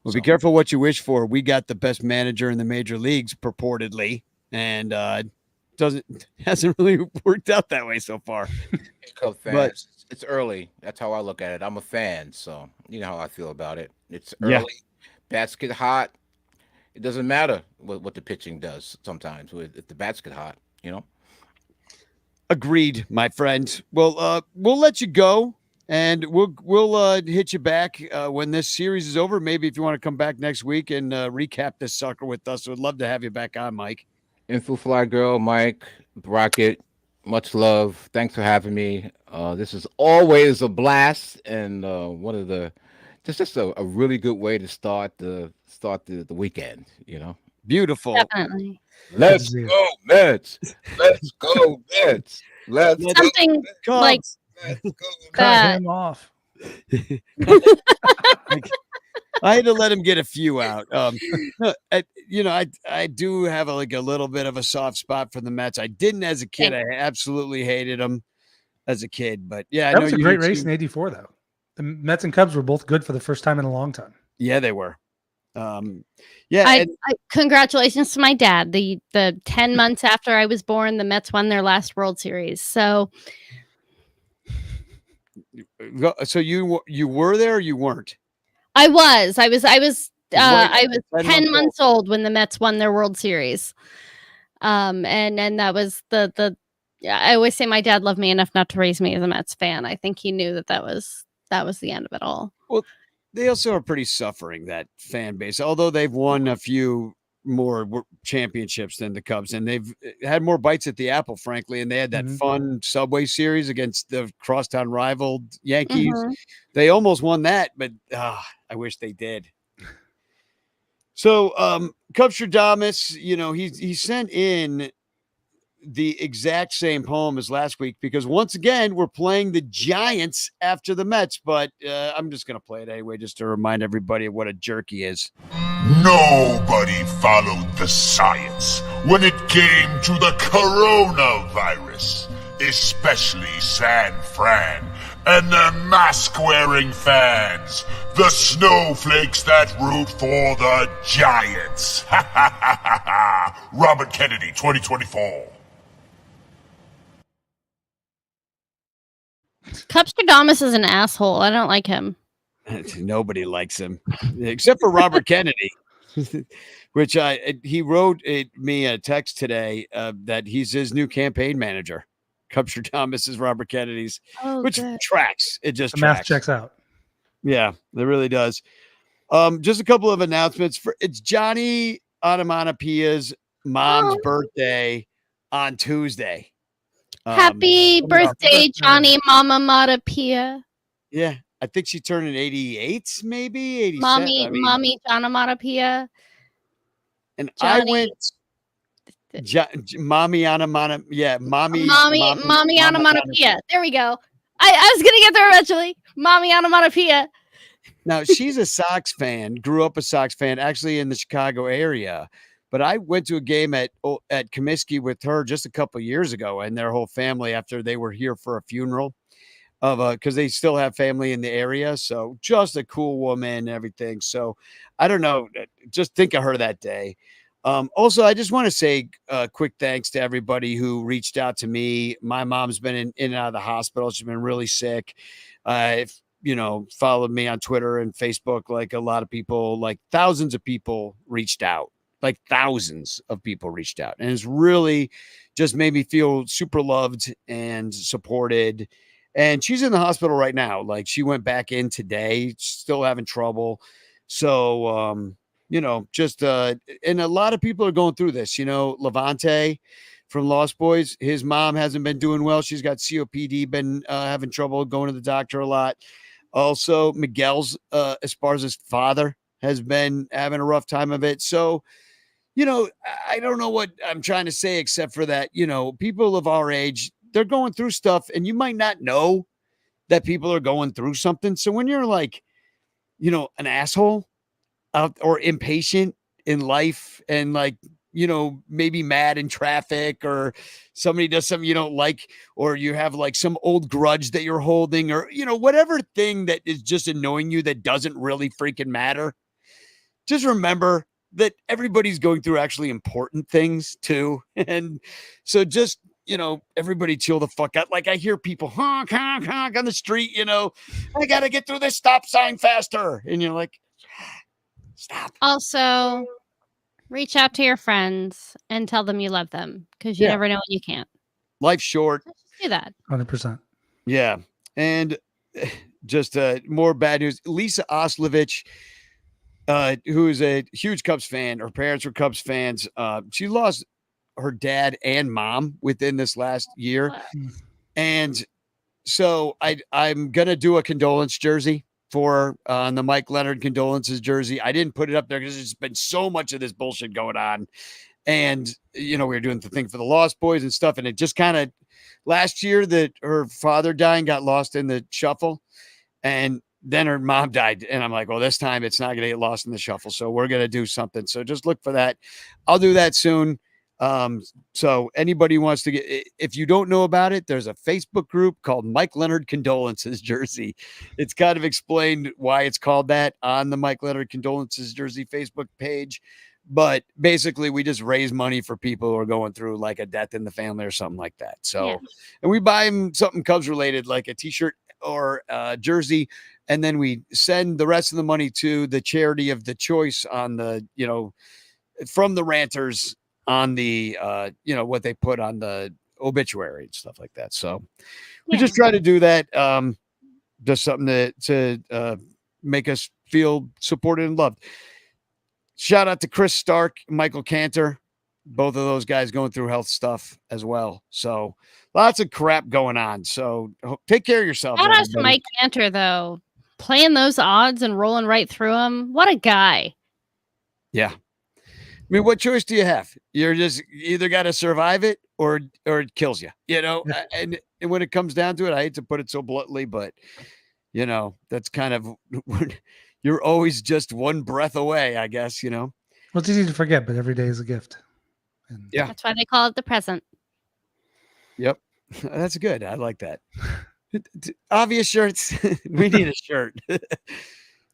Well, be So- careful what you wish for. We got the best manager in the major leagues, purportedly, and hasn't really worked out that way so far. Cub fans. But- It's early. That's how I look at it. I'm a fan, so you know how I feel about it. It's Yeah. early. Bats get hot. It doesn't matter what the pitching does sometimes. If the bats get hot, Agreed, my friend. Well, we'll let you go, and we'll hit you back when this series is over. Maybe if you want to come back next week and recap this sucker with us, we'd love to have you back on, Mike. Info Fly Girl, Mike, Rocket, much love. Thanks for having me. This is always a blast, and one of the just a really good way to start the weekend. Beautiful. Definitely. Let's Yeah. go Mets. Let's go Mets. Let's go. Something like Let's go. Cut that. him off. I had to let him get a few out. No, I do have a little bit of a soft spot for the Mets. I didn't as a kid. I absolutely hated them as a kid. But yeah, I That know was a you great did race too. in '84, though. The Mets and Cubs were both good for the first time in a long time. Yeah, they were. Yeah, I and- congratulations to my dad. The 10 months after I was born, the Mets won their last World Series. So so you were there or you weren't? I was Right. 10 10 months months old when the Mets won their World Series. And that was the I always say my dad loved me enough not to raise me as a Mets fan. I think he knew that was the end of it all. They also are pretty suffering, that fan base, although they've won a few more championships than the Cubs, and they've had more bites at the apple, frankly. And they had that Mhm. fun Subway Series against the crosstown rival Yankees. Mhm. They almost won that, but I wish they did. So Cubstradamus, he sent in the exact same poem as last week because once again we're playing the Giants after the Mets, but I'm just gonna play it anyway just to remind everybody of what a jerk he is. Nobody followed the science when it came to the coronavirus, especially San Fran and their mask-wearing fans, the snowflakes that root for the Giants. Ha ha ha ha ha! Robert Kennedy, 2024. Cubstradamus is an asshole. I don't like him. Nobody likes him except for Robert Kennedy, which he wrote me a text today that he's his new campaign manager. Cubstradamus is Robert Kennedy's, Oh, which good. tracks. It just The math tracks. checks out. Yeah, it really does. Just a couple of announcements. It's Johnny Onomatopoeia's mom's Oh. birthday on Tuesday. Happy birthday, Johnny Mama Matapia. Yeah, I think she turned in 88, maybe 87. Mommy Jonomatopia. And Johnny. I went mommy onomatopoeia. Yeah, mommy Onomatopoeia. There we go. I was gonna get there eventually. Mommy Onomatopoeia. Now she's a Sox fan, grew up a Sox fan, actually in the Chicago area. But I went to a game at Comiskey with her just a couple of years ago, and their whole family after they were here for a funeral of because they still have family in the area. So just a cool woman and everything. So I don't know, just think of her that day. Also, I just want to say quick thanks to everybody who reached out to me. My mom's been in and out of the hospital. She's been really sick. If followed me on Twitter and Facebook, like a lot of people, like thousands of people reached out. Like thousands of people reached out, and it's really just made me feel super loved and supported. And she's in the hospital right now. Like she went back in today, still having trouble. So, just and a lot of people are going through this. Levante from Lost Boys, his mom hasn't been doing well. She's got COPD, been having trouble going to the doctor a lot. Also, Miguel's Esparza's father has been having a rough time of it. So, I don't know what I'm trying to say, except for that, people of our age, they're going through stuff, and you might not know that people are going through something. So when you're like, an asshole out or impatient in life and like, maybe mad in traffic or somebody does something you don't like, or you have like some old grudge that you're holding or, whatever thing that is just annoying you that doesn't really freaking matter. Just remember that everybody's going through actually important things too. And so just, everybody chill the fuck out. Like I hear people honk, honk, honk on the street, I got to get through this stop sign faster. And you're like, stop. Also, reach out to your friends and tell them you love them because you never know when you can't. Life's short. Let's just do that. 100%. Yeah. And just more bad news. Lisa Oslovich, who is a huge Cubs fan. Her parents were Cubs fans. She lost her dad and mom within this last year. And so I'm going to do a condolence jersey for on the Mike Leonard condolences jersey. I didn't put it up there because there's been so much of this bullshit going on. And, we were doing the thing for the Lost Boys and stuff. And it just kind of last year that her father dying got lost in the shuffle. And then her mom died. And I'm like, well, this time it's not going to get lost in the shuffle. So we're going to do something. So just look for that. I'll do that soon. So anybody wants to get, if you don't know about it, there's a Facebook group called Mike Leonard Condolences Jersey. It's kind of explained why it's called that on the Mike Leonard Condolences Jersey Facebook page. But basically we just raise money for people who are going through like a death in the family or something like that. So, and we buy them something Cubs related, like a t-shirt or jersey. And then we send the rest of the money to the charity of the choice on the, from the ranters on the, what they put on the obituary and stuff like that. So we just try to do that. Just something to make us feel supported and loved. Shout out to Chris Stark, Michael Cantor, both of those guys going through health stuff as well. So lots of crap going on. So take care of yourself. Shout out to Mike Cantor, though, playing those odds and rolling right through them. What a guy. Yeah. I mean, what choice do you have? You're just either got to survive it or it kills you, and when it comes down to it, I hate to put it so bluntly, but that's kind of, you're always just one breath away, I guess, Well, it's easy to forget, but every day is a gift. And that's why they call it the present. Yep. That's good. I like that. Obvious shirts. We need a shirt.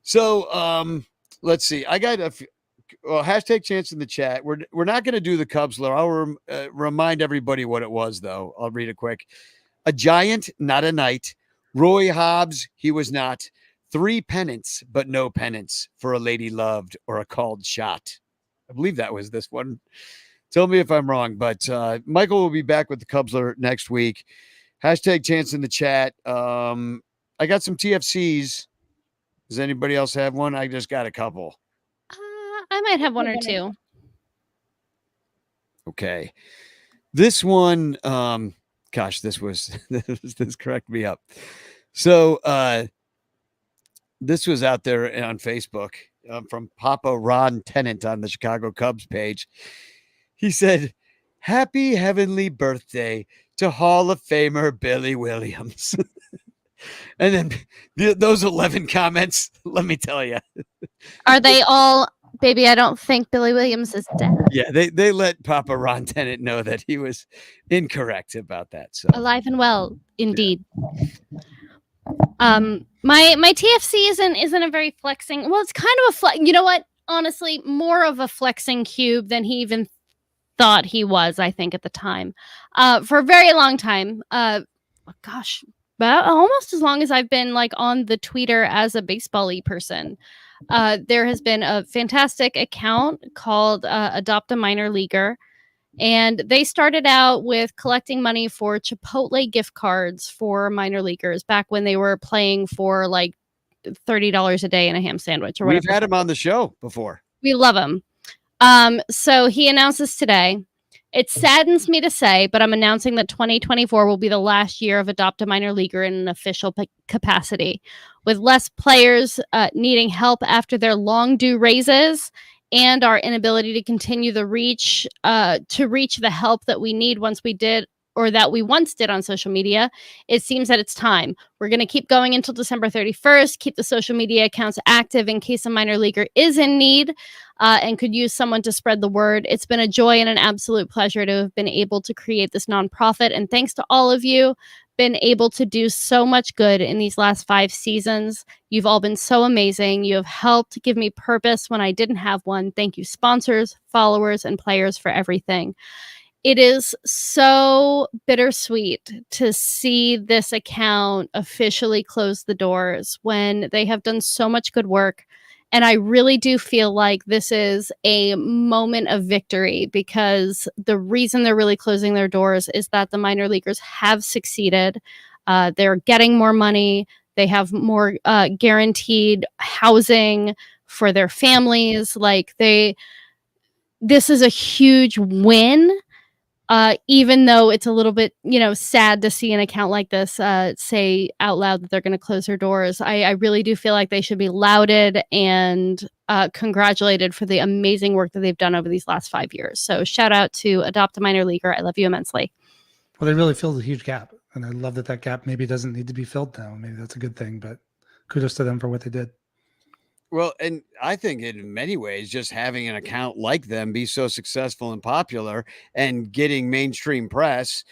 So, let's see. I got hashtag chance in the chat. We're not going to do the Cubs, though. I'll remind everybody what it was, though. I'll read it quick. A giant, not a knight. Roy Hobbs, he was not. 3 pennants, but no penance for a lady loved or a called shot. I believe that was this one. Tell me if I'm wrong, but Michael will be back with the Cubsler next week. Hashtag chance in the chat. I got some TFCs Does anybody else have one? I just got a couple. I might have one or two. Okay. This one, gosh, this cracked me up. So this was out there on Facebook from Papa Ron Tennant on the Chicago Cubs page. He said, "Happy heavenly birthday to Hall of Famer Billy Williams." And then those 11 comments, let me tell you. Are they all, baby, I don't think Billy Williams is dead. Yeah, they let Papa Ron Tennant know that he was incorrect about that. So Alive and well, indeed. My TFC isn't a very flexing. Well, it's kind of a flex. You know what? Honestly, more of a flexing cube than he even thought he was. I think at the time, for a very long time. Gosh, but almost as long as I've been like on the Twitter as a baseball-y person. There has been a fantastic account called Adopt a Minor Leaguer. And they started out with collecting money for Chipotle gift cards for minor leaguers back when they were playing for like $30 a day and a ham sandwich or whatever. We've had him on the show before. We love him. So he announces today. It saddens me to say, but I'm announcing that 2024 will be the last year of Adopt a Minor Leaguer in an official capacity, with less players needing help after their long due raises and our inability to continue the reach the help that we need once we did, or that we once did on social media. It seems that it's time. We're going to keep going until December 31st, keep the social media accounts active in case a minor leaguer is in need and could use someone to spread the word. It's been a joy and an absolute pleasure to have been able to create this nonprofit. And thanks to all of you, been able to do so much good in these last 5 seasons. You've all been so amazing. You have helped give me purpose when I didn't have one. Thank you, sponsors, followers, and players, for everything. It is so bittersweet to see this account officially close the doors when they have done so much good work. And I really do feel like this is a moment of victory, because the reason they're really closing their doors is that the minor leaguers have succeeded. They're getting more money. They have more guaranteed housing for their families. This is a huge win. Even though it's a little bit, sad to see an account like this say out loud that they're going to close their doors. I really do feel like they should be lauded and congratulated for the amazing work that they've done over these last 5 years. So shout out to Adopt a Minor Leaguer. I love you immensely. Well, they really filled a huge gap. And I love that gap maybe doesn't need to be filled now. Maybe that's a good thing, but kudos to them for what they did. Well, and I think in many ways, just having an account like them be so successful and popular and getting mainstream press,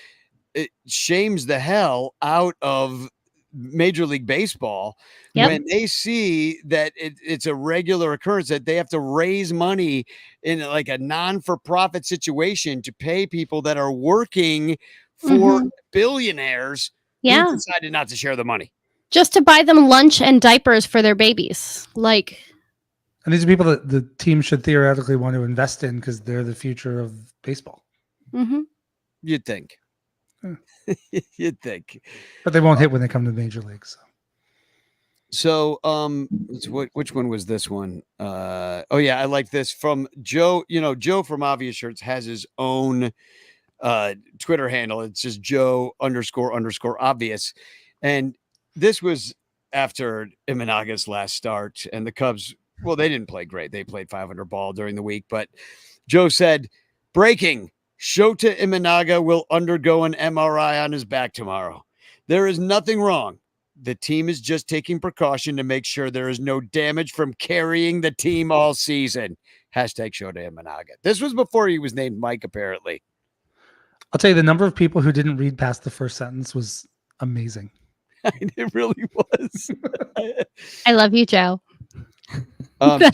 it shames the hell out of Major League Baseball when they see that it's a regular occurrence that they have to raise money in like a non-for-profit situation to pay people that are working for billionaires who decided not to share the money. Just to buy them lunch and diapers for their babies. And these are people that the team should theoretically want to invest in because they're the future of baseball. You'd think. You'd think. But they won't hit when they come to the major leagues. So which one was this one? Oh yeah, I like this from Joe. Joe from Obvious Shirts has his own Twitter handle. It's just Joe__obvious. And this was after Imanaga's last start, and the Cubs, well, they didn't play great. They played 500 ball during the week, but Joe said, breaking, Shota Imanaga will undergo an MRI on his back tomorrow. There is nothing wrong. The team is just taking precaution to make sure there is no damage from carrying the team all season. Hashtag Shota Imanaga. This was before he was named Mike, apparently. I'll tell you, the number of people who didn't read past the first sentence was amazing. It really was. I love you, Joe. Do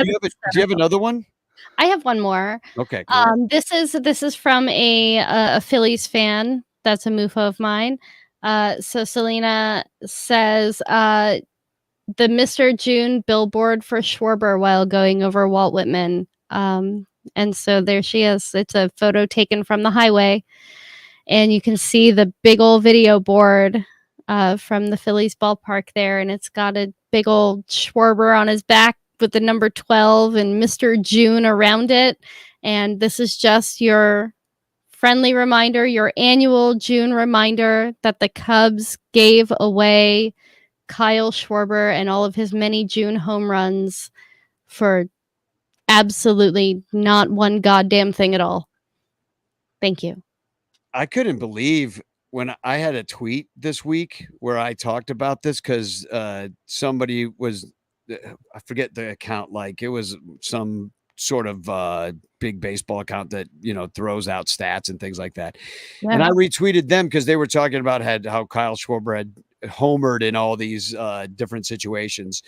you have another one? I have one more. Okay. Cool. This is from a Phillies fan. That's a MUFO of mine. So Selena says the Mr. June billboard for Schwarber while going over Walt Whitman. And so there she is. It's a photo taken from the highway, and you can see the big old video board from the Phillies ballpark there, and it's got a big old Schwarber on his back with the number 12 and Mr. June around it. And this is just your friendly reminder, your annual June reminder that the Cubs gave away Kyle Schwarber and all of his many June home runs for absolutely not one goddamn thing at all. Thank you. I couldn't believe when I had a tweet this week where I talked about this because somebody was, I forget the account, like it was some sort of big baseball account that, you know, throws out stats and things like that. Yeah. And I retweeted them because they were talking about how Kyle Schwarber had homered in all these different situations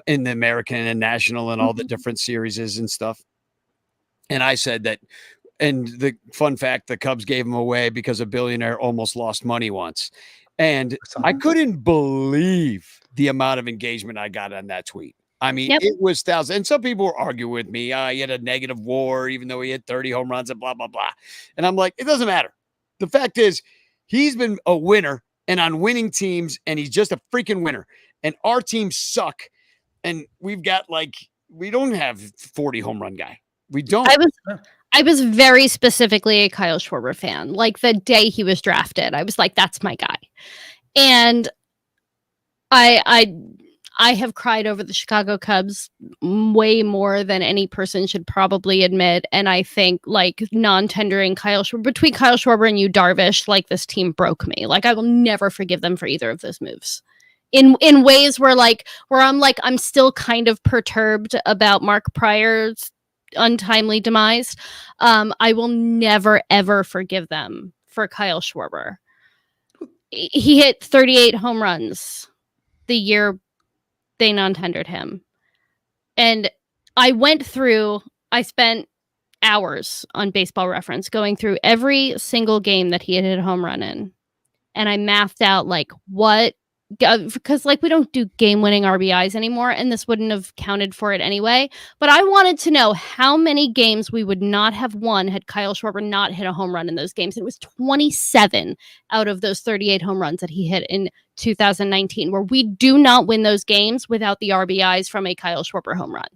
in the American and National and all the different series and stuff. And I said that, and the fun fact, the Cubs gave him away because a billionaire almost lost money once. And I couldn't believe the amount of engagement I got on that tweet. I mean, it was thousands. And some people were arguing with me. He had a negative WAR, even though he hit 30 home runs and blah, blah, blah. And I'm like, it doesn't matter. The fact is, he's been a winner and on winning teams, and he's just a freaking winner. And our teams suck. And we've got we don't have 40 home run guy. We don't. I was very specifically a Kyle Schwarber fan. Like the day he was drafted, I was like, that's my guy. And I have cried over the Chicago Cubs way more than any person should probably admit. And I think non-tendering Kyle Schwarber, between Kyle Schwarber and Yu Darvish, this team broke me. I will never forgive them for either of those moves. In ways where I'm still kind of perturbed about Mark Pryor's untimely demise. I will never ever forgive them for Kyle Schwarber. He hit 38 home runs the year they non-tendered him. And I spent hours on Baseball Reference going through every single game that he had hit a home run in. And I mathed out what, because we don't do game-winning RBIs anymore, and this wouldn't have counted for it anyway. But I wanted to know how many games we would not have won had Kyle Schwarber not hit a home run in those games. It was 27 out of those 38 home runs that he hit in 2019, where we do not win those games without the RBIs from a Kyle Schwarber home run.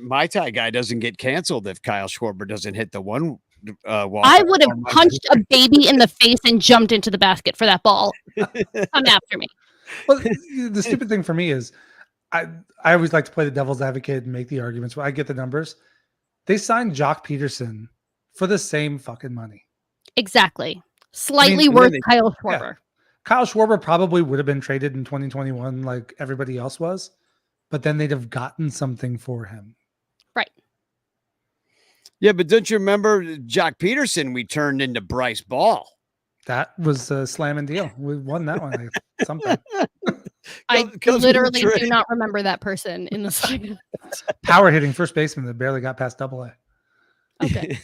My tie guy doesn't get canceled if Kyle Schwarber doesn't hit the one. I would have punched a baby in the face and jumped into the basket for that ball. Come after me. Well, the stupid thing for me is I always like to play the devil's advocate and make the arguments. I get the numbers. They signed Jock Peterson for the same fucking money. Exactly. Slightly worth Kyle Schwarber. Yeah. Kyle Schwarber probably would have been traded in 2021 like everybody else was, but then they'd have gotten something for him. Right. Yeah, but don't you remember Jock Peterson? We turned into Bryce Ball. That was a slamming deal. We won that one. Something. I literally do not remember that person in the second. Power hitting first baseman that barely got past AA. Okay.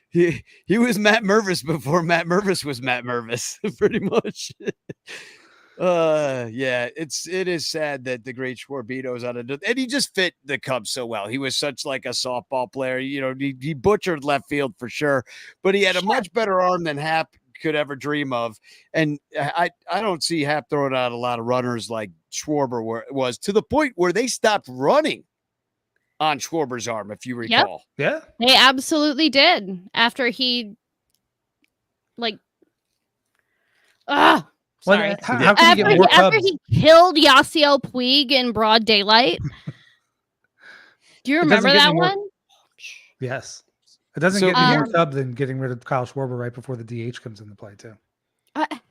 He was Matt Mervis before Matt Mervis was Matt Mervis, pretty much. Yeah, it is sad that the great Schwarbito's out of it, and he just fit the Cubs so well. He was such a softball player. You know, he butchered left field for sure, but he had a much better arm than Hap could ever dream of. And I don't see Hap throwing out a lot of runners like Schwarber was, to the point where they stopped running on Schwarber's arm, if you recall. Yeah, they absolutely did after he sorry. How can you get more after he killed Yasiel Puig in broad daylight. Do you remember that one? Yes. It doesn't get any more Cub than getting rid of Kyle Schwarber right before the DH comes into play, too.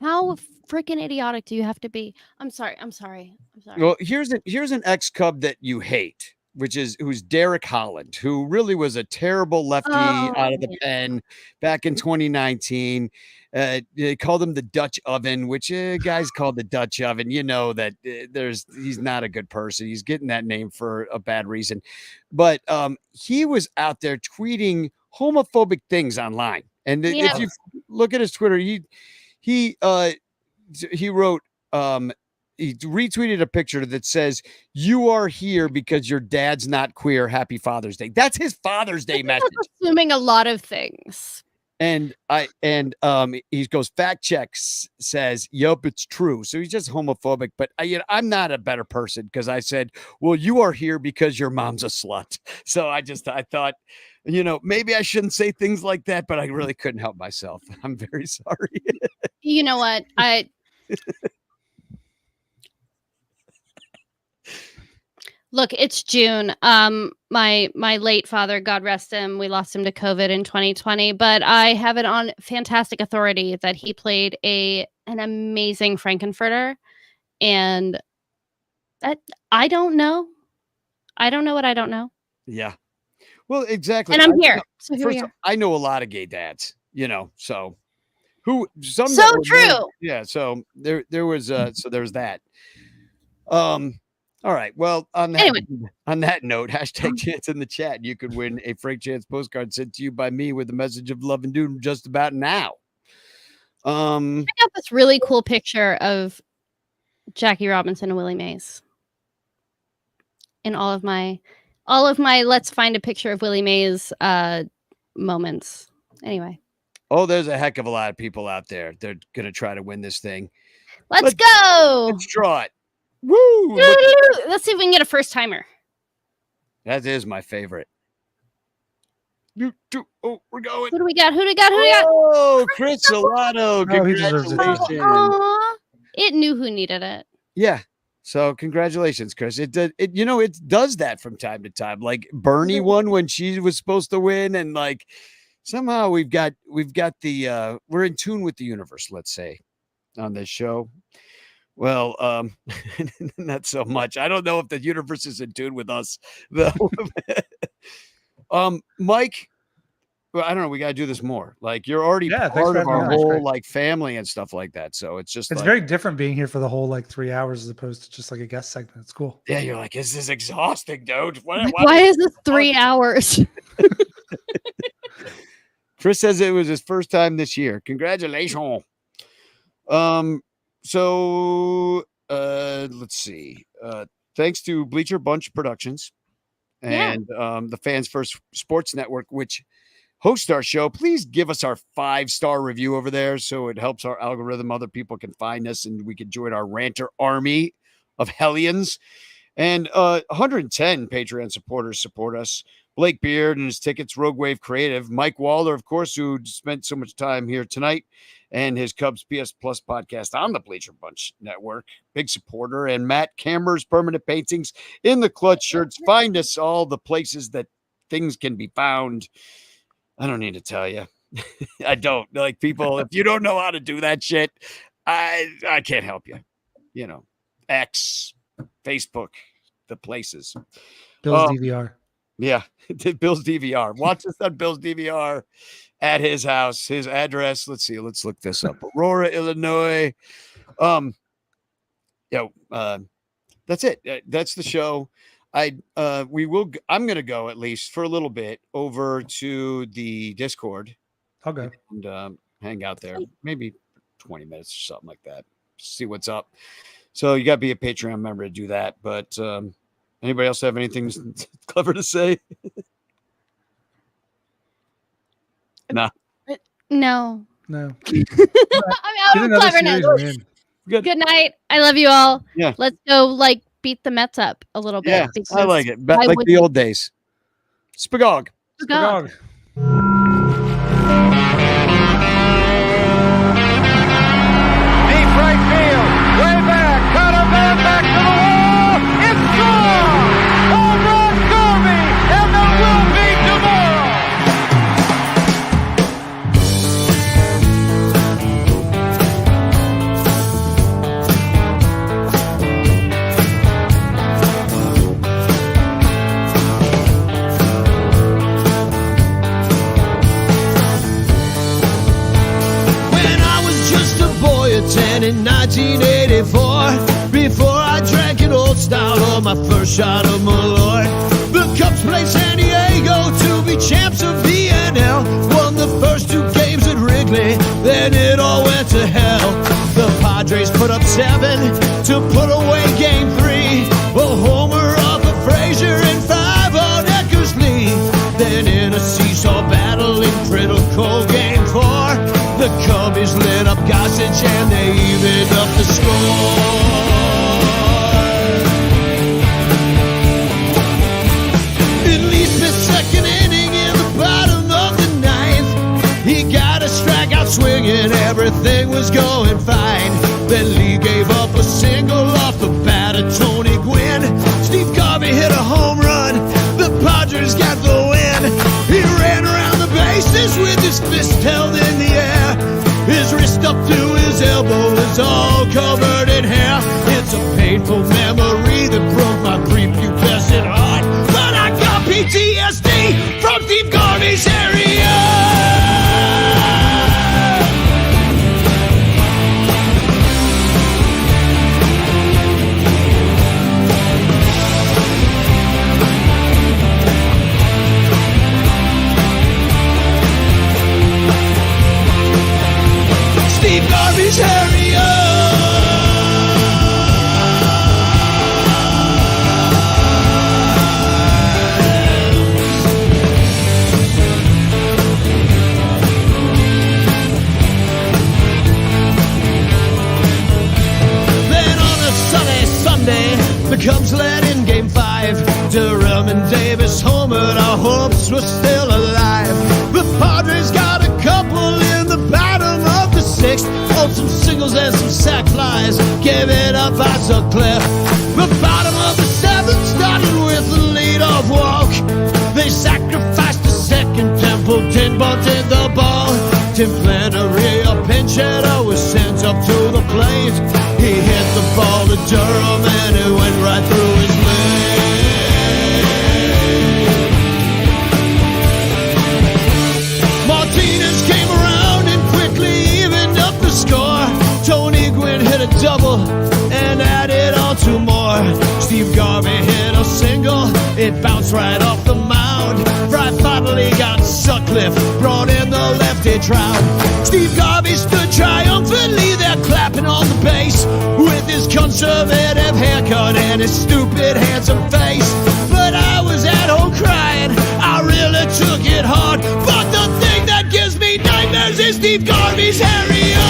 How freaking idiotic do you have to be? I'm sorry. Well, here's an ex-Cub that you hate, who's Derek Holland, who really was a terrible lefty out of the pen back in 2019. They called him the Dutch Oven, which guys called the Dutch Oven. You know that he's not a good person. He's getting that name for a bad reason. But he was out there tweeting homophobic things online. And if you look at his Twitter, he wrote he retweeted a picture that says, "You are here because your dad's not queer. Happy Father's Day." That's his Father's Day message. Assuming a lot of things. And he goes, fact checks says, yup, it's true. So he's just homophobic. But I'm not a better person because I said, well, you are here because your mom's a slut. So I thought, maybe I shouldn't say things like that, but I really couldn't help myself. I'm very sorry. You know what? Look, it's June. My late father, God rest him, we lost him to COVID in 2020, but I have it on fantastic authority that he played an amazing Frankenfurter, and that I don't know. I don't know what I don't know. Yeah. Well, exactly. And I'm here. So here we are. I know a lot of gay dads, so true. Yeah. So there was that. All right. Well, on that note, hashtag chance in the chat. You could win a Frank Chance postcard sent to you by me with a message of love and doom just about now. I got this really cool picture of Jackie Robinson and Willie Mays. In all of my let's find a picture of Willie Mays moments. Anyway. Oh, there's a heck of a lot of people out there. They're gonna try to win this thing. Let's go. Let's draw it. Woo! Let's see if we can get a first timer. That is my favorite. Oh, we're going. Who do we got? Oh, Chris Salato. Congratulations. It knew who needed it. Yeah. So congratulations, Chris. It does that from time to time. Like Bernie won when she was supposed to win, and like somehow we've got the we're in tune with the universe, let's say, on this show. Well, not so much. I don't know if the universe is in tune with us, though. Mike, well, I don't know. We got to do this more. Like you're already part of our whole like family and stuff like that. So it's very different being here for the whole like 3 hours as opposed to just like a guest segment. It's cool. Yeah, you're like, this is exhausting, dude. Why is this 3 hours? Chris says it was his first time this year. Congratulations. So let's see. Thanks to Bleacher Bunch Productions and the Fans First Sports Network, which hosts our show. Please give us our 5-star review over there so it helps our algorithm. Other people can find us and we can join our ranter army of hellions. And 110 Patreon supporters support us. Blake Beard and his tickets, Rogue Wave Creative, Mike Waller, of course, who spent so much time here tonight, and his Cubs PS Plus podcast on the Bleacher Bunch Network, big supporter, and Matt Cameron's Permanent Paintings in the Clutch shirts. Find us all the places that things can be found. I don't need to tell you. I don't. Like people, if you don't know how to do that shit, I can't help you. X, Facebook, the places. Bill's DVR. Yeah, Bill's DVR. Watch us on Bill's DVR at his house. His address. Let's see. Let's look this up. Aurora, Illinois. That's it. That's the show. I'm gonna go at least for a little bit over to the Discord. I'll go and hang out there. Maybe 20 minutes or something like that. See what's up. So you got to be a Patreon member to do that. But anybody else have anything clever to say? No. No. I'm out of cleverness. Good night. I love you all. Yeah. Let's go beat the Mets up a little bit. Yeah, I like it. Like the old days. Spagog. Spagog. Deep right field. Way back. Cut him back to the wall. It's gone. Home run Garvey. And there will be tomorrow. Just a boy at 10 in 1984. Before I drank an old stout or my first shot of Malort. The Cubs played San Diego to be champs of the NL. Won the first 2 games at Wrigley, then it all went to hell. The Padres put up 7 to put away game 3. A homer off of Frazier and 5 on Eckersley. Then in a seesaw battle in critical game 4. was going fine. Then Lee gave up a single off the bat of Tony Gwynn. Steve Garvey hit a home run. The Padres got the win. He ran around the bases with his fist held in the air. His wrist up to his elbow is all covered in hair. It's a painful memory that broke my prepubescent heart. But I got PTSD from Steve Garvey's area. Steve Garvey's area. Then on a sunny Sunday, the Cubs led in Game 5. Durham and Davis homered, our hopes were still alive. The Padres got a couple in the bottom of the sixth. Oh, some singles and some sac flies gave it up by Sutcliffe. The bottom of the seventh started with the lead-off walk. They sacrificed the second. Templeton bunted the ball. Tim Flannery, a pinch hitter, was sent up to the plate. He hit the ball to Durham and it went right through his leg. Martinez came around and quickly evened up the score. Tony Gwynn hit a double and added on two more. Steve Garvey hit a single, it bounced right off the mound. Fry finally got Sutcliffe, brought in the lefty Trout. Steve Garvey stood triumphantly there clapping on the base with his conservative haircut and his stupid handsome face. But I was at home crying, I really took it hard. But the thing that gives me nightmares is Steve Garvey's area.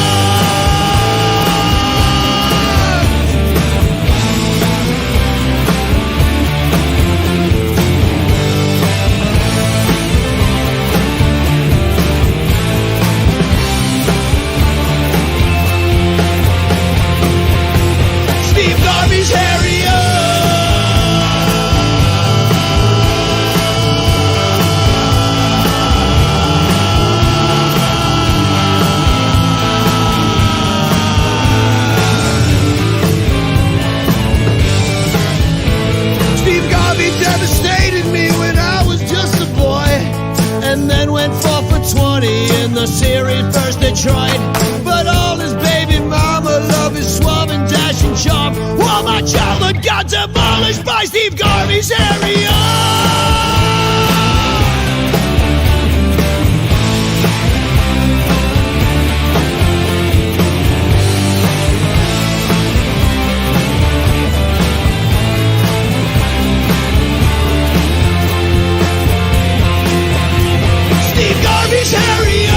Steve Garvey's area. Steve Garvey devastated me when I was just a boy, and then went 4 for 20 in the series versus Detroit. But all his baby mama love his suave and dashing charm, while my childhood got demolished by Steve Garvey's area. Steve Garvey's area.